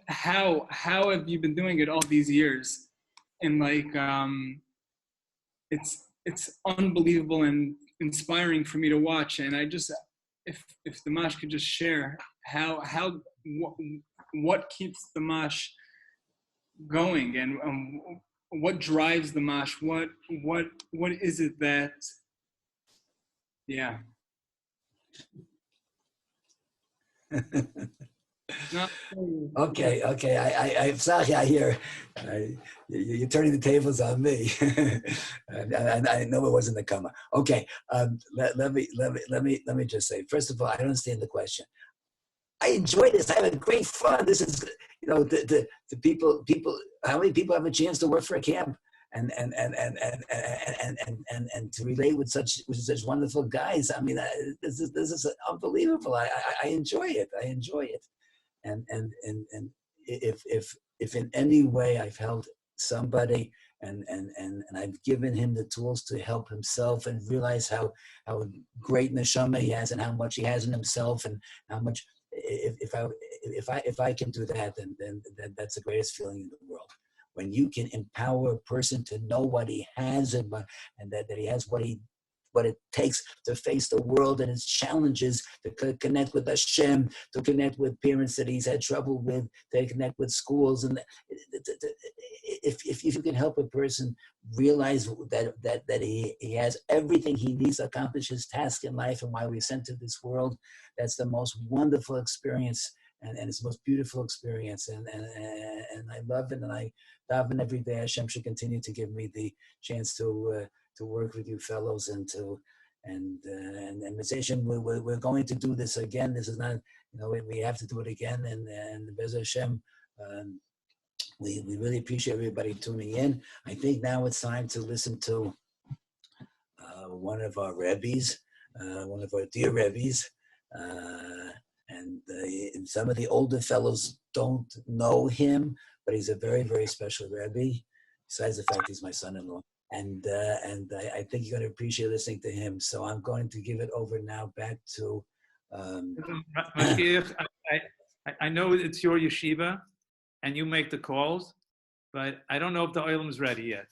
how have you been doing it all these years? And like it's unbelievable and inspiring for me to watch. And I just if the Mash could just share what keeps the Mash going and what drives the Mash, what is it that Okay. I'm sorry. I hear you're turning the tables on me. I know it wasn't the comma. Okay. Let me just say. First of all, I don't understand the question. I enjoy this. I have a great fun. This is, the people. How many people have a chance to work for a camp and to relate with such wonderful guys? I mean, this is unbelievable. I enjoy it. And if in any way I've helped somebody and I've given him the tools to help himself and realize how great neshama he has and how much he has in himself and how much if I can do that, then that's the greatest feeling in the world. When you can empower a person to know what he has and that he has what it takes to face the world and its challenges, to connect with Hashem, to connect with parents that he's had trouble with, to connect with schools. And if you can help a person realize that he has everything he needs to accomplish his task in life and why we're sent to this world, that's the most wonderful experience. And it's the most beautiful experience, and I love it, and I daven every day. Hashem should continue to give me the chance to work with you fellows and Mr. Hashem, we're going to do this again. This is not, we have to do it again, and Bez Hashem, we really appreciate everybody tuning in. I think now it's time to listen to one of our Rebbes, one of our dear Rebbes. And some of the older fellows don't know him, but he's a very, very special Rebbe, besides the fact he's my son-in-law. And I think you're going to appreciate listening to him. So I'm going to give it over now back to... I know it's your yeshiva, and you make the calls, but I don't know if the oilam's ready yet.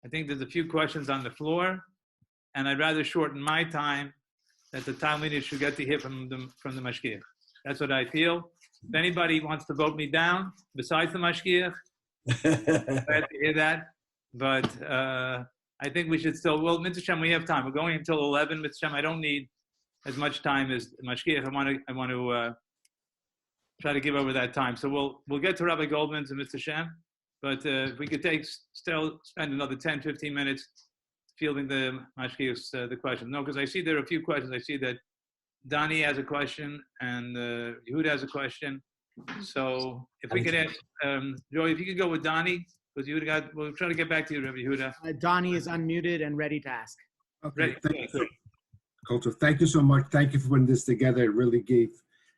I think there's a few questions on the floor, and I'd rather shorten my time that the time leaders should get to hear from the mashgiach. That's what I feel. If anybody wants to vote me down, besides the mashgiach, glad to hear that. But I think we should still, well, Mitzvah Shem, we have time. We're going until 11. Mitzvah Shem, I don't need as much time as mashgiach. I want to try to give over that time. So we'll get to Rabbi Goldman's and Mitzvah Shem. But if we could spend another 10, 15 minutes fielding the mashgiach's the questions. No, because I see there are a few questions. I see that Donnie has a question, and Yehuda has a question. So if we could ask, Joey, if you could go with Donnie, because we'll try to get back to you, Rabbi Yehuda. Donnie is unmuted and ready to ask. Okay, Culture, thank you so much. Thank you for putting this together. It really gave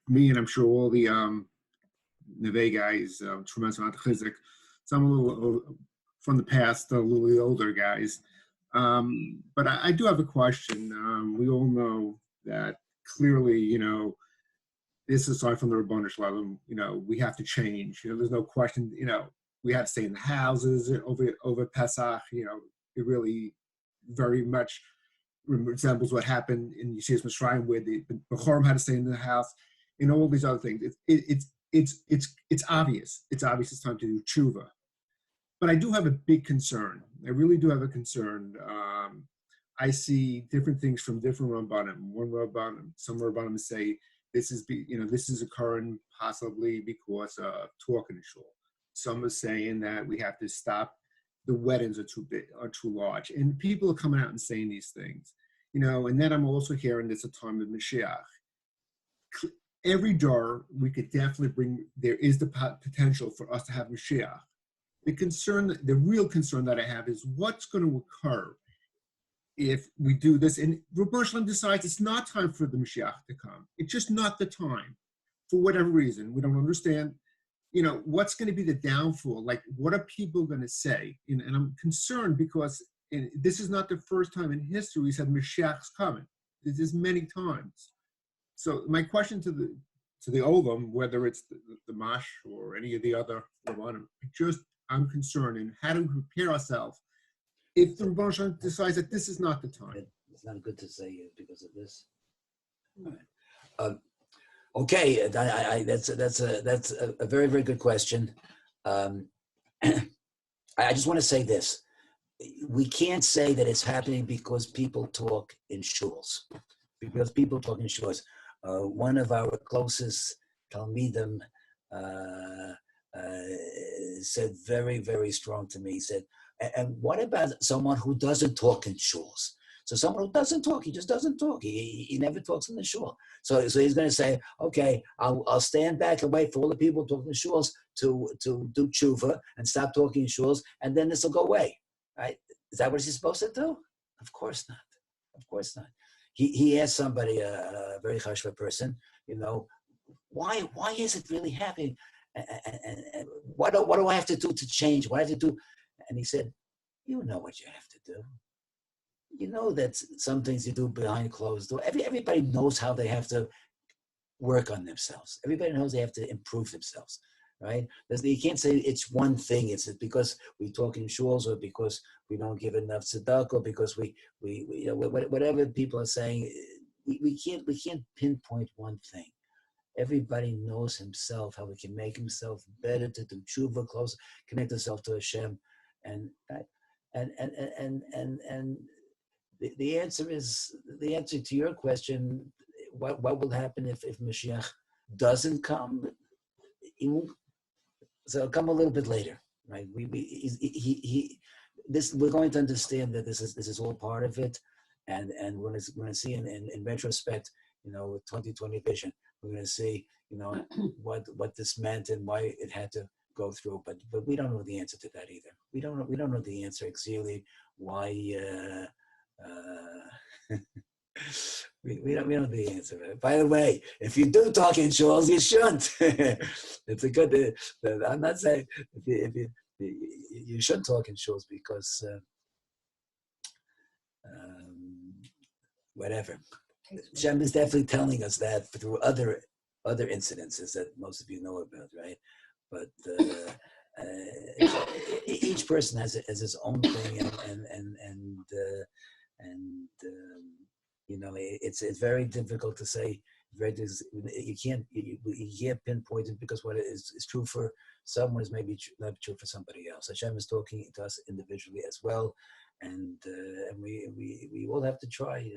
me, and I'm sure all the Neveh guys, tremendous amount of chizik. Some a little from the past, a little older guys. But I do have a question. We all know that clearly, this aside from the Rabbanu Shalom, we have to change. There's no question. We have to stay in the houses over Pesach. It really very much resembles what happened in Yeshivas Mitzrayim, where the Bechorim had to stay in the house, and all these other things. It's obvious. It's obvious it's time to do tshuva. But I do have a big concern. I really do have a concern. I see different things from different Rabbanim. Some Rabbanim say this is occurring possibly because of talking shul. Some are saying that we have to stop. The weddings are too large, and people are coming out and saying these things, And then I'm also hearing this a time of Mashiach. Every door we could definitely bring. There is the potential for us to have Mashiach. The real concern that I have is what's going to occur if we do this. And Rabbi Shalom decides it's not time for the Mashiach to come. It's just not the time, for whatever reason. We don't understand. What's going to be the downfall? Like, what are people going to say? And I'm concerned because this is not the first time in history we said Mashiach's coming. This is many times. So my question to the Olam, whether it's the Mash or any of the other Rabbanim, I'm concerned in how do we prepare ourselves if the Rebbe Shalom decides that this is not the time. It's not good to say because of this. All right. Okay, that's a very, very good question. I just want to say this. We can't say that it's happening because people talk in shuls. Because people talk in shuls. One of our closest Talmidim said very, very strong to me. He said, and what about someone who doesn't talk in shuls? So someone who doesn't talk, he just doesn't talk. He never talks in the shul. So he's going to say, okay, I'll stand back and wait for all the people talking in shuls to do tshuva and stop talking in shuls, and then this will go away, right? Is that what he's supposed to do? Of course not. Of course not. He asked somebody, a very chashva person, why is it really happening? And what do I have to do to change? What do I have to do? And he said, you know what you have to do. You know that some things you do behind closed doors. Everybody knows how they have to work on themselves. Everybody knows they have to improve themselves, right? You can't say it's one thing. It's because we talk in shuls, or because we don't give enough tzedakah, or because we whatever people are saying. We can't pinpoint one thing. Everybody knows himself, how he can make himself better to do tshuva, close, connect himself to Hashem, and the answer to your question. What will happen if Mashiach doesn't come? So it'll come a little bit later, right? We're going to understand that this is all part of it, and we're going to see in retrospect, with 2020 vision, we're going to see, what this meant and why it had to go through. But we don't know the answer to that either. We don't know the answer exactly why. We don't know the answer. By the way, if you do talk in shuls, you shouldn't. It's a good. I'm not saying if you should talk in shuls because whatever. Shem is definitely telling us that through other incidences that most of you know about, right? But each person has his own thing, and it's very difficult to say. You can't pinpoint it because what is true for someone is maybe not true for somebody else. Hashem is talking to us individually as well, and we all have to try.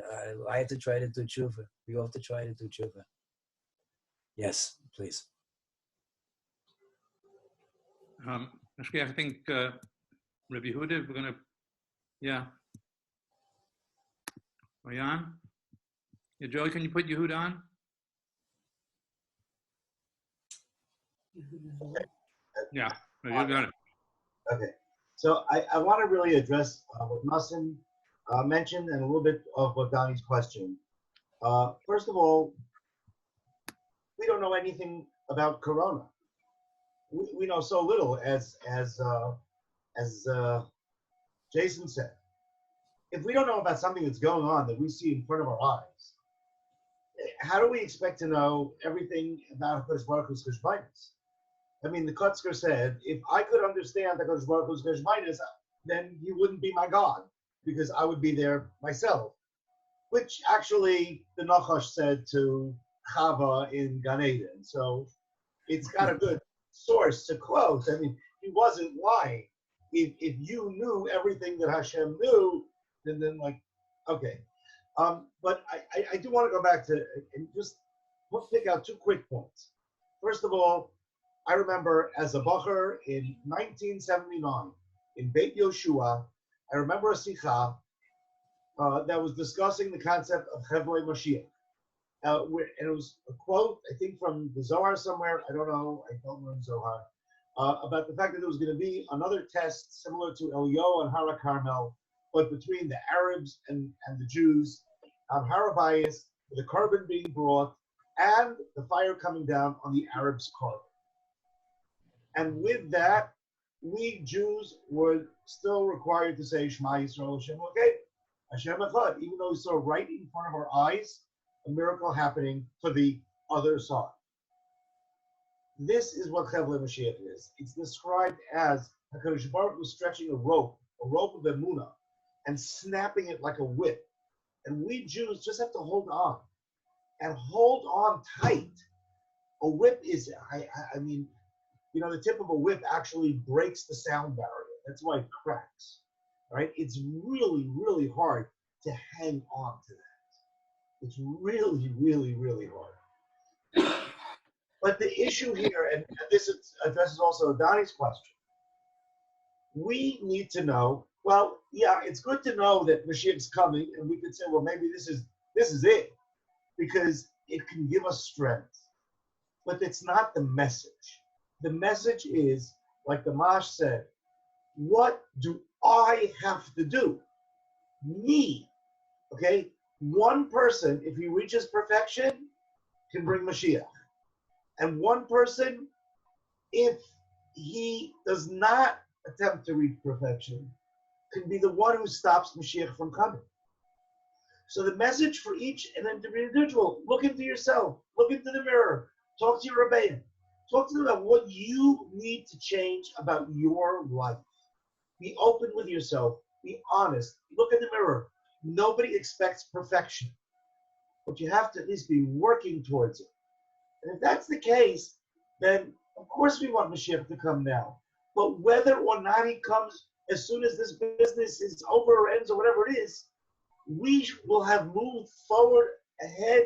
I have to try to do tshuva. We all have to try to do tshuva. Yes, please. Actually, I think Rabbi Yehuda, we're gonna, yeah. Are you on? Yeah, Joey, can you put Yehud on? Yeah, you got it. Okay. So I want to really address what Nassim mentioned and a little bit of what Donnie's question. First of all, we don't know anything about Corona. We know so little, as Jason said. If we don't know about something that's going on that we see in front of our eyes, how do we expect to know everything about Hakadosh Baruch Hu's Cheshbainis? I mean, the Kotzker said, if I could understand Hakadosh Baruch Hu's Cheshbainis, then he wouldn't be my God, because I would be there myself. Which actually the Nachash said to Chava in Gan Eden. So it's got a good source to quote. I mean, he wasn't lying. If you knew everything that Hashem knew, then like, okay. But I do want to go back to and just pick out 2 quick points. First of all, I remember as a bacher in 1979 in Beit Yoshua, I remember a sikha that was discussing the concept of Chevlei Mashiach. And it was a quote, I think from the Zohar somewhere, I don't know, I don't learn Zohar, about the fact that there was going to be another test similar to Eliyahu and Hara Carmel, but between the Arabs and the Jews, Harabayas, the carbon being brought, and the fire coming down on the Arabs' carbon. And with that, we Jews were still required to say Shema Yisrael Hashem okay, Hashem Echad, even though we saw right in front of our eyes a miracle happening for the other side. This is what Chevlei Mashiach is. It's described as HaKadosh Baruch was stretching a rope of Emunah, and snapping it like a whip. And we Jews just have to hold on, and hold on tight. A whip is, I mean, you know, the tip of a whip actually breaks the sound barrier. That's why it cracks, right? It's really, really hard to hang on to that. It's really, really, really hard. But the issue here, and this addresses also Donnie's question, we need to know, well, yeah, it's good to know that Mashiach's coming, and we could say, well, maybe this is it, because it can give us strength. But it's not the message. The message is, like the Mash said, what do I have to do? Me, okay? One person, if he reaches perfection, can bring Mashiach. And one person, if he does not attempt to reach perfection, can be the one who stops Mashiach from coming. So the message for each individual, look into yourself, look into the mirror, talk to your Rebbeinu, talk to them about what you need to change about your life. Be open with yourself, be honest, look in the mirror. Nobody expects perfection, but you have to at least be working towards it. And if that's the case, then of course we want Mashiach to come now. But whether or not he comes as soon as this business is over or ends or whatever it is, we will have moved forward ahead,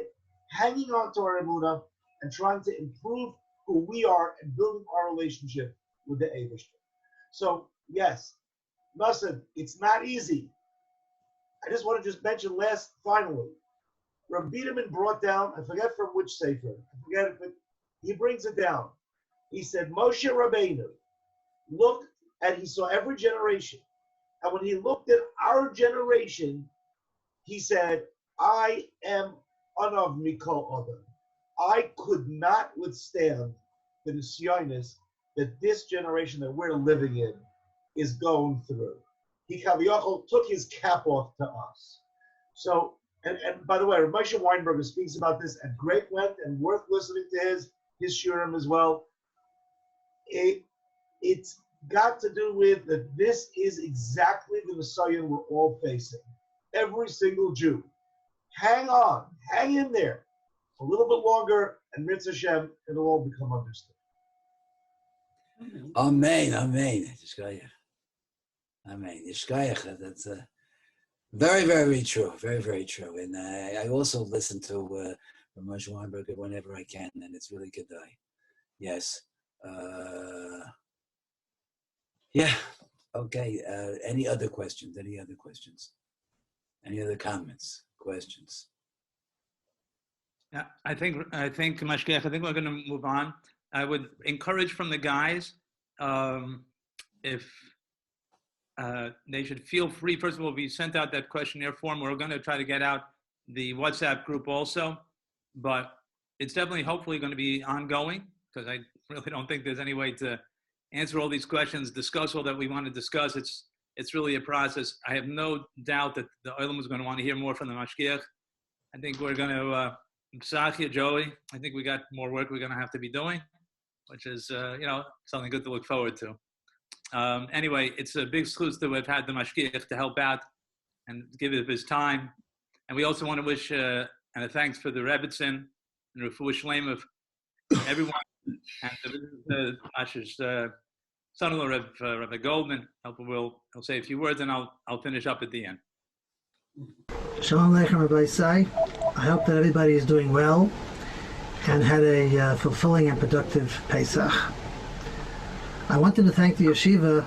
hanging on to our emunah and trying to improve who we are and building our relationship with the Eibishter. So yes, Nassim, it's not easy. I just want to just mention finally, Rabbi Biederman brought down, I forget from which sefer, I forget it, but he brings it down. He said, Moshe Rabbeinu looked and he saw every generation. And when he looked at our generation, he said, I am Anav Mikol Adam. I could not withstand the nisyonis that this generation that we're living in is going through. He Kaviyachol took his cap off to us. So, and by the way, Moshe Weinberger speaks about this at great length and worth listening to his shurim as well. It's got to do with that this is exactly the Messiah we're all facing. Every single Jew. Hang on, hang in there a little bit longer, and Mitzvah Hashem, it'll all become understood. Amen, amen. Amen. That's very, very true. Very, very true. And I also listen to Moshe Weinberger whenever I can, and it's really good. Yes. Yeah. Okay. Any other questions? Any other questions? Any other comments? Questions? Yeah, I think Mashgiach, I think we're going to move on. I would encourage from the guys, if they should feel free. First of all, we sent out that questionnaire form. We're going to try to get out the WhatsApp group also, but it's definitely, hopefully, going to be ongoing, because I really don't think there's any way to answer all these questions, discuss all that we want to discuss. It's really a process. I have no doubt that the Olam is going to want to hear more from the Mashgiach. I think we're going to, Psachia, Joey, I think we got more work we're going to have to be doing, which is, something good to look forward to. Anyway, it's a big zchus to have had the Mashgiach to help out and give it his time. And we also want to wish and a thanks for the Rebbitzin and Refuah Shleim of everyone, and the Mash's son-in-law, Rabbi Goldman. He'll say a few words, and I'll finish up at the end. Shalom Aleichem, Rabbi Isai. I hope that everybody is doing well and had a fulfilling and productive Pesach. I wanted to thank the yeshiva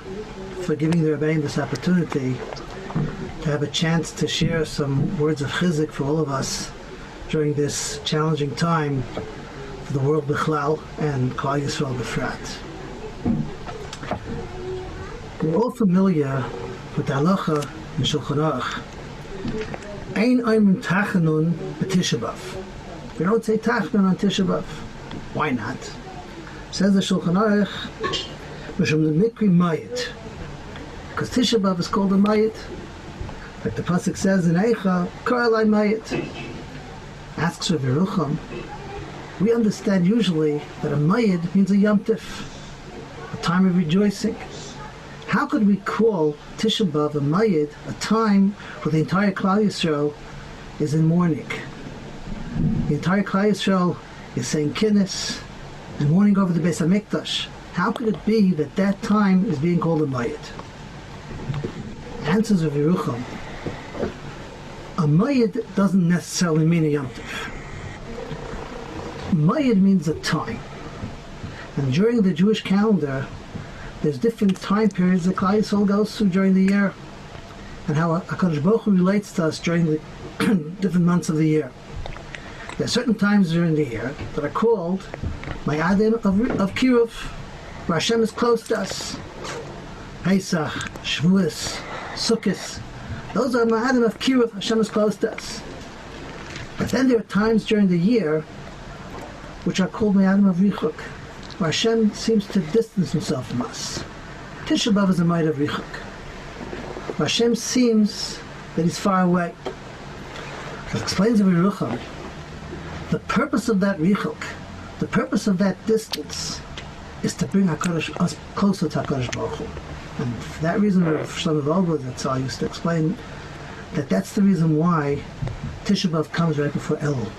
for giving the Rebbeim this opportunity to have a chance to share some words of chizuk for all of us during this challenging time for the world bichlal and Klal Yisrael b'frat. We're all familiar with the halacha in Shulchan Aruch. Ein Oymen Tachanun b'Tisha B'Av. We don't say Tachanun on Tisha B'Av. Why not? Says the Shulchan Aruch, Mishum the Mikri Mayit. Because Tisha B'Av is called a Mayit. Like the pasuk says in Eicha, Karalai Mayit. Asks Rav Yerucham, we understand usually that a Mayit means a Yom Tif, a time of rejoicing. How could we call Tisha B'Av a Mayid, a time where the entire Klal Yisrael is in mourning? The entire Klal Yisrael is saying Kinnis and mourning over the Beis HaMikdash. How could it be that that time is being called a Mayid? Answers of Yerucham. A Mayid doesn't necessarily mean a Yom Tov. Mayid means a time. And during the Jewish calendar, there's different time periods that Klal Yisrael goes through during the year, and how HaKadosh Baruch Hu relates to us during the different months of the year. There are certain times during the year that are called Mayadim of Kiruv, where Hashem is close to us. Pesach, Shavuos, Sukkot. Those are Mayadim of Kiruv, Hashem is close to us. But then there are times during the year which are called Mayadim of Richuk, where Hashem seems to distance himself from us. Tisha B'Av is a Mayid of Richuk, where Hashem seems that he's far away. As explains the Yerucham, the purpose of that Richuk, the purpose of that distance, is to bring us closer to HaKadosh Baruch Hu. And for that reason, Rav Shlomo Vogel Zatzal used to explain that that's the reason why Tisha B'Av comes right before Elul.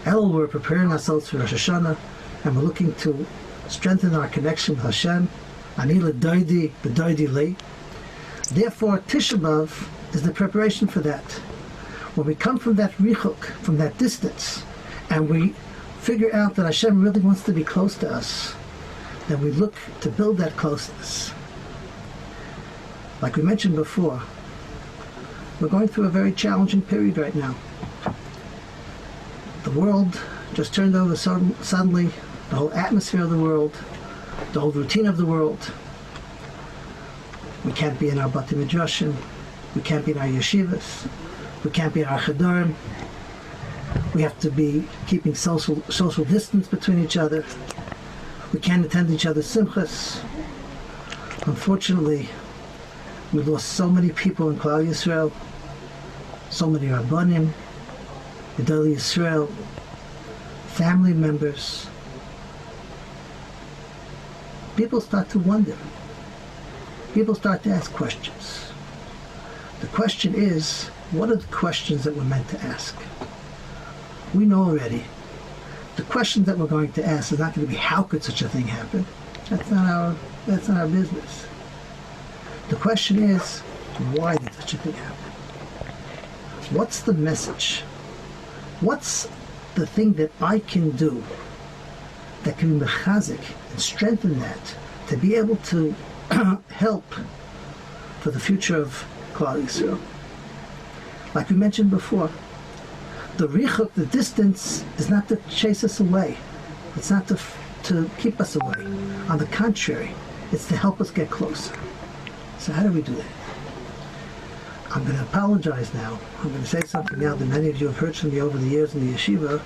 Elul, we're preparing ourselves for Rosh Hashanah, and we're looking to strengthen our connection with Hashem. Ani l'doidi, b'doidi li. Therefore, Tisha B'Av is the preparation for that. When we come from that richuk, from that distance, and we figure out that Hashem really wants to be close to us, then we look to build that closeness. Like we mentioned before, we're going through a very challenging period right now. The world just turned over suddenly. The whole atmosphere of the world, the whole routine of the world. We can't be in our Bati Midrashim, we can't be in our yeshivas, we can't be in our Chadarim. We have to be keeping social distance between each other. We can't attend each other's simchas. Unfortunately, we lost so many people in Klal Yisrael, so many Rabbanim, Gedolei Yisrael, family members. People start to wonder. People start to ask questions. The question is, what are the questions that we're meant to ask? We know already. The questions that we're going to ask is not going to be, how could such a thing happen? That's not our business. The question is, why did such a thing happen? What's the message? What's the thing that I can do that can be mechazik and strengthen that to be able to help for the future of Klal Yisrael? Like we mentioned before, the richuk, the distance, is not to chase us away. It's not to keep us away. On the contrary, it's to help us get closer. So how do we do that? I'm going to apologize now. I'm going to say something now that many of you have heard from me over the years in the yeshiva.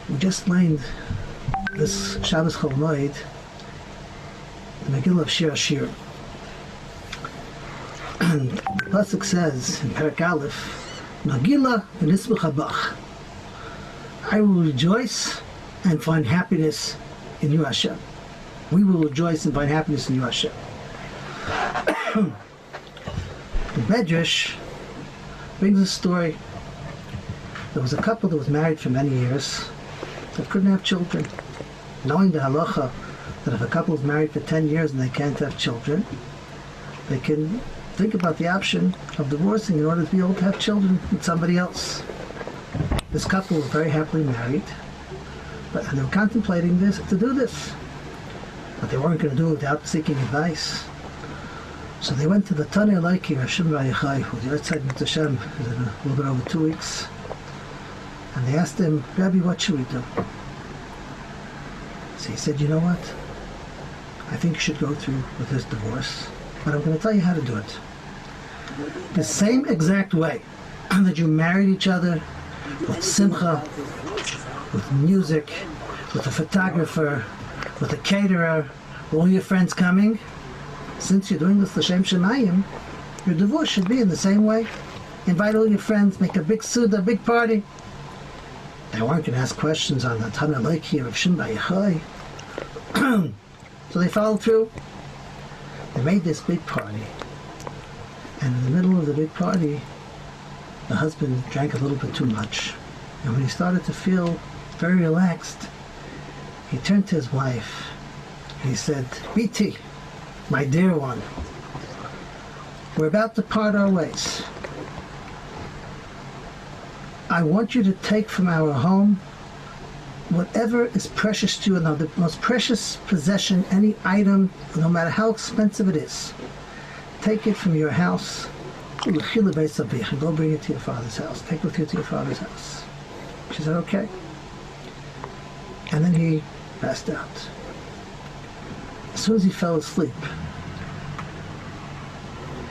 We just learned this Shabbos Chol Moed, the Megillah of Shir Hashirim. And the pasuk says in Perek Aleph, Nagila v'nismach habach. I will rejoice and find happiness in you, Hashem. We will rejoice and find happiness in you, Hashem. The Medrash brings a story. There was a couple that was married for many years that couldn't have children. Knowing the halacha that if a couple is married for 10 years and they can't have children, they can think about the option of divorcing in order to be able to have children with somebody else. This couple was very happily married, and they were contemplating to do this. But they weren't going to do it without seeking advice. So they went to the Tanei Leiki of Shem Vayachai, who's the outside Mitzvah Shem, in a little bit over 2 weeks. And they asked him, Rabbi, what should we do? So he said, you know what? I think you should go through with this divorce, but I'm going to tell you how to do it. The same exact way that you married each other, with simcha, with music, with a photographer, with a caterer, all your friends coming. Since you're doing this L'Shem Shemayim, your divorce should be in the same way. Invite all your friends, make a big suda, a big party. They weren't going to ask questions on the Tanei Leiki of Shem Vayachai. So they followed through. They made this big party. And in the middle of the big party, the husband drank a little bit too much. And when he started to feel very relaxed, he turned to his wife and he said, BT, my dear one, we're about to part our ways. I want you to take from our home whatever is precious to you, and the most precious possession, any item, no matter how expensive it is. Take it from your house and go bring it to your father's house. Take it with you to your father's house. She said, okay. And then he passed out. As soon as he fell asleep,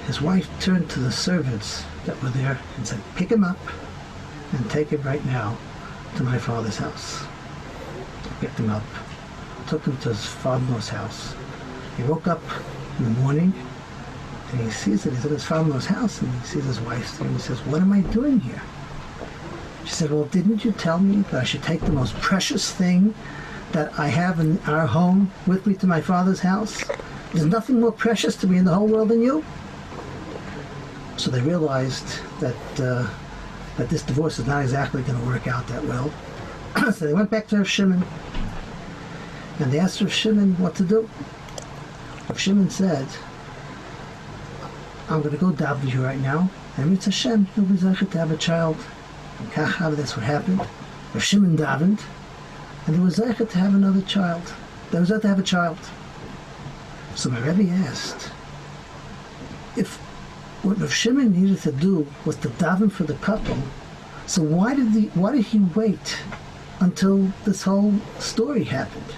his wife turned to the servants that were there and said, pick him up and take him right now to my father's house. Picked him up, took him to his father-in-law's house. He woke up in the morning and he sees it. He's at his father-in-law's house and he sees his wife there and he says, what am I doing here? She said, well, didn't you tell me that I should take the most precious thing that I have in our home with me to my father's house? There's nothing more precious to me in the whole world than you. So they realized that this divorce is not exactly going to work out that well. So they went back to Rav Shimon and they asked Rav Shimon what to do. Rav Shimon said, I'm going to go daven with you right now, and Mitzvah Hashem, you'll be zeichet to have a child. And that's what happened. Rav Shimon davened, and they were zeichet to have another child. They were zeichet to have a child. So my Rebbe asked, if what Rav Shimon needed to do was to daven for the couple, so why did he wait until this whole story happened?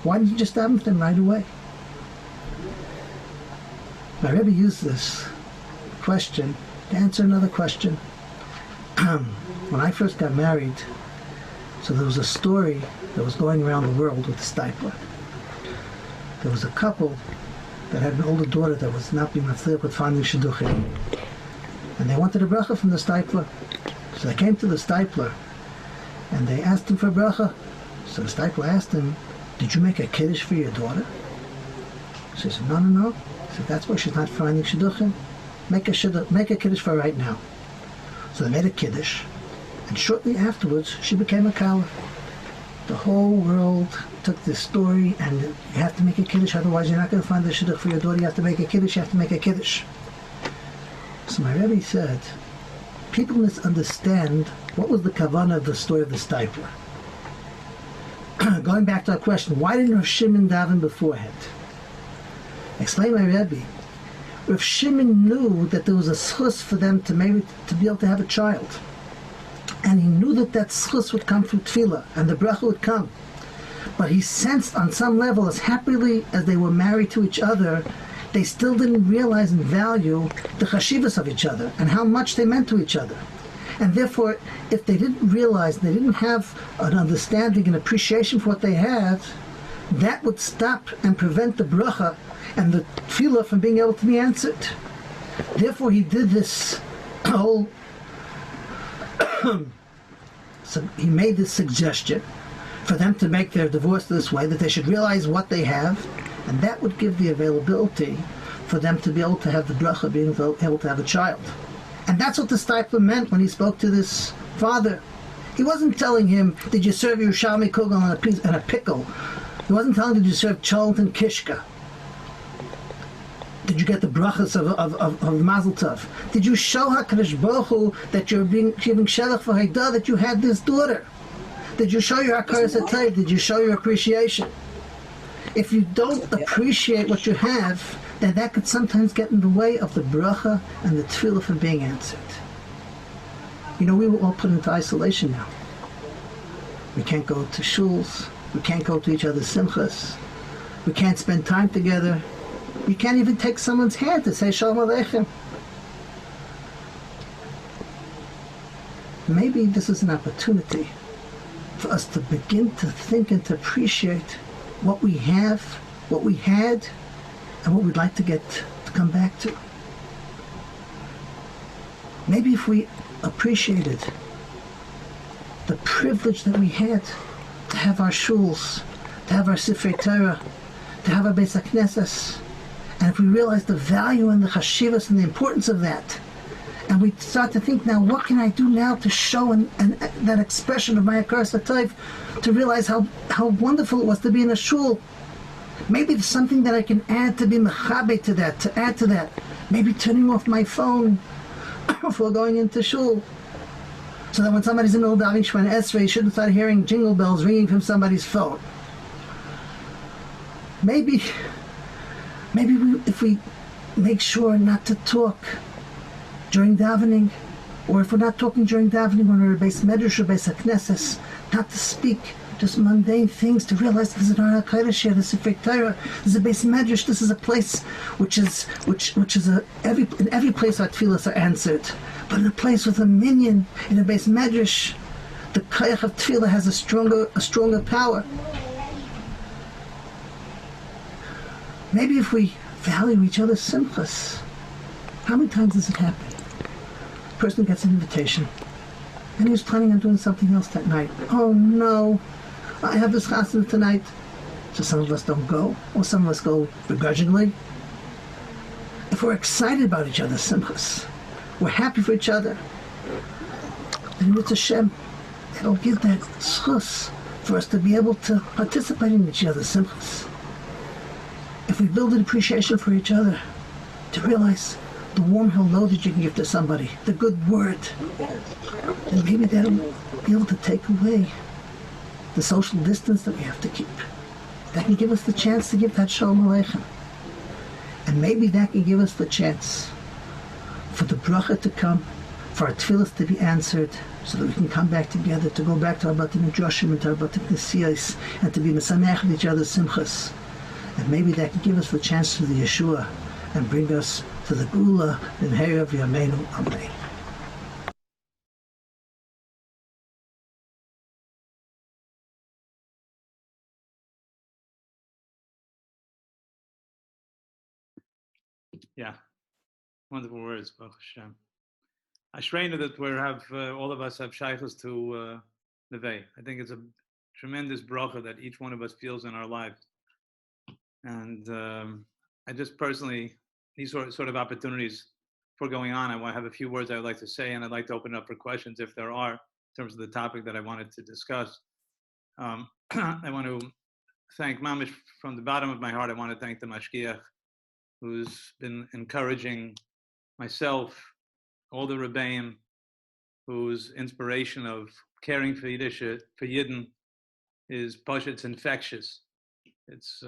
Why didn't he just daven for them right away? My Rebbe used this question to answer another question. When I first got married, so there was a story that was going around the world with the stipler. There was a couple that had an older daughter that was not being matzliach with finding shidduchim, and they wanted a bracha from the stipler. So they came to the stipler and they asked him for a bracha. So the stipler asked him, did you make a kiddush for your daughter? So he said, no. He said, that's why she's not finding shidduchim. Make a kiddush for her right now. So they made a kiddush, and shortly afterwards she became a kala. The whole world took this story, and you have to make a kiddush, otherwise you're not going to find the shidduch for your daughter. You have to make a kiddush, you have to make a kiddush. So my Rebbe said, people misunderstand what was the kavanah of the story of the stipler. Going back to our question, why didn't Rav Shimon daven beforehand? Explain my Rebbe. Rav Shimon knew that there was a schus for them to be able to have a child. And he knew that that schus would come through tefillah, and the bracha would come. But he sensed on some level, as happily as they were married to each other, they still didn't realize and value the chashivas of each other and how much they meant to each other. And therefore, if they didn't realize, they didn't have an understanding and appreciation for what they had, that would stop and prevent the bracha and the tefillah from being able to be answered. Therefore, he did this whole so he made this suggestion for them to make their divorce this way, that they should realize what they have, and that would give the availability for them to be able to have the bracha, being able to have a child. And that's what the Stipler meant when he spoke to this father. He wasn't telling him, did you serve your Yerushalmi kugel and a pickle? He wasn't telling him, did you serve cholent and kishka? Did you get the brachas of Mazel Tov? Did you show HaKadosh Baruch Hu that you're giving Shelach for Haidah, that you had this daughter? Did you show your Hakaras HaTov? Did you show your appreciation? If you don't appreciate what you have, then that could sometimes get in the way of the bracha and the tefillah from being answered. You know, we were all put into isolation now. We can't go to shuls. We can't go to each other's simchas. We can't spend time together. You can't even take someone's hand to say Shalom Aleichem. Maybe this is an opportunity for us to begin to think and to appreciate what we have, what we had, and what we'd like to get to come back to. Maybe if we appreciated the privilege that we had to have our shuls, to have our Sifrei Torah, to have our Beis HaKnesses, and if we realize the value and the chashivas and the importance of that, and we start to think now, what can I do now to show and that expression of my Hakaras HaTov, to realize how wonderful it was to be in a shul. Maybe there's something that I can add to be mechabe to that, to add to that. Maybe turning off my phone before going into shul, so that when somebody's in the middle of davening Shemona Esrei, you shouldn't start hearing jingle bells ringing from somebody's phone. Maybe if we make sure not to talk during davening, or if we're not talking during davening when we're Beis Medrash or Beis HaKnesses, not to speak just mundane things, to realize this is an Aron HaKodesh here, this is Sifrei Torah, this is a Beis Medrash, this is a place which is in every place our tefillahs are answered, but in a place with a minyan, in a Beis Medrash, the koyach of tefillah has a stronger power. Maybe if we value each other's simchas, how many times does it happen? A person gets an invitation, and he was planning on doing something else that night. Oh no, I have this chasna tonight. So some of us don't go, or some of us go begrudgingly. If we're excited about each other's simchas, we're happy for each other, then it's Hashem. It'll give that schus for us to be able to participate in each other's simchas. If we build an appreciation for each other, to realize the warm hello that you can give to somebody, the good word, and maybe that'll be able to take away the social distance that we have to keep. That can give us the chance to give that Shalom Aleichem. And maybe that can give us the chance for the bracha to come, for our tefillahs to be answered, so that we can come back together, to go back to our Batei Midrashim and to our Batei Knesiyos, and to be mesamech with each other's simchas. And maybe that can give us the chance to the Yeshua and bring us to the Gula in Herav Yameinu. Amen. Yeah, wonderful words, Baruch Hashem. Ashreinu that we have all of us have shaykhs to Neveh. I think it's a tremendous bracha that each one of us feels in our life. And I just personally, these sort of opportunities for going on, I want to have a few words I would like to say, and I'd like to open up for questions if there are, in terms of the topic that I wanted to discuss. I want to thank Mamish from the bottom of my heart. I want to thank the Mashgiach, who's been encouraging myself, all the Rebbeim, whose inspiration of caring for Yiddish, for Yidden, is it's infectious. It's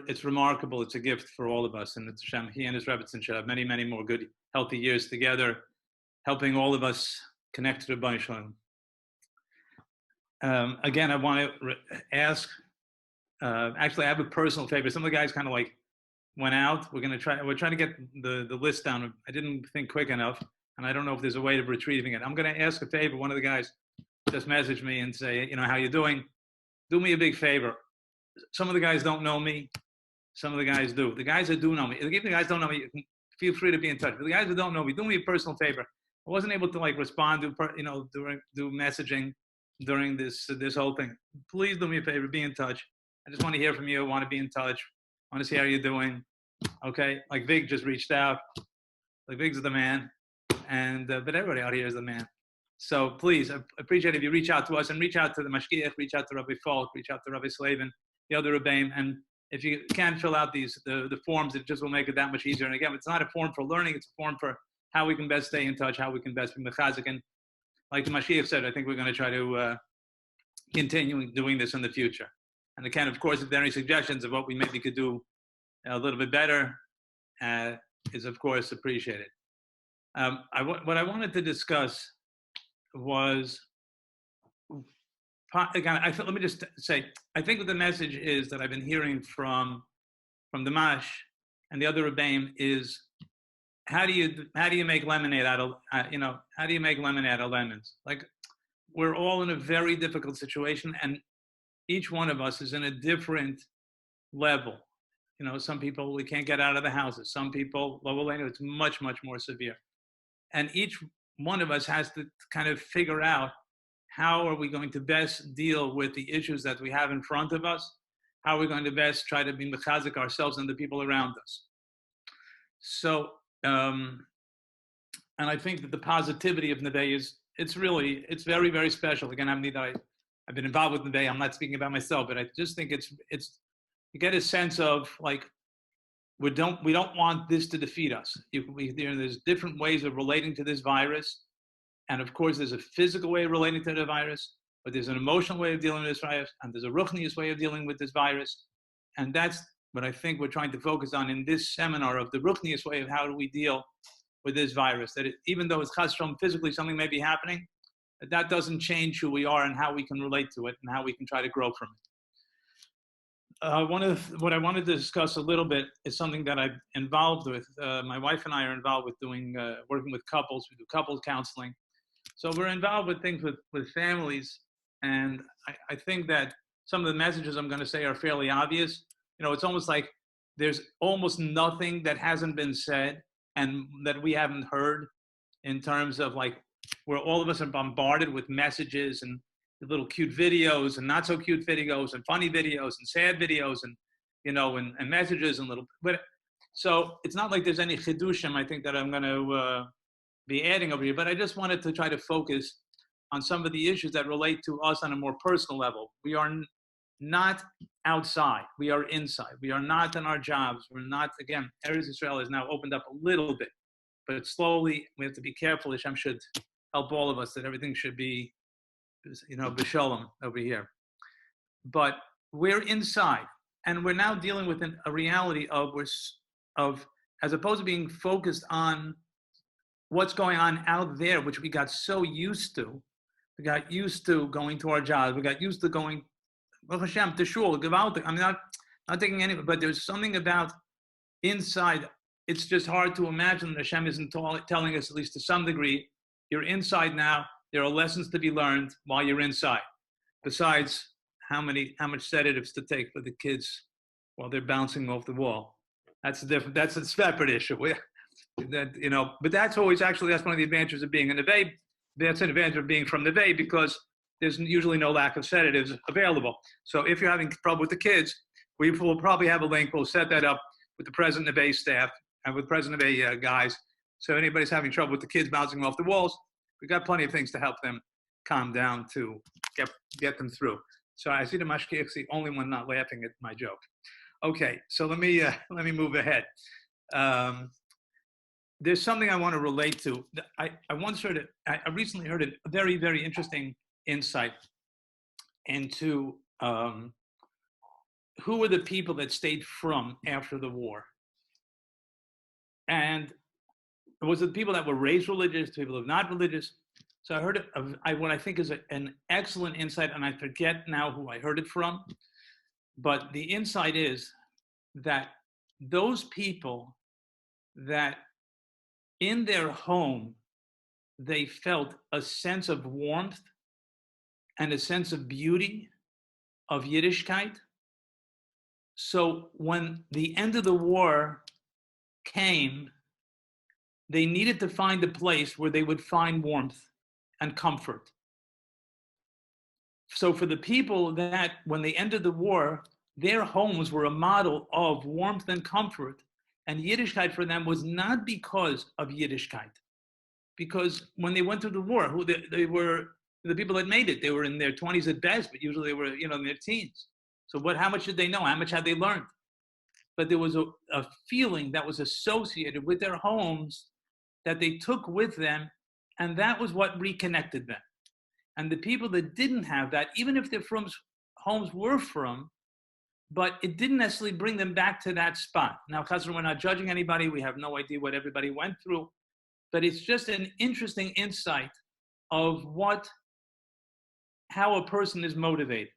it's remarkable. It's a gift for all of us, and it's Hashem. He and his Rebbetzin should have many, many more good, healthy years together, helping all of us connect to the Rebbeinu Shalom. Again, I want to ask, actually, I have a personal favor. Some of the guys kind of like went out. We're trying to get the list down. I didn't think quick enough, and I don't know if there's a way of retrieving it. I'm going to ask a favor. One of the guys just messaged me and say, how you doing? Do me a big favor. Some of the guys don't know me. Some of the guys do. The guys that do know me, if the guys don't know me, feel free to be in touch. But the guys that don't know me, do me a personal favor. I wasn't able to respond to do messaging during this whole thing. Please do me a favor, be in touch. I just want to hear from you. I want to be in touch. I want to see how you're doing. Okay, like Vig just reached out. Like Vig's the man, and but everybody out here is the man. So please, I appreciate if you reach out to us and reach out to the Mashgiach, reach out to Rabbi Falk, reach out to Rabbi Slavin, the other Rebbeim, and if you can't fill out the forms, it just will make it that much easier. And again, it's not a form for learning; it's a form for how we can best stay in touch, how we can best be mechazik. And like the Mashiach said, I think we're going to try to continue doing this in the future. And again, of course, if there are any suggestions of what we maybe could do a little bit better, is of course appreciated. What I wanted to discuss was, again, let me just say, I think what the message is that I've been hearing from the Mash and the other Rebbeim is, how do you make lemonade out of how do you make lemonade out of lemons? Like, we're all in a very difficult situation, and each one of us is in a different level. Some people, we can't get out of the houses. Some people, it's much, much more severe. And each one of us has to kind of figure out, how are we going to best deal with the issues that we have in front of us? How are we going to best try to be mechazik ourselves and the people around us? So, and I think that the positivity of Neveh it's very, very special. Again, I've been involved with Neveh. I'm not speaking about myself, but I just think it's you get a sense of we don't want this to defeat us. There's different ways of relating to this virus. And of course, there's a physical way of relating to the virus, but there's an emotional way of dealing with this virus, and there's a ruchnius way of dealing with this virus. And that's what I think we're trying to focus on in this seminar, of the ruchnius way of how do we deal with this virus. That even though it's chas v'shalom physically something may be happening, that doesn't change who we are and how we can relate to it and how we can try to grow from it. What I wanted to discuss a little bit is something that I'm involved with. My wife and I are involved with working with couples. We do couples counseling. So we're involved with things with families. And I think that some of the messages I'm going to say are fairly obvious. It's almost like there's almost nothing that hasn't been said and that we haven't heard, in terms of where all of us are bombarded with messages and little cute videos and not so cute videos and funny videos and sad videos and and messages and but so it's not like there's any chidushim I think that I'm going to be adding over here, but I just wanted to try to focus on some of the issues that relate to us on a more personal level. We are not outside, we are inside. We are not in our jobs. We're not, again, Eretz Israel has now opened up a little bit, but slowly we have to be careful. Hashem should help all of us that everything should be, b'shalom over here. But we're inside, and we're now dealing with a reality of as opposed to being focused on what's going on out there, which we got so used to. We got used to going to our jobs. We got used to going, Baruch Hashem, to shul, gewaltig. I'm not taking any, but there's something about inside. It's just hard to imagine that Hashem isn't telling us, at least to some degree, you're inside now. There are lessons to be learned while you're inside. Besides, how much sedatives to take for the kids while they're bouncing off the wall. That's a separate issue. But that's one of the advantages of being a Neveh. That's an advantage of being from Neveh, because there's usually no lack of sedatives available. So if you're having trouble with the kids, we will probably have a link. We'll set that up with the President Neveh staff and with President Neveh guys. So anybody's having trouble with the kids bouncing off the walls, we've got plenty of things to help them calm down, to get them through. So I see the Mashgiach's the only one not laughing at my joke. Okay, so let me move ahead. There's something I want to relate to. I recently heard a very, very interesting insight into who were the people that stayed from after the war. And was it people that were raised religious, people who are not religious. So I heard what I think is an excellent insight, and I forget now who I heard it from, but the insight is that those people that in their home, they felt a sense of warmth and a sense of beauty, of Yiddishkeit. So when the end of the war came, they needed to find a place where they would find warmth and comfort. So for the people that, when they ended the war, their homes were a model of warmth and comfort, and Yiddishkeit for them was not because of Yiddishkeit, because when they went through the war, they were the people that made it. They were in their 20s at best, but usually they were, in their teens. So how much did they know? How much had they learned? But there was a feeling that was associated with their homes that they took with them, and that was what reconnected them. And the people that didn't have that, even if their homes were from, but it didn't necessarily bring them back to that spot. Now, because we're not judging anybody, we have no idea what everybody went through, but it's just an interesting insight of how a person is motivated.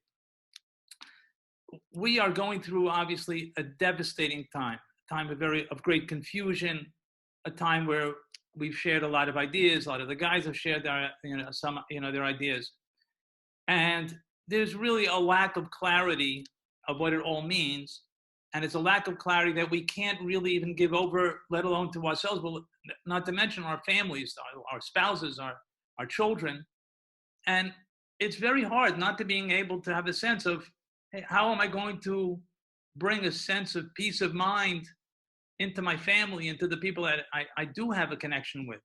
We are going through, obviously, a devastating time of great confusion, a time where we've shared a lot of ideas. A lot of the guys have shared their ideas, and there's really a lack of clarity of what it all means, and it's a lack of clarity that we can't really even give over, let alone to ourselves, but not to mention our families, our spouses, our children, and it's very hard not to being able to have a sense of, hey, how am I going to bring a sense of peace of mind into my family, into the people that I do have a connection with.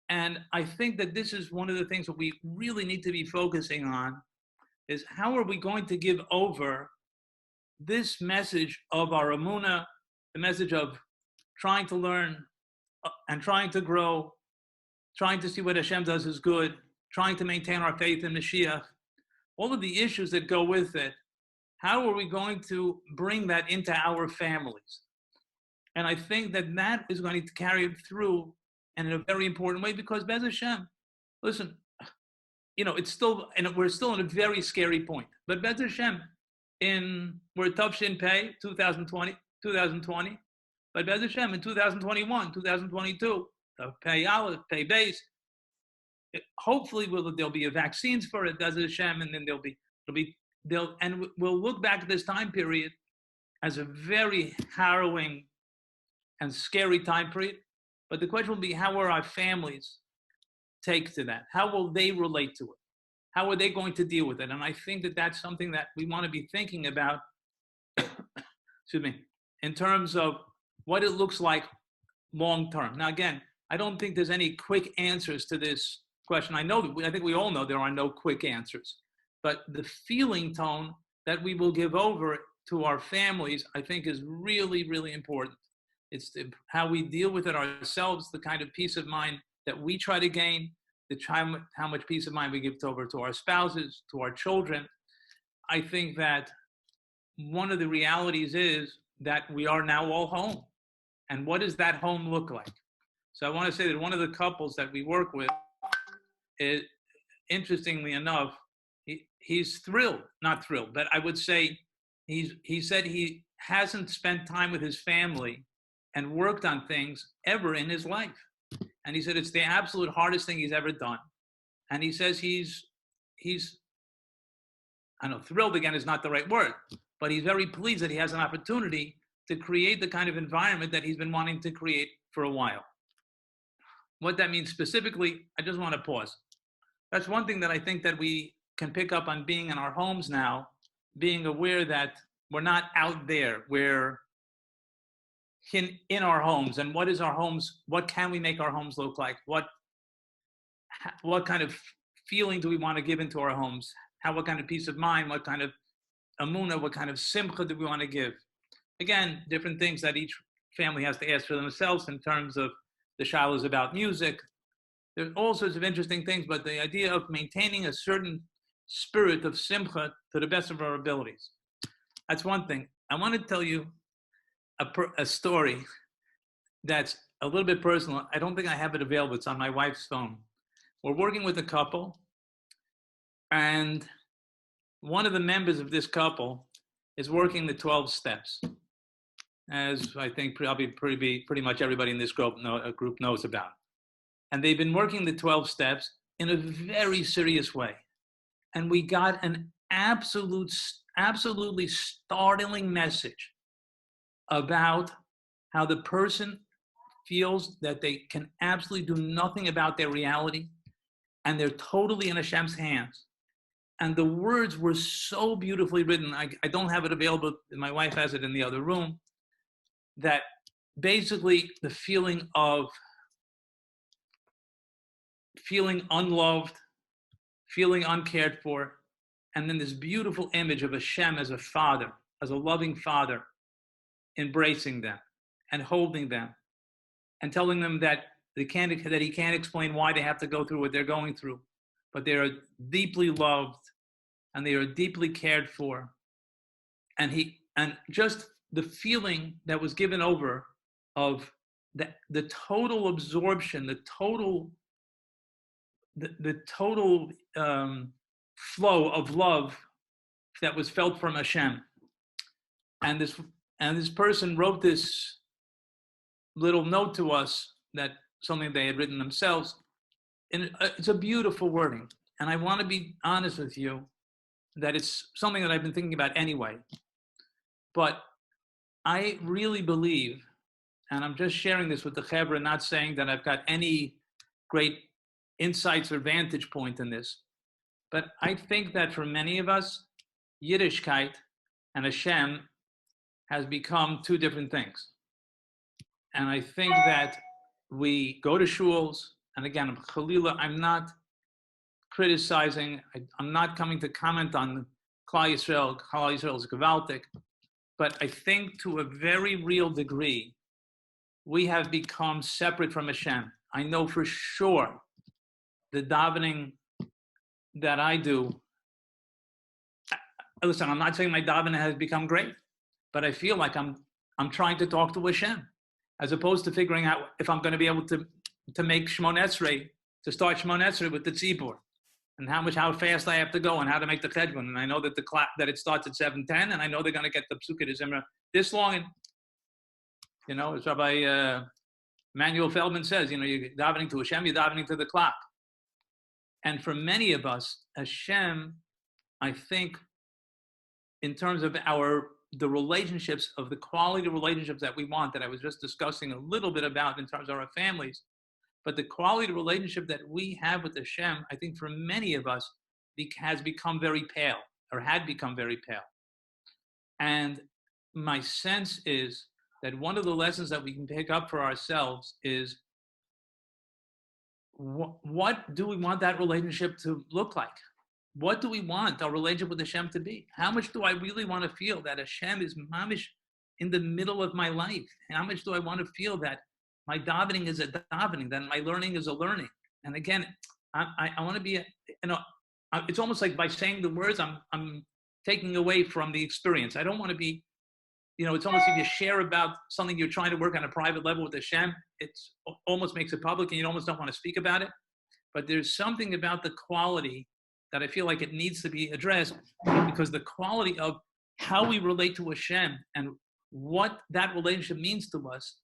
And I think that this is one of the things that we really need to be focusing on, is how are we going to give over this message of our emunah, the message of trying to learn and trying to grow, trying to see what Hashem does is good, trying to maintain our faith in Mashiach, all of the issues that go with it. How are we going to bring that into our families? And I think that is going to carry it through in a very important way, because Bez Hashem, listen, it's still, and we're still in a very scary point. But Bez Hashem, we're at Tavshin Pei, 2020, but Bez Hashem in 2021, 2022, Pei Aleph, Pei Beis, hopefully there'll be vaccines for it, Bez Hashem, and then we'll look back at this time period as a very harrowing and scary time period. But the question will be, how will our families take to that? How will they relate to it? How are they going to deal with it? And I think that that's something that we want to be thinking about, excuse me, in terms of what it looks like long term. Now, again, I don't think there's any quick answers to this question. I think we all know there are no quick answers, but the feeling tone that we will give over to our families, I think, is really, really important. It's how we deal with it ourselves, the kind of peace of mind that we try to gain, how much peace of mind we give over to our spouses, to our children. I think that one of the realities is that we are now all home. And what does that home look like? So I want to say that one of the couples that we work with, is, interestingly enough, he's thrilled, not thrilled, but I would say he said he hasn't spent time with his family and worked on things ever in his life. And he said it's the absolute hardest thing he's ever done. And he says he's I know, thrilled again is not the right word, but he's very pleased that he has an opportunity to create the kind of environment that he's been wanting to create for a while. What that means specifically, I just want to pause. That's one thing that I think that we can pick up on being in our homes now, being aware that we're not out there, we're in our homes. And what is our homes? What can we make our homes look like? What kind of feeling do we want to give into our homes? What kind of peace of mind? What kind of emunah? What kind of simcha do we want to give? Again, different things that each family has to ask for themselves in terms of the shalos about music. There's all sorts of interesting things, but the idea of maintaining a certain spirit of simcha to the best of our abilities. That's one thing. I want to tell you a story that's a little bit personal. I don't think I have it available. It's on my wife's phone. We're working with a couple, and one of the members of this couple is working the 12 steps, as I think probably pretty much everybody in this group knows about. And they've been working the 12 steps in a very serious way. And we got an absolutely startling message about how the person feels that they can absolutely do nothing about their reality, and they're totally in Hashem's hands. And the words were so beautifully written. I don't have it available. My wife has it in the other room. That basically the feeling of feeling unloved, feeling uncared for, and then this beautiful image of Hashem as a father, as a loving father, embracing them and holding them and telling them that he can't explain why they have to go through what they're going through, but they are deeply loved and they are deeply cared for. And just the feeling that was given over of the total absorption, the total flow of love that was felt from Hashem. And this person wrote this little note to us, that something they had written themselves. And it's a beautiful wording. And I want to be honest with you that it's something that I've been thinking about anyway. But I really believe, and I'm just sharing this with the Chevra, not saying that I've got any great insights or vantage point in this, but I think that for many of us, Yiddishkeit and Hashem has become two different things. And I think that we go to shuls, and again, Chalila, I'm not criticizing, I'm not coming to comment on Klal Yisrael. Klal Yisrael is gewaltig, but I think to a very real degree, we have become separate from Hashem. I know for sure the davening that I do, listen, I'm not saying my davening has become great, but I feel like I'm trying to talk to Hashem, as opposed to figuring out if I'm going to be able to make Shmon Esrei, to start Shmon Esrei with the tzibur, and how fast I have to go, and how to make the cheshbon. And I know that that it starts at 7:10, and I know they're going to get the Psukei de Zimra this long. And as Rabbi Manuel Feldman says, you're davening to Hashem, you're davening to the clock. And for many of us, Hashem, I think, in terms of the relationships, of the quality of relationships that we want, that I was just discussing a little bit about in terms of our families, but the quality of relationship that we have with Hashem, I think for many of us, has become very pale, or had become very pale. And my sense is that one of the lessons that we can pick up for ourselves is, what do we want that relationship to look like? What do we want our relationship with Hashem to be? How much do I really want to feel that Hashem is mamish in the middle of my life? How much do I want to feel that my davening is a davening, that my learning is a learning? And again, I want to be, it's almost like by saying the words, I'm taking away from the experience. I don't want to be, it's almost if you share about something you're trying to work on a private level with Hashem, it almost makes it public and you almost don't want to speak about it. But there's something about the quality that I feel like it needs to be addressed, because the quality of how we relate to Hashem and what that relationship means to us,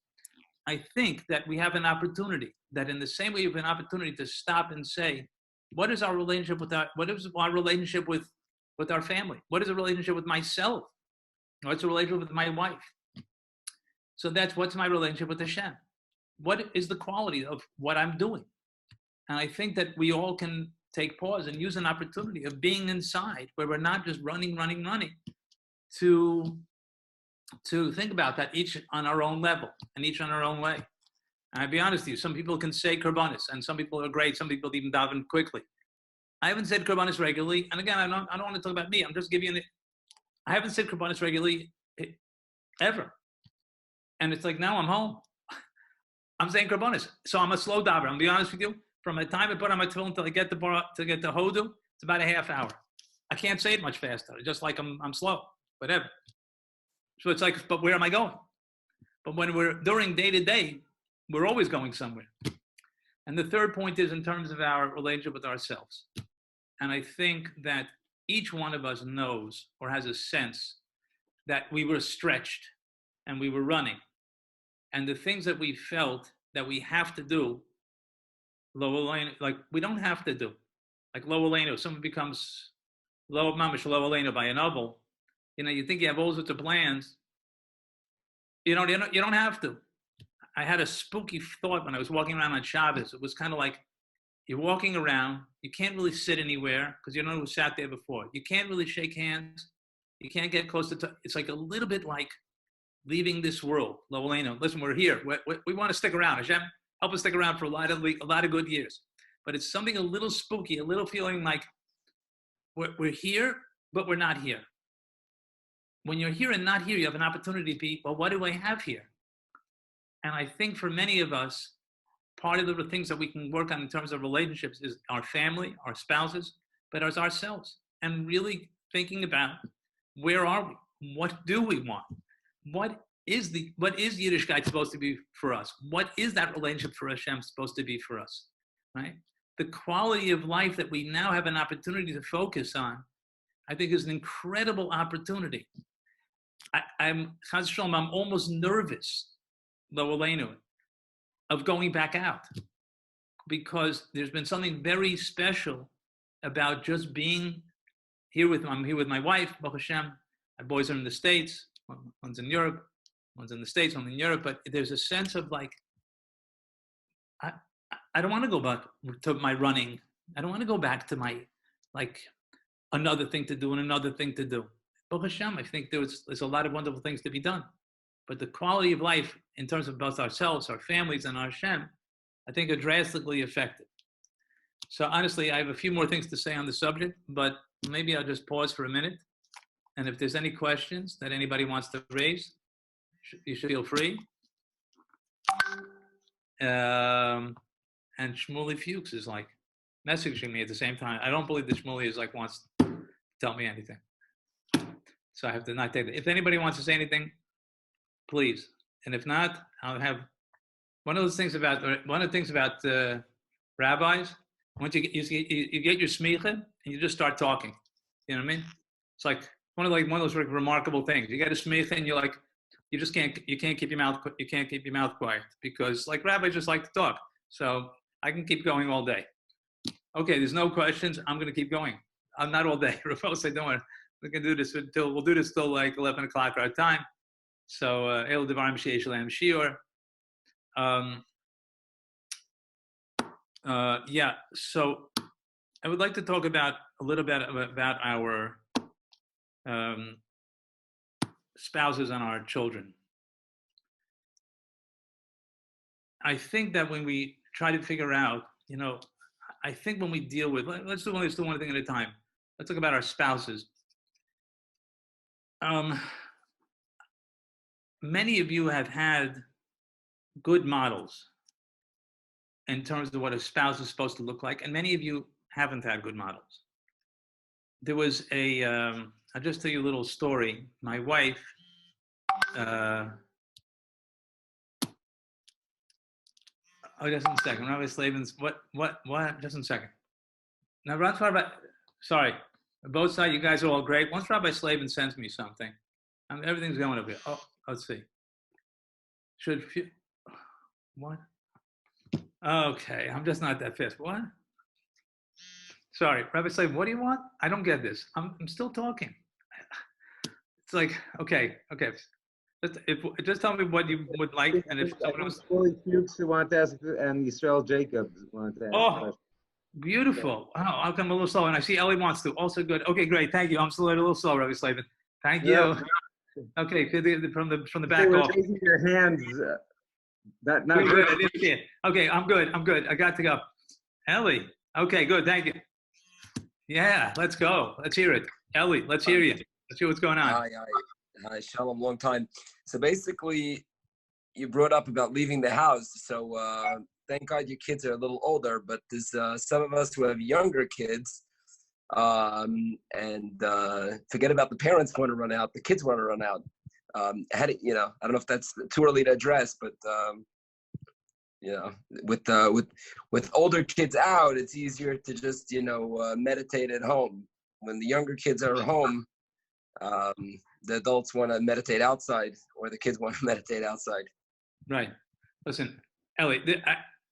I think that we have an opportunity, that in the same way we have an opportunity to stop and say, what is our relationship with what is our relationship with our family? What is the relationship with myself? What's the relationship with my wife? So what's my relationship with Hashem? What is the quality of what I'm doing? And I think that we all can take pause and use an opportunity of being inside, where we're not just running, to think about that, each on our own level and each on our own way. And I'll be honest with you, some people can say Korbanos, and some people are great, some people even daven quickly. I haven't said Korbanos regularly, and again, I don't want to talk about me, I'm just giving you I haven't said Korbanos regularly ever. And it's like, now I'm home. I'm saying Korbanos. So I'm a slow daver. I'll be honest with you. From the time I put on my tefillin until I get to Hodu, it's about a half hour. I can't say it much faster. Just like I'm slow, whatever. So it's like, but where am I going? But when we're during day to day, we're always going somewhere. And the third point is in terms of our relationship with ourselves. And I think that each one of us knows or has a sense that we were stretched and we were running. And the things that we felt that we have to do, like we don't have to do. Like Lo Aleinu, someone becomes Lo Mamish Lo Aleinu by a novel. You think you have all sorts of plans. You don't have to. I had a spooky thought when I was walking around on Shabbos. It was kind of like you're walking around. You can't really sit anywhere because you don't know who sat there before. You can't really shake hands. You can't get close to. It's like a little bit like leaving this world. Lo Aleinu. Listen, we're here. We want to stick around. Hashem, help us stick around for a lot of good years. But it's something a little spooky, a little feeling like we're here, but we're not here. When you're here and not here, you have an opportunity to be, well, what do I have here? And I think for many of us, part of the things that we can work on in terms of relationships is our family, our spouses, but as ourselves. And really thinking about where are we? What do we want? What is Yiddishkeit supposed to be for us? What is that relationship for Hashem supposed to be for us? Right? The quality of life that we now have an opportunity to focus on, I think is an incredible opportunity. I'm almost nervous, Lo Aleinu, of going back out, because there's been something very special about just being here I'm here with my wife, Baruch Hashem. My boys are in the States. One's in Europe, one's in the States, one's in Europe. But there's a sense of like, I don't want to go back to my running. I don't want to go back to my, like, another thing to do and another thing to do. Baruch Hashem, I think there's a lot of wonderful things to be done. But the quality of life in terms of both ourselves, our families, and our Hashem, I think are drastically affected. So honestly, I have a few more things to say on the subject, but maybe I'll just pause for a minute. And if there's any questions that anybody wants to raise, you should feel free. And Shmuley Fuchs is like messaging me at the same time. I don't believe that Shmuley is like wants to tell me anything. So I have to not take it. If anybody wants to say anything, please. And if not, I'll have one of the things about rabbis. Once you get your smicha and you just start talking. You know what I mean? It's like one of those remarkable things. You get a smicha and you're like, you can't keep your mouth quiet because like rabbis just like to talk. So I can keep going all day. Okay, there's no questions. I'm going to keep going. I'm not all day. Rafael said, don't worry. We'll do this till like 11 o'clock our time. So, El Devarim Sheish Lehem Shiur. Yeah, so I would like to talk a little bit about our spouses and our children. I think that when we try to figure out, I think when we deal with, let's do one thing at a time. Let's talk about our spouses. Many of you have had good models in terms of what a spouse is supposed to look like, and many of you haven't had good models. There was I'll just tell you a little story. My wife, just in a second. Rabbi Slavin's, what, just in a second. Now, sorry, both sides, you guys are all great. Once Rabbi Slavin sends me something, everything's going over here. Oh, let's see. What? Okay, I'm just not that fast. What? Sorry, Rabbi Slavin, what do you want? I don't get this. I'm still talking. It's like, okay. Just tell me what you would like, and if someone else. Fuchs who want to ask, and Yisrael Jacobs want to ask. Oh, beautiful. Oh, I'll come a little slow, and I see Ellie wants to. Also good. Okay, great. Thank you. I'm still a little slow, Rabbi Slavin. Thank you. Yeah. Okay, from the back off. Raising your hands. Not good. I didn't see it. Okay, I'm good. I got to go. Ellie. Okay, good. Thank you. Yeah, let's go. Let's hear it. Ellie, let's hear you. Let's hear what's going on. Hi, Shalom, long time. So basically, you brought up about leaving the house. So thank God your kids are a little older, but there's some of us who have younger kids, and forget about the parents want to run out, the kids want to run out. I don't know if that's too early to address, but You know, with older kids out, it's easier to just meditate at home. When the younger kids are home, the adults want to meditate outside, or the kids want to meditate outside. Right. Listen, Ellie,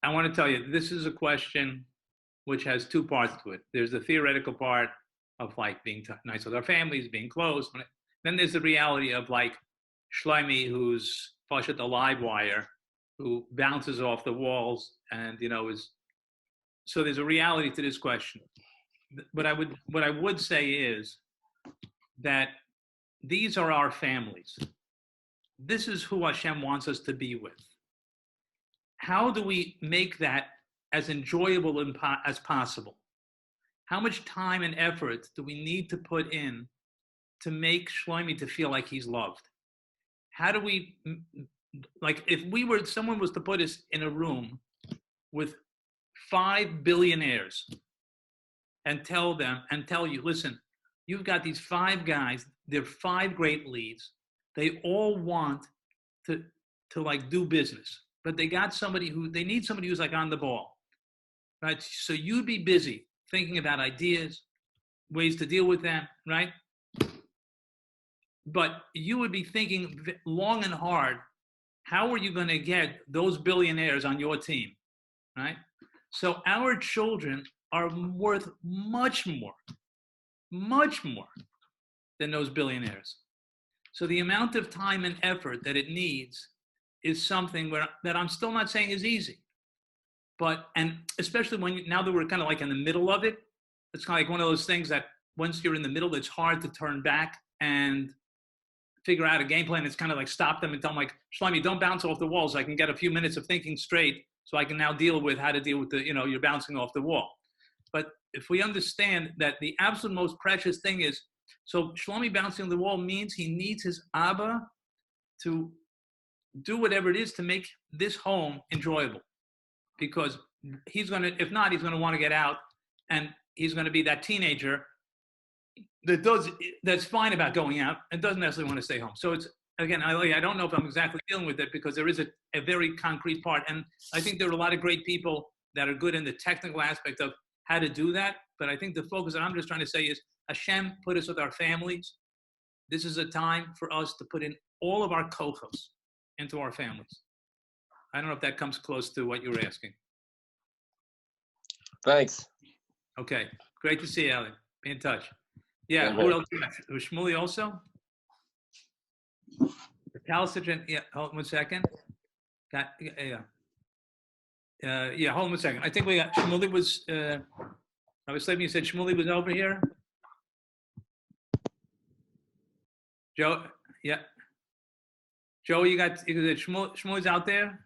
I want to tell you, this is a question which has two parts to it. There's the theoretical part of like being nice with our families, being close. Then there's the reality of like Shlomi, who's Pashat the live wire, who bounces off the walls and, is, so there's a reality to this question. What I would say is that these are our families. This is who Hashem wants us to be with. How do we make that as enjoyable as possible? How much time and effort do we need to put in to make Shlomi to feel like he's loved? How do we, like, if someone was to put us in a room with 5 billionaires and tell you, listen, you've got these 5 guys, they're 5 great leads. They all want to like do business, but they need somebody who's like on the ball, right? So you'd be busy thinking about ideas, ways to deal with them, right? But you would be thinking long and hard, how are you going to get those billionaires on your team, right? So our children are worth much more than those billionaires. So the amount of time and effort that it needs is something that I'm still not saying is easy. But, and especially now that we're kind of like in the middle of it, it's kind of like one of those things that once you're in the middle, it's hard to turn back and figure out a game plan. It's kind of like stop them and tell them like, Shlomi, don't bounce off the walls. I can get a few minutes of thinking straight so I can now deal with how to deal with you're bouncing off the wall. But if we understand that the absolute most precious thing is, so Shlomi bouncing on the wall means he needs his Abba to do whatever it is to make this home enjoyable. Because if not, he's gonna want to get out, and he's gonna be that teenager that's fine about going out and doesn't necessarily want to stay home. So it's, again, I don't know if I'm exactly dealing with it because there is a very concrete part. And I think there are a lot of great people that are good in the technical aspect of how to do that. But I think the focus that I'm just trying to say is Hashem put us with our families. This is a time for us to put in all of our kochos into our families. I don't know if that comes close to what you were asking. Thanks. Okay. Great to see you, Alan. Be in touch. Yeah. Who else? Was Shmuley also? The Palestinian. Yeah. Hold on 1 second. Yeah. Hold on 1 second. I think we got Shmuley was. I was sleeping. You said Shmuley was over here. Joe. Yeah. Joe, you said Shmuley's out there.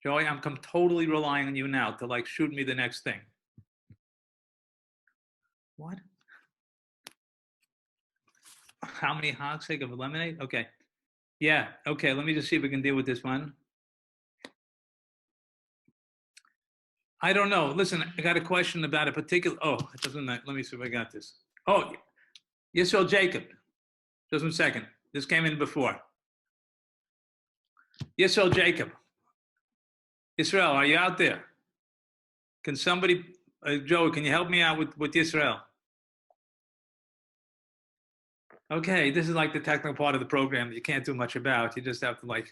Joey, I'm totally relying on you now to like shoot me the next thing. What? How many hogs take of lemonade? Okay. Yeah. Okay. Let me just see if we can deal with this one. I don't know. Listen, I got a question about a particular. Oh, it doesn't. Let me see if I got this. Oh, Yisrael Jacob. Just 1 second. This came in before. Yisrael Jacob. Yisrael, are you out there? Can somebody, Joey, can you help me out with Yisrael? Okay, this is like the technical part of the program that you can't do much about. You just have to like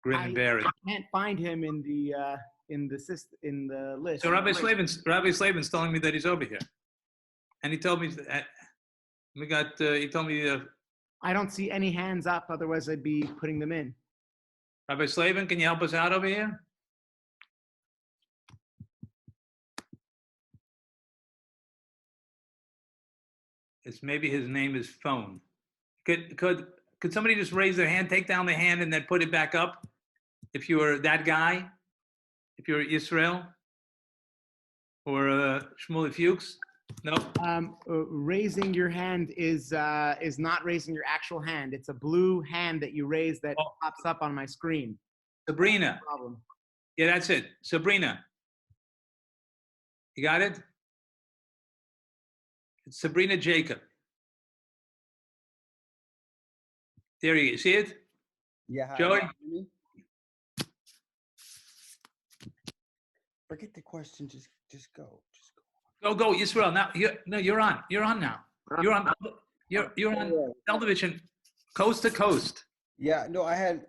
grin and bear it. I can't find him in the list. So Rabbi Slavin's telling me that he's over here, and he told me he told me. I don't see any hands up. Otherwise, I'd be putting them in. Rabbi Slavin, can you help us out over here? It's maybe his name is phone. Could somebody just raise their hand, take down the hand, and then put it back up? If you were that guy, if you're Israel or Shmuley Fuchs, no. Raising your hand is not raising your actual hand. It's a blue hand that you raise that pops up on my screen. Sabrina. No problem. Yeah, that's it. Sabrina. You got it? It's Sabrina Jacob. There you go. See it? Yeah. Hi. Joey? Forget the question. Just go. Go, Yisrael. Now, you're on. You're on now. You're on. You're on television, coast to coast. Yeah, no, I had.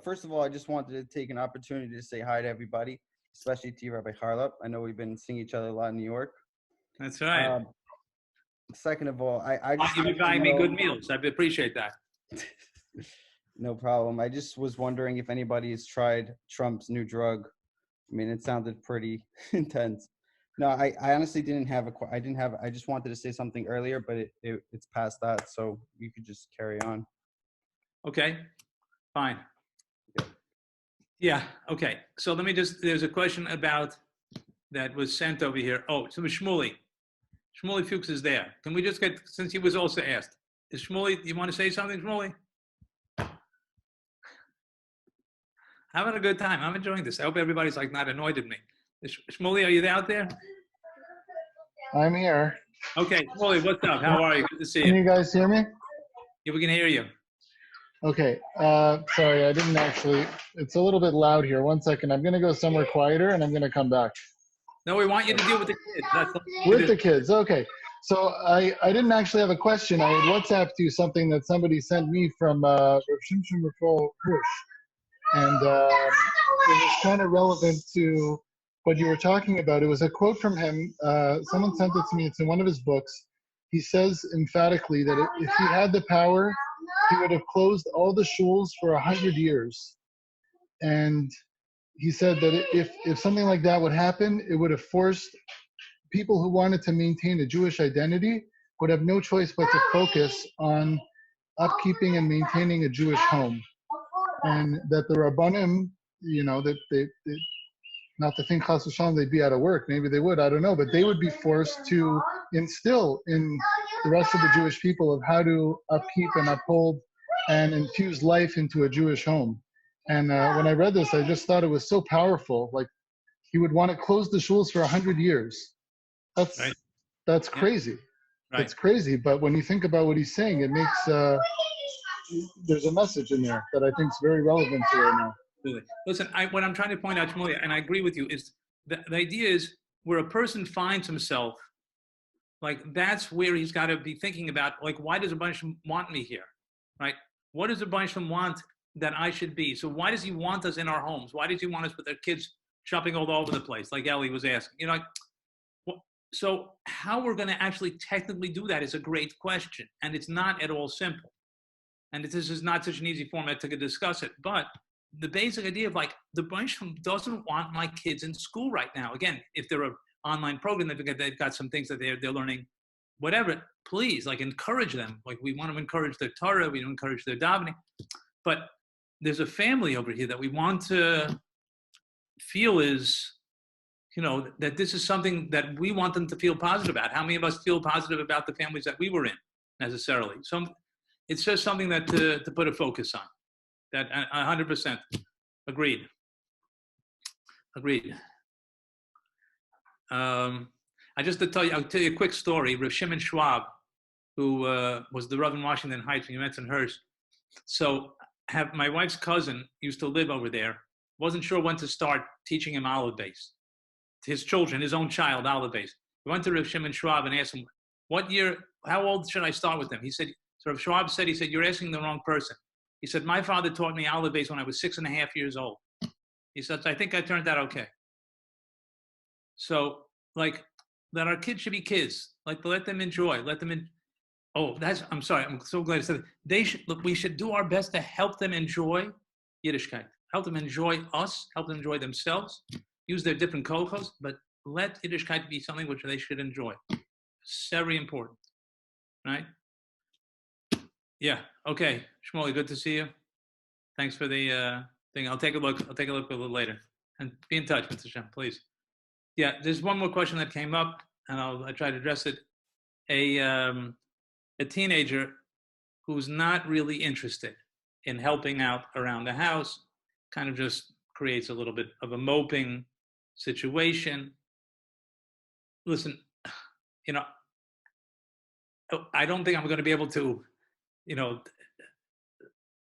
First of all, I just wanted to take an opportunity to say hi to everybody, especially to you, Rabbi Harlop. I know we've been seeing each other a lot in New York. That's right. Second of all, I just You've been buying me good meals. I appreciate that. No problem. I just was wondering if anybody has tried Trump's new drug. I mean, it sounded pretty intense. No, I honestly didn't have I just wanted to say something earlier, but it's past that, so you could just carry on. Okay, fine. Yeah, okay. So let me there's a question about that was sent over here. Oh, so Shmuley Fuchs is there. Can we just get, since he was also asked, is Shmuley, you want to say something, Shmuley? Having a good time. I'm enjoying this. I hope everybody's like not annoyed at me. Shmuley, are you out there? I'm here. Okay, Shmuley, what's up? How are you? Good to see you. Can you guys hear me? Yeah, we can hear you. Okay. Sorry, I didn't actually. It's a little bit loud here. 1 second. I'm going to go somewhere quieter and I'm going to come back. No, we want you to deal with the kids. That's with the kids. Okay. So I didn't actually have a question. I had WhatsApped you something that somebody sent me from Rav Shimshon Raphael Hirsch. And it was kind of relevant to what you were talking about. It was a quote from him. Someone sent it to me. It's in one of his books. He says emphatically that if he had the power, he would have closed all the shuls for 100 years. And he said that if something like that would happen, it would have forced people who wanted to maintain a Jewish identity would have no choice but to focus on upkeeping and maintaining a Jewish home. And that the Rabbanim, that they not to think Chas v'shalom they'd be out of work. Maybe they would, I don't know. But they would be forced to instill in the rest of the Jewish people of how to upkeep and uphold and infuse life into a Jewish home. And when I read this, I just thought it was so powerful. Like, he would want to close the shuls for 100 years. That's crazy. Right. That's crazy. But when you think about what he's saying, it makes there's a message in there that I think is very relevant to right now. Absolutely. Listen, what I'm trying to point out, Shmuley, and I agree with you, is the idea is where a person finds himself, like that's where he's got to be thinking about, like, why does a bunch of them want me here, right? What does a bunch of them want that I should be? So why does he want us in our homes? Why does he want us with our kids shopping all over the place, like Ellie was asking? So how we're going to actually technically do that is a great question, and it's not at all simple. And this is not such an easy format to discuss it, but the basic idea of like the bunch doesn't want my kids in school right now. Again, if they're an online program, they've got some things that they're learning, whatever, please, like, encourage them. Like, we want to encourage their Torah, we want to encourage their davening. But there's a family over here that we want to feel is, that this is something that we want them to feel positive about. How many of us feel positive about the families that we were in necessarily? So it's just something that to put a focus on. That 100% agreed. I'll tell you a quick story. Rav Shimon Schwab, who was the Rav in Washington Heights, when you mentioned Hirsch. So my wife's cousin used to live over there. Wasn't sure when to start teaching him Aleph Beis. His children, his own child, Aleph Beis. He went to Rav Shimon Schwab and asked him, how old should I start with them? He said, so Rav Schwab said, you're asking the wrong person. He said, my father taught me Aleph Beis when I was 6.5 years old. He said, I think I turned out okay. So, like, that our kids should be kids. Like, let them enjoy. I'm sorry. I'm so glad I said that. We should do our best to help them enjoy Yiddishkeit. Help them enjoy us. Help them enjoy themselves. Use their different kochos, but let Yiddishkeit be something which they should enjoy. It's very important, right? Yeah. Okay, Shmuley, good to see you. Thanks for the thing. I'll take a look a little later, and be in touch, Mr. Shem, please. Yeah, there's one more question that came up, and I'll try to address it. A teenager who's not really interested in helping out around the house, kind of just creates a little bit of a moping situation. Listen, I don't think I'm going to be able to,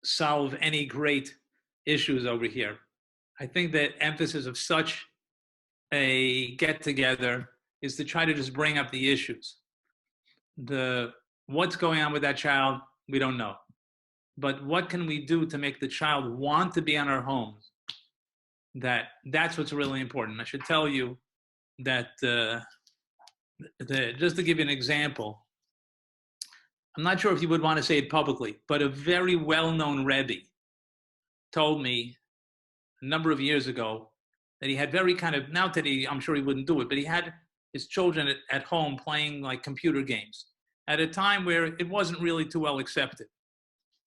solve any great issues over here. I think that emphasis of such a get together is to try to just bring up the issues. What's going on with that child, we don't know. But what can we do to make the child want to be in our homes? That's what's really important. I should tell you that just to give you an example, I'm not sure if you would want to say it publicly, but a very well-known Rebbe told me a number of years ago that he had very kind of, now that I'm sure he wouldn't do it, but he had his children at home playing like computer games at a time where it wasn't really too well accepted.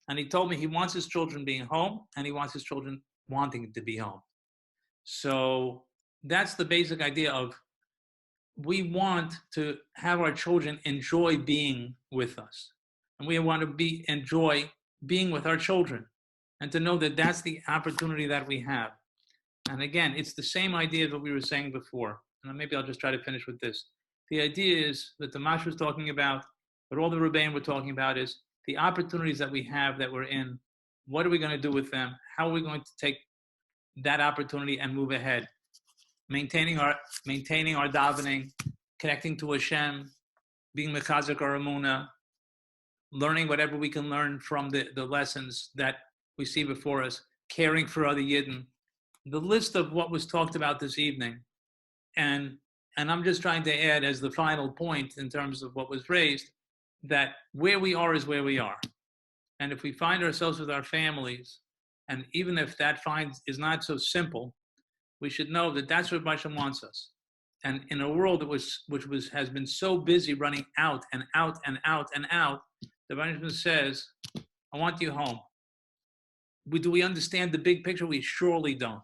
And he told me he wants his children being home and he wants his children wanting to be home. So that's the basic idea of we want to have our children enjoy being with us. And we want to enjoy being with our children and to know that that's the opportunity that we have. And again, it's the same idea that we were saying before. And maybe I'll just try to finish with this. The idea is that the Mash was talking about, but all the Rebbeim were talking about is the opportunities that we have that we're in. What are we going to do with them? How are we going to take that opportunity and move ahead? Maintaining our davening, connecting to Hashem, being mechazik our emunah, learning whatever we can learn from the lessons that we see before us, caring for other Yidden. The list of what was talked about this evening, and I'm just trying to add as the final point in terms of what was raised, that where we are is where we are. And if we find ourselves with our families, and even if that is not so simple, we should know that that's what Hashem wants us. And in a world which has been so busy running out and out and out and out, the Hashem says, I want you home. Do we understand the big picture? We surely don't.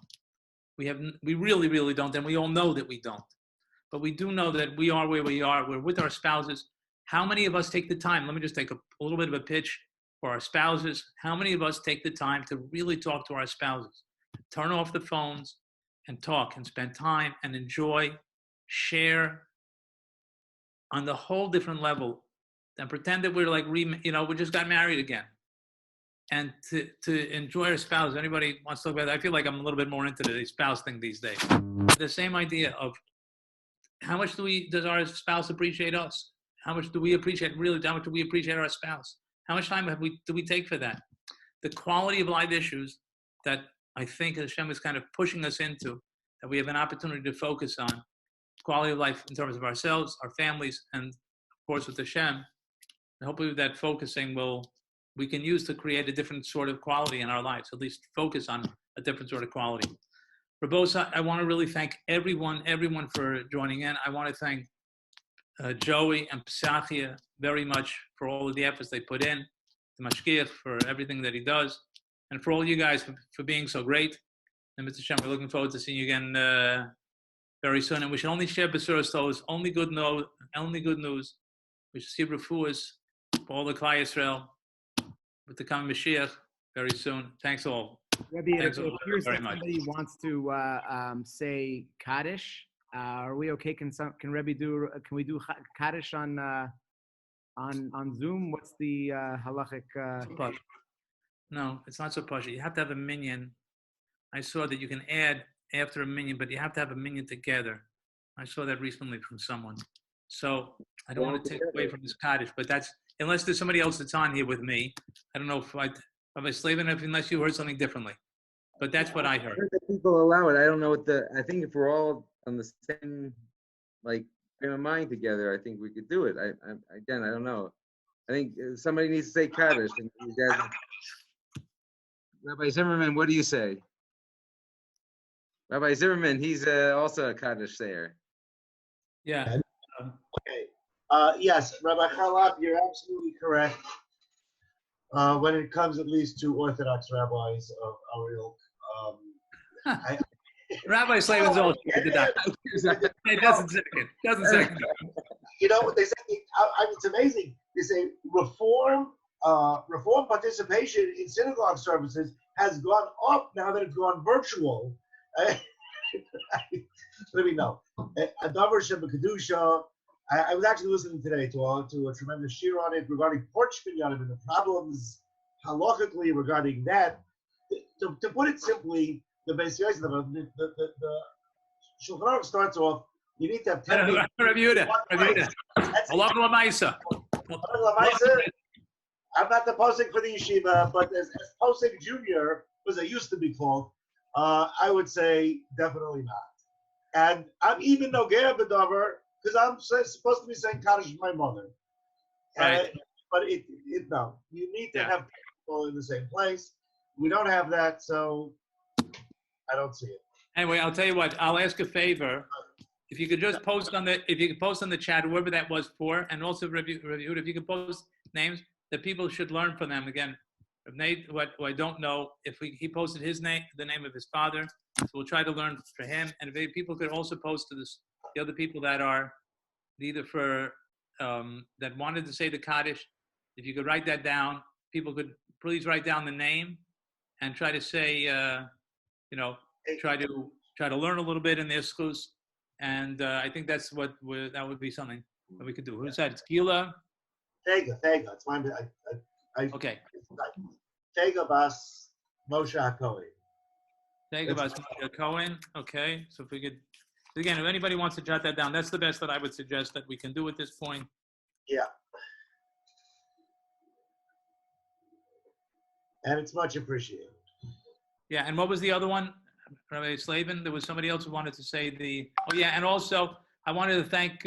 We really, really don't, and we all know that we don't. But we do know that we are where we are. We're with our spouses. How many of us take the time? Let me just take a little bit of a pitch for our spouses. How many of us take the time to really talk to our spouses? Turn off the phones and talk and spend time and enjoy, share on the whole different level, and pretend that we're like, we just got married again. And to enjoy our spouse. Anybody wants to talk about that? I feel like I'm a little bit more into the spouse thing these days. The same idea of how much does our spouse appreciate us? How much do we appreciate our spouse? How much time do we take for that? The quality of life issues that I think Hashem is kind of pushing us into, that we have an opportunity to focus on. Quality of life in terms of ourselves, our families, and of course with Hashem. And hopefully that focusing we can use to create a different sort of quality in our lives, at least focus on a different sort of quality. Rabosa, I want to really thank everyone for joining in. I want to thank Joey and Pesachia very much for all of the efforts they put in, to Mashkiach for everything that he does, and for all you guys for being so great. And Mr. Shem, we're looking forward to seeing you again very soon. And we should only share Besuras Tovos, only good news. We should see refuahs for all the Klal Yisrael with the coming Mashiach very soon. Thanks all. Rebbe, Thanks it all appears very that much. somebody wants to say Kaddish. Are we okay? Can Rebbe do? Can we do Kaddish on Zoom? What's the halachic? No, it's not so pushy. You have to have a minyan. I saw that you can add after a minyan, but you have to have a minyan together. I saw that recently from someone. So I don't want to take away from this Kaddish, but that's, unless there's somebody else that's on here with me. I don't know if I slave enough unless you heard something differently. But that's what I heard. I heard that people allow it. I don't know I think if we're all on the same, frame of mind together, I think we could do it. I don't know. I think somebody needs to say Kaddish. Rabbi Zimmerman, what do you say? Rabbi Zimmerman, he's also a Kaddish sayer. Yeah. Okay. Yes, Rabbi Charlap, you're absolutely correct. When it comes at least to Orthodox rabbis of our ilk. Rabbi Slavin's all did that. It doesn't second. You know what they say? It's amazing. They say reform participation in synagogue services has gone up now that it's gone virtual. Let me know. Adavar Shebekadusha. I was actually listening today to a tremendous shir on it regarding porch minyanim and the problems halachically regarding that. To put it simply, the Beis Yosef, the Shulchan Aruch starts off, you need to have 10 people. Rabbi Yehuda. Allah Lamaisa. I'm not the posting for the yeshiva, but as posting junior, as I used to be called, I would say definitely not. And I'm even Nogea B'Dover because I'm supposed to be saying Kaddish to my mother. Right. But no, you need to have people in the same place. We don't have that, so I don't see it. Anyway, I'll tell you what. I'll ask a favor. If you could just post on the chat whoever that was for, and also Rabbi Yehuda, if you could post names that people should learn from them. Again, if Nate, what I don't know, if he posted his name, the name of his father, so we'll try to learn for him. And if people could also post to the other people that are either for that wanted to say the Kaddish, if you could write that down, people could please write down the name and try to say, try to learn a little bit in their schools. And I think that's that would be something that we could do. Who's that? It's Gila. Tega. It's mine. Okay. Tega Bas Moshe HaKohen. Tega Bas Moshe Cohen. Okay. So if we could, again, if anybody wants to jot that down, that's the best that I would suggest that we can do at this point. Yeah. And it's much appreciated. Yeah. And what was the other one? Rabbi Slavin, there was somebody else who wanted to say and also I wanted to thank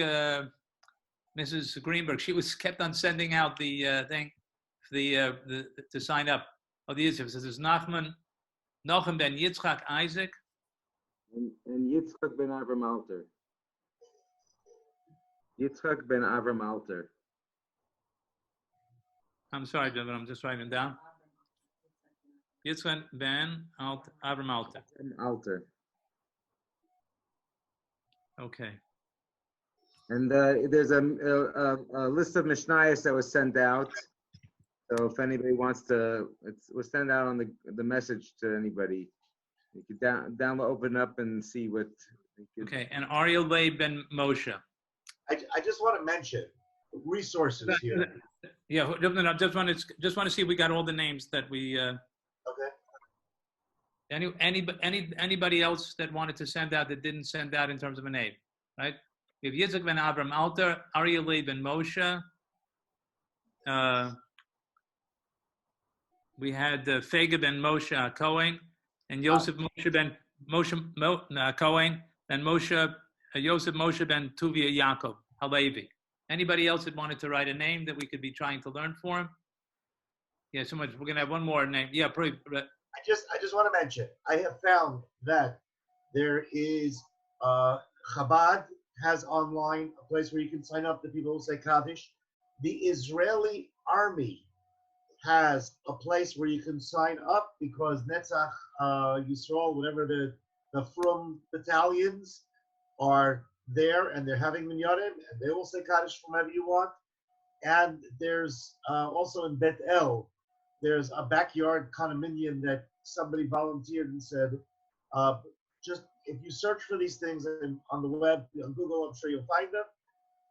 Mrs. Greenberg. She kept on sending out the thing for to sign up. The Yisrael says there's Nachum ben Yitzchak Isaac. And Yitzchak ben Avram Alter. Yitzchak ben Avram Alter. I'm sorry, but I'm just writing it down. Yitzchak ben Avram Alter. Alter. Okay. And there's a list of Mishnayos that was sent out. So if anybody wants to, we'll send out on the message to anybody. You can download, open up, and see what. Okay. And Ariel Leib ben Moshe. I just want to mention resources here. Yeah, I just want to see if we got all the names that we. Okay. Anybody else that wanted to send out that didn't send out in terms of a name, right? We have Yitzchak ben Avram Alter, Aryeh Leib ben Moshe. We had Fega ben Moshe Cohen, and Yosef Moshe ben Cohen, and Yosef Moshe ben Tuvia Yaakov Halevi. Anybody else that wanted to write a name that we could be trying to learn for him? Yeah, so much. We're gonna have one more name. Yeah, probably. I just want to mention. I have found that there is Chabad has online a place where you can sign up. The people who say Kaddish. The Israeli Army has a place where you can sign up because Netzach Yisrael, whatever the Frum battalions are there, and they're having minyanim, and they will say Kaddish from wherever you want. And there's also in Bet El, there's a backyard condominium that somebody volunteered and said, just if you search for these things on the web, on Google, I'm sure you'll find them.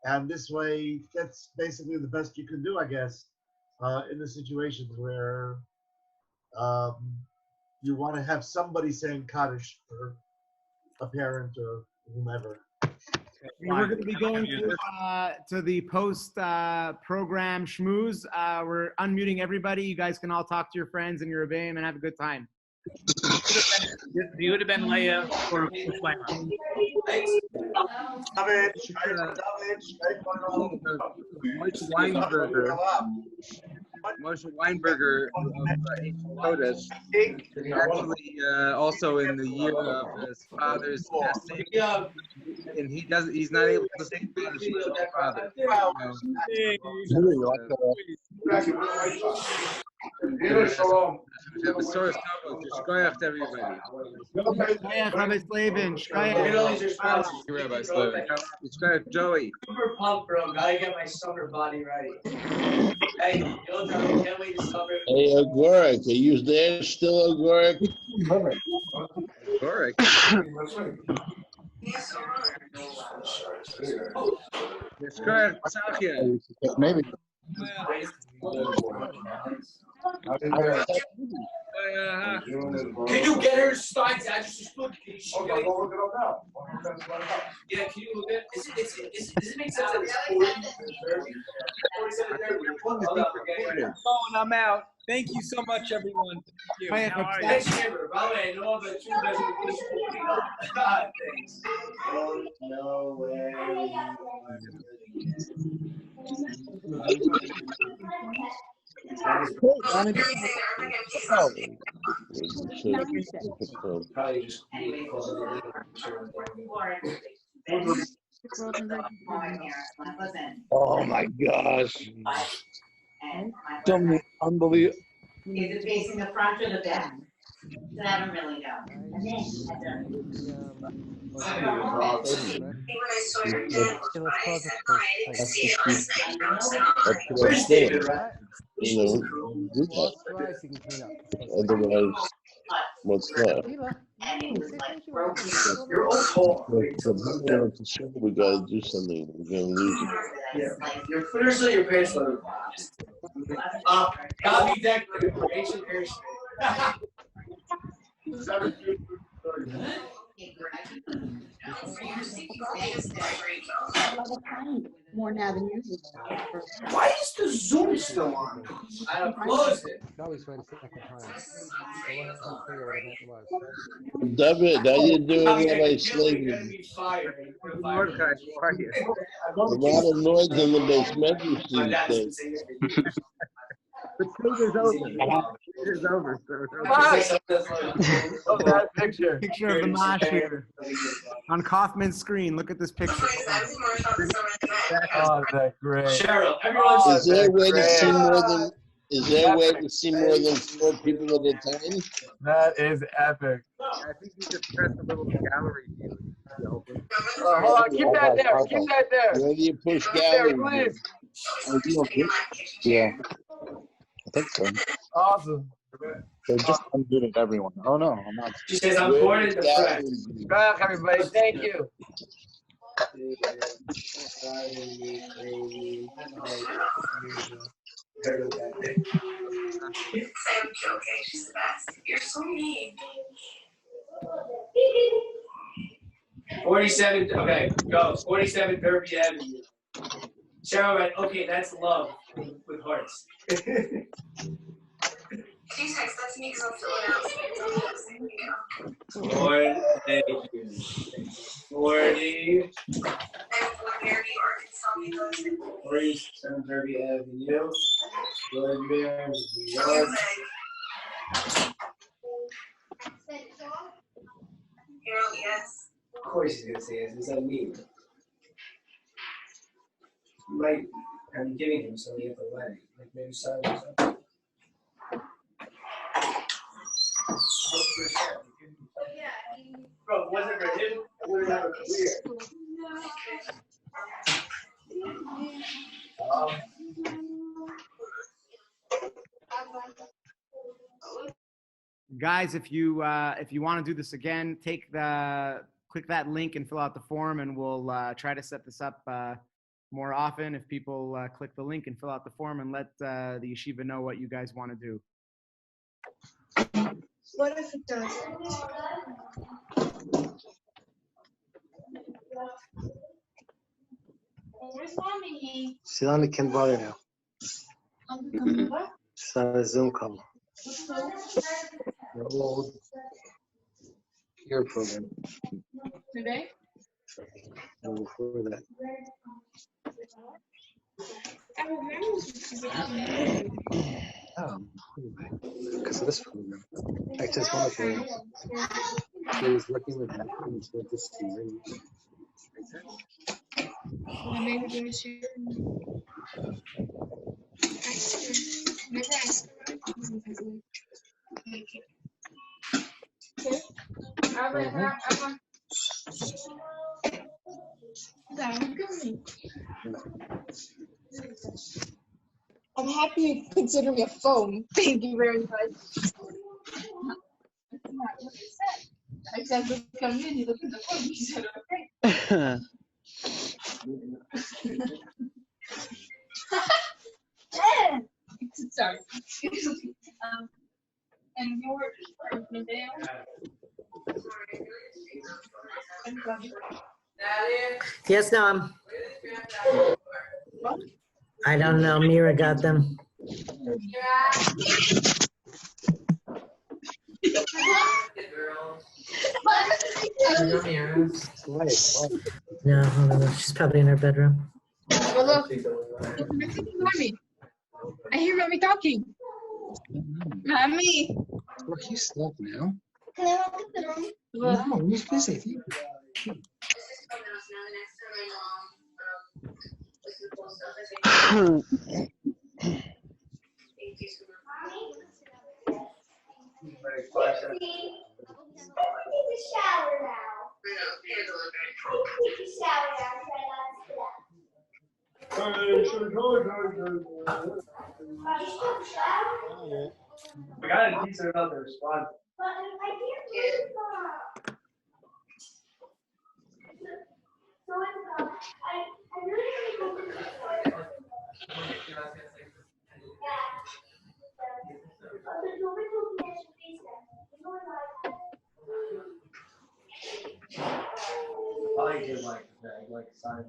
And this way, that's basically the best you can do, I guess, in the situations where you want to have somebody saying Kaddish for a parent or whomever. We're going to be going to the post program schmooze. We're unmuting everybody. You guys can all talk to your friends and your Rebbeim and have a good time. You would have been Leah or Shlomo. Moshe Weinberger of Kodesh, actually also in the year of his father's passing, and he's not able to say Kaddish with his father. Shkoyach to everybody. Shkoyach, Rabbi Slavin. Shkoyach, Joey. Super pumped, bro. Gotta get my summer body ready. Hey, can't wait to summer. Hey, Agoric, are you there still, Agoric? Agoric. Maybe. Can you get her Stein's address? Just look. I'll go look it up now. Yeah, can you look at it? Does it make sense that it's 40? I'm out. Thank you so much, everyone. Thank you. Thanks, Chamber. By the way, and all the two guys who thanks. No way. Oh my gosh. Something unbelievable. Is it facing the front or the back? I don't really know. Where's David? You know, do that. Otherwise, what's that? You're all tall. We gotta do something. We're gonna lose it. Yeah. Your footers or your pants leather. Gotta be decorative. Ancient hairspray. More now than usual. Why is the Zoom still on? I closed it. David, how you doing on my slavery? Mordecai, how are you? A lot of noise in the basement these days. The trade is over. It is over. Oh, that picture. Picture of the mosh here on Kaufman's screen. Look at this picture. Oh, that's great. Cheryl, Is there a way to see more than? Is there a way to see more than 4 people at a time? That is epic. I think you just press a little gallery view. Hold on, keep that there. Keep that there. Where do you push Keep there, gallery? please. Yeah, I think so. Awesome. They're just unmuting everyone. Oh no, I'm not. She says I'm born in the press. Good luck, everybody. Thank you. She's the best. You're so mean. 47, okay, go. 47 Derby Avenue. Cheryl, right? Okay, that's love with hearts. Can you text that to me because I'll fill it out so you know. 47 Derby Avenue. Woodbury, New York. Yes. Of course he's gonna say yes. Is that me? You might have been giving him something at the wedding, like maybe sign or something. Bro, it wasn't for him, I wouldn't have a career. Guys, if you want to do this again, click that link and fill out the form, and we'll try to set this up more often. If people click the link and fill out the form, and let the yeshiva know what you guys want to do. What if it does? Where's mommy? She's on the Ken Brother now. She's on a Zoom call. The old peer program. Today? No, before that. I remember. Oh, because of this program. I just want to he was working with that. He was with this season. Maybe do share. Never ask. I'm happy you consider me a phone. Thank you very much. That's not what I said. I said, look, come in, you look at the phone. You said, okay. Sorry. And yours, Mateo. Yes, Noam. I don't know. Mira got them. No, hold on. She's probably in her bedroom. Oh, look. Mommy. I hear mommy talking. Mommy. Look, he's stuck now. Can I walk in the room? No, he's busy. I got a decent amount of response. I did like that, like sign.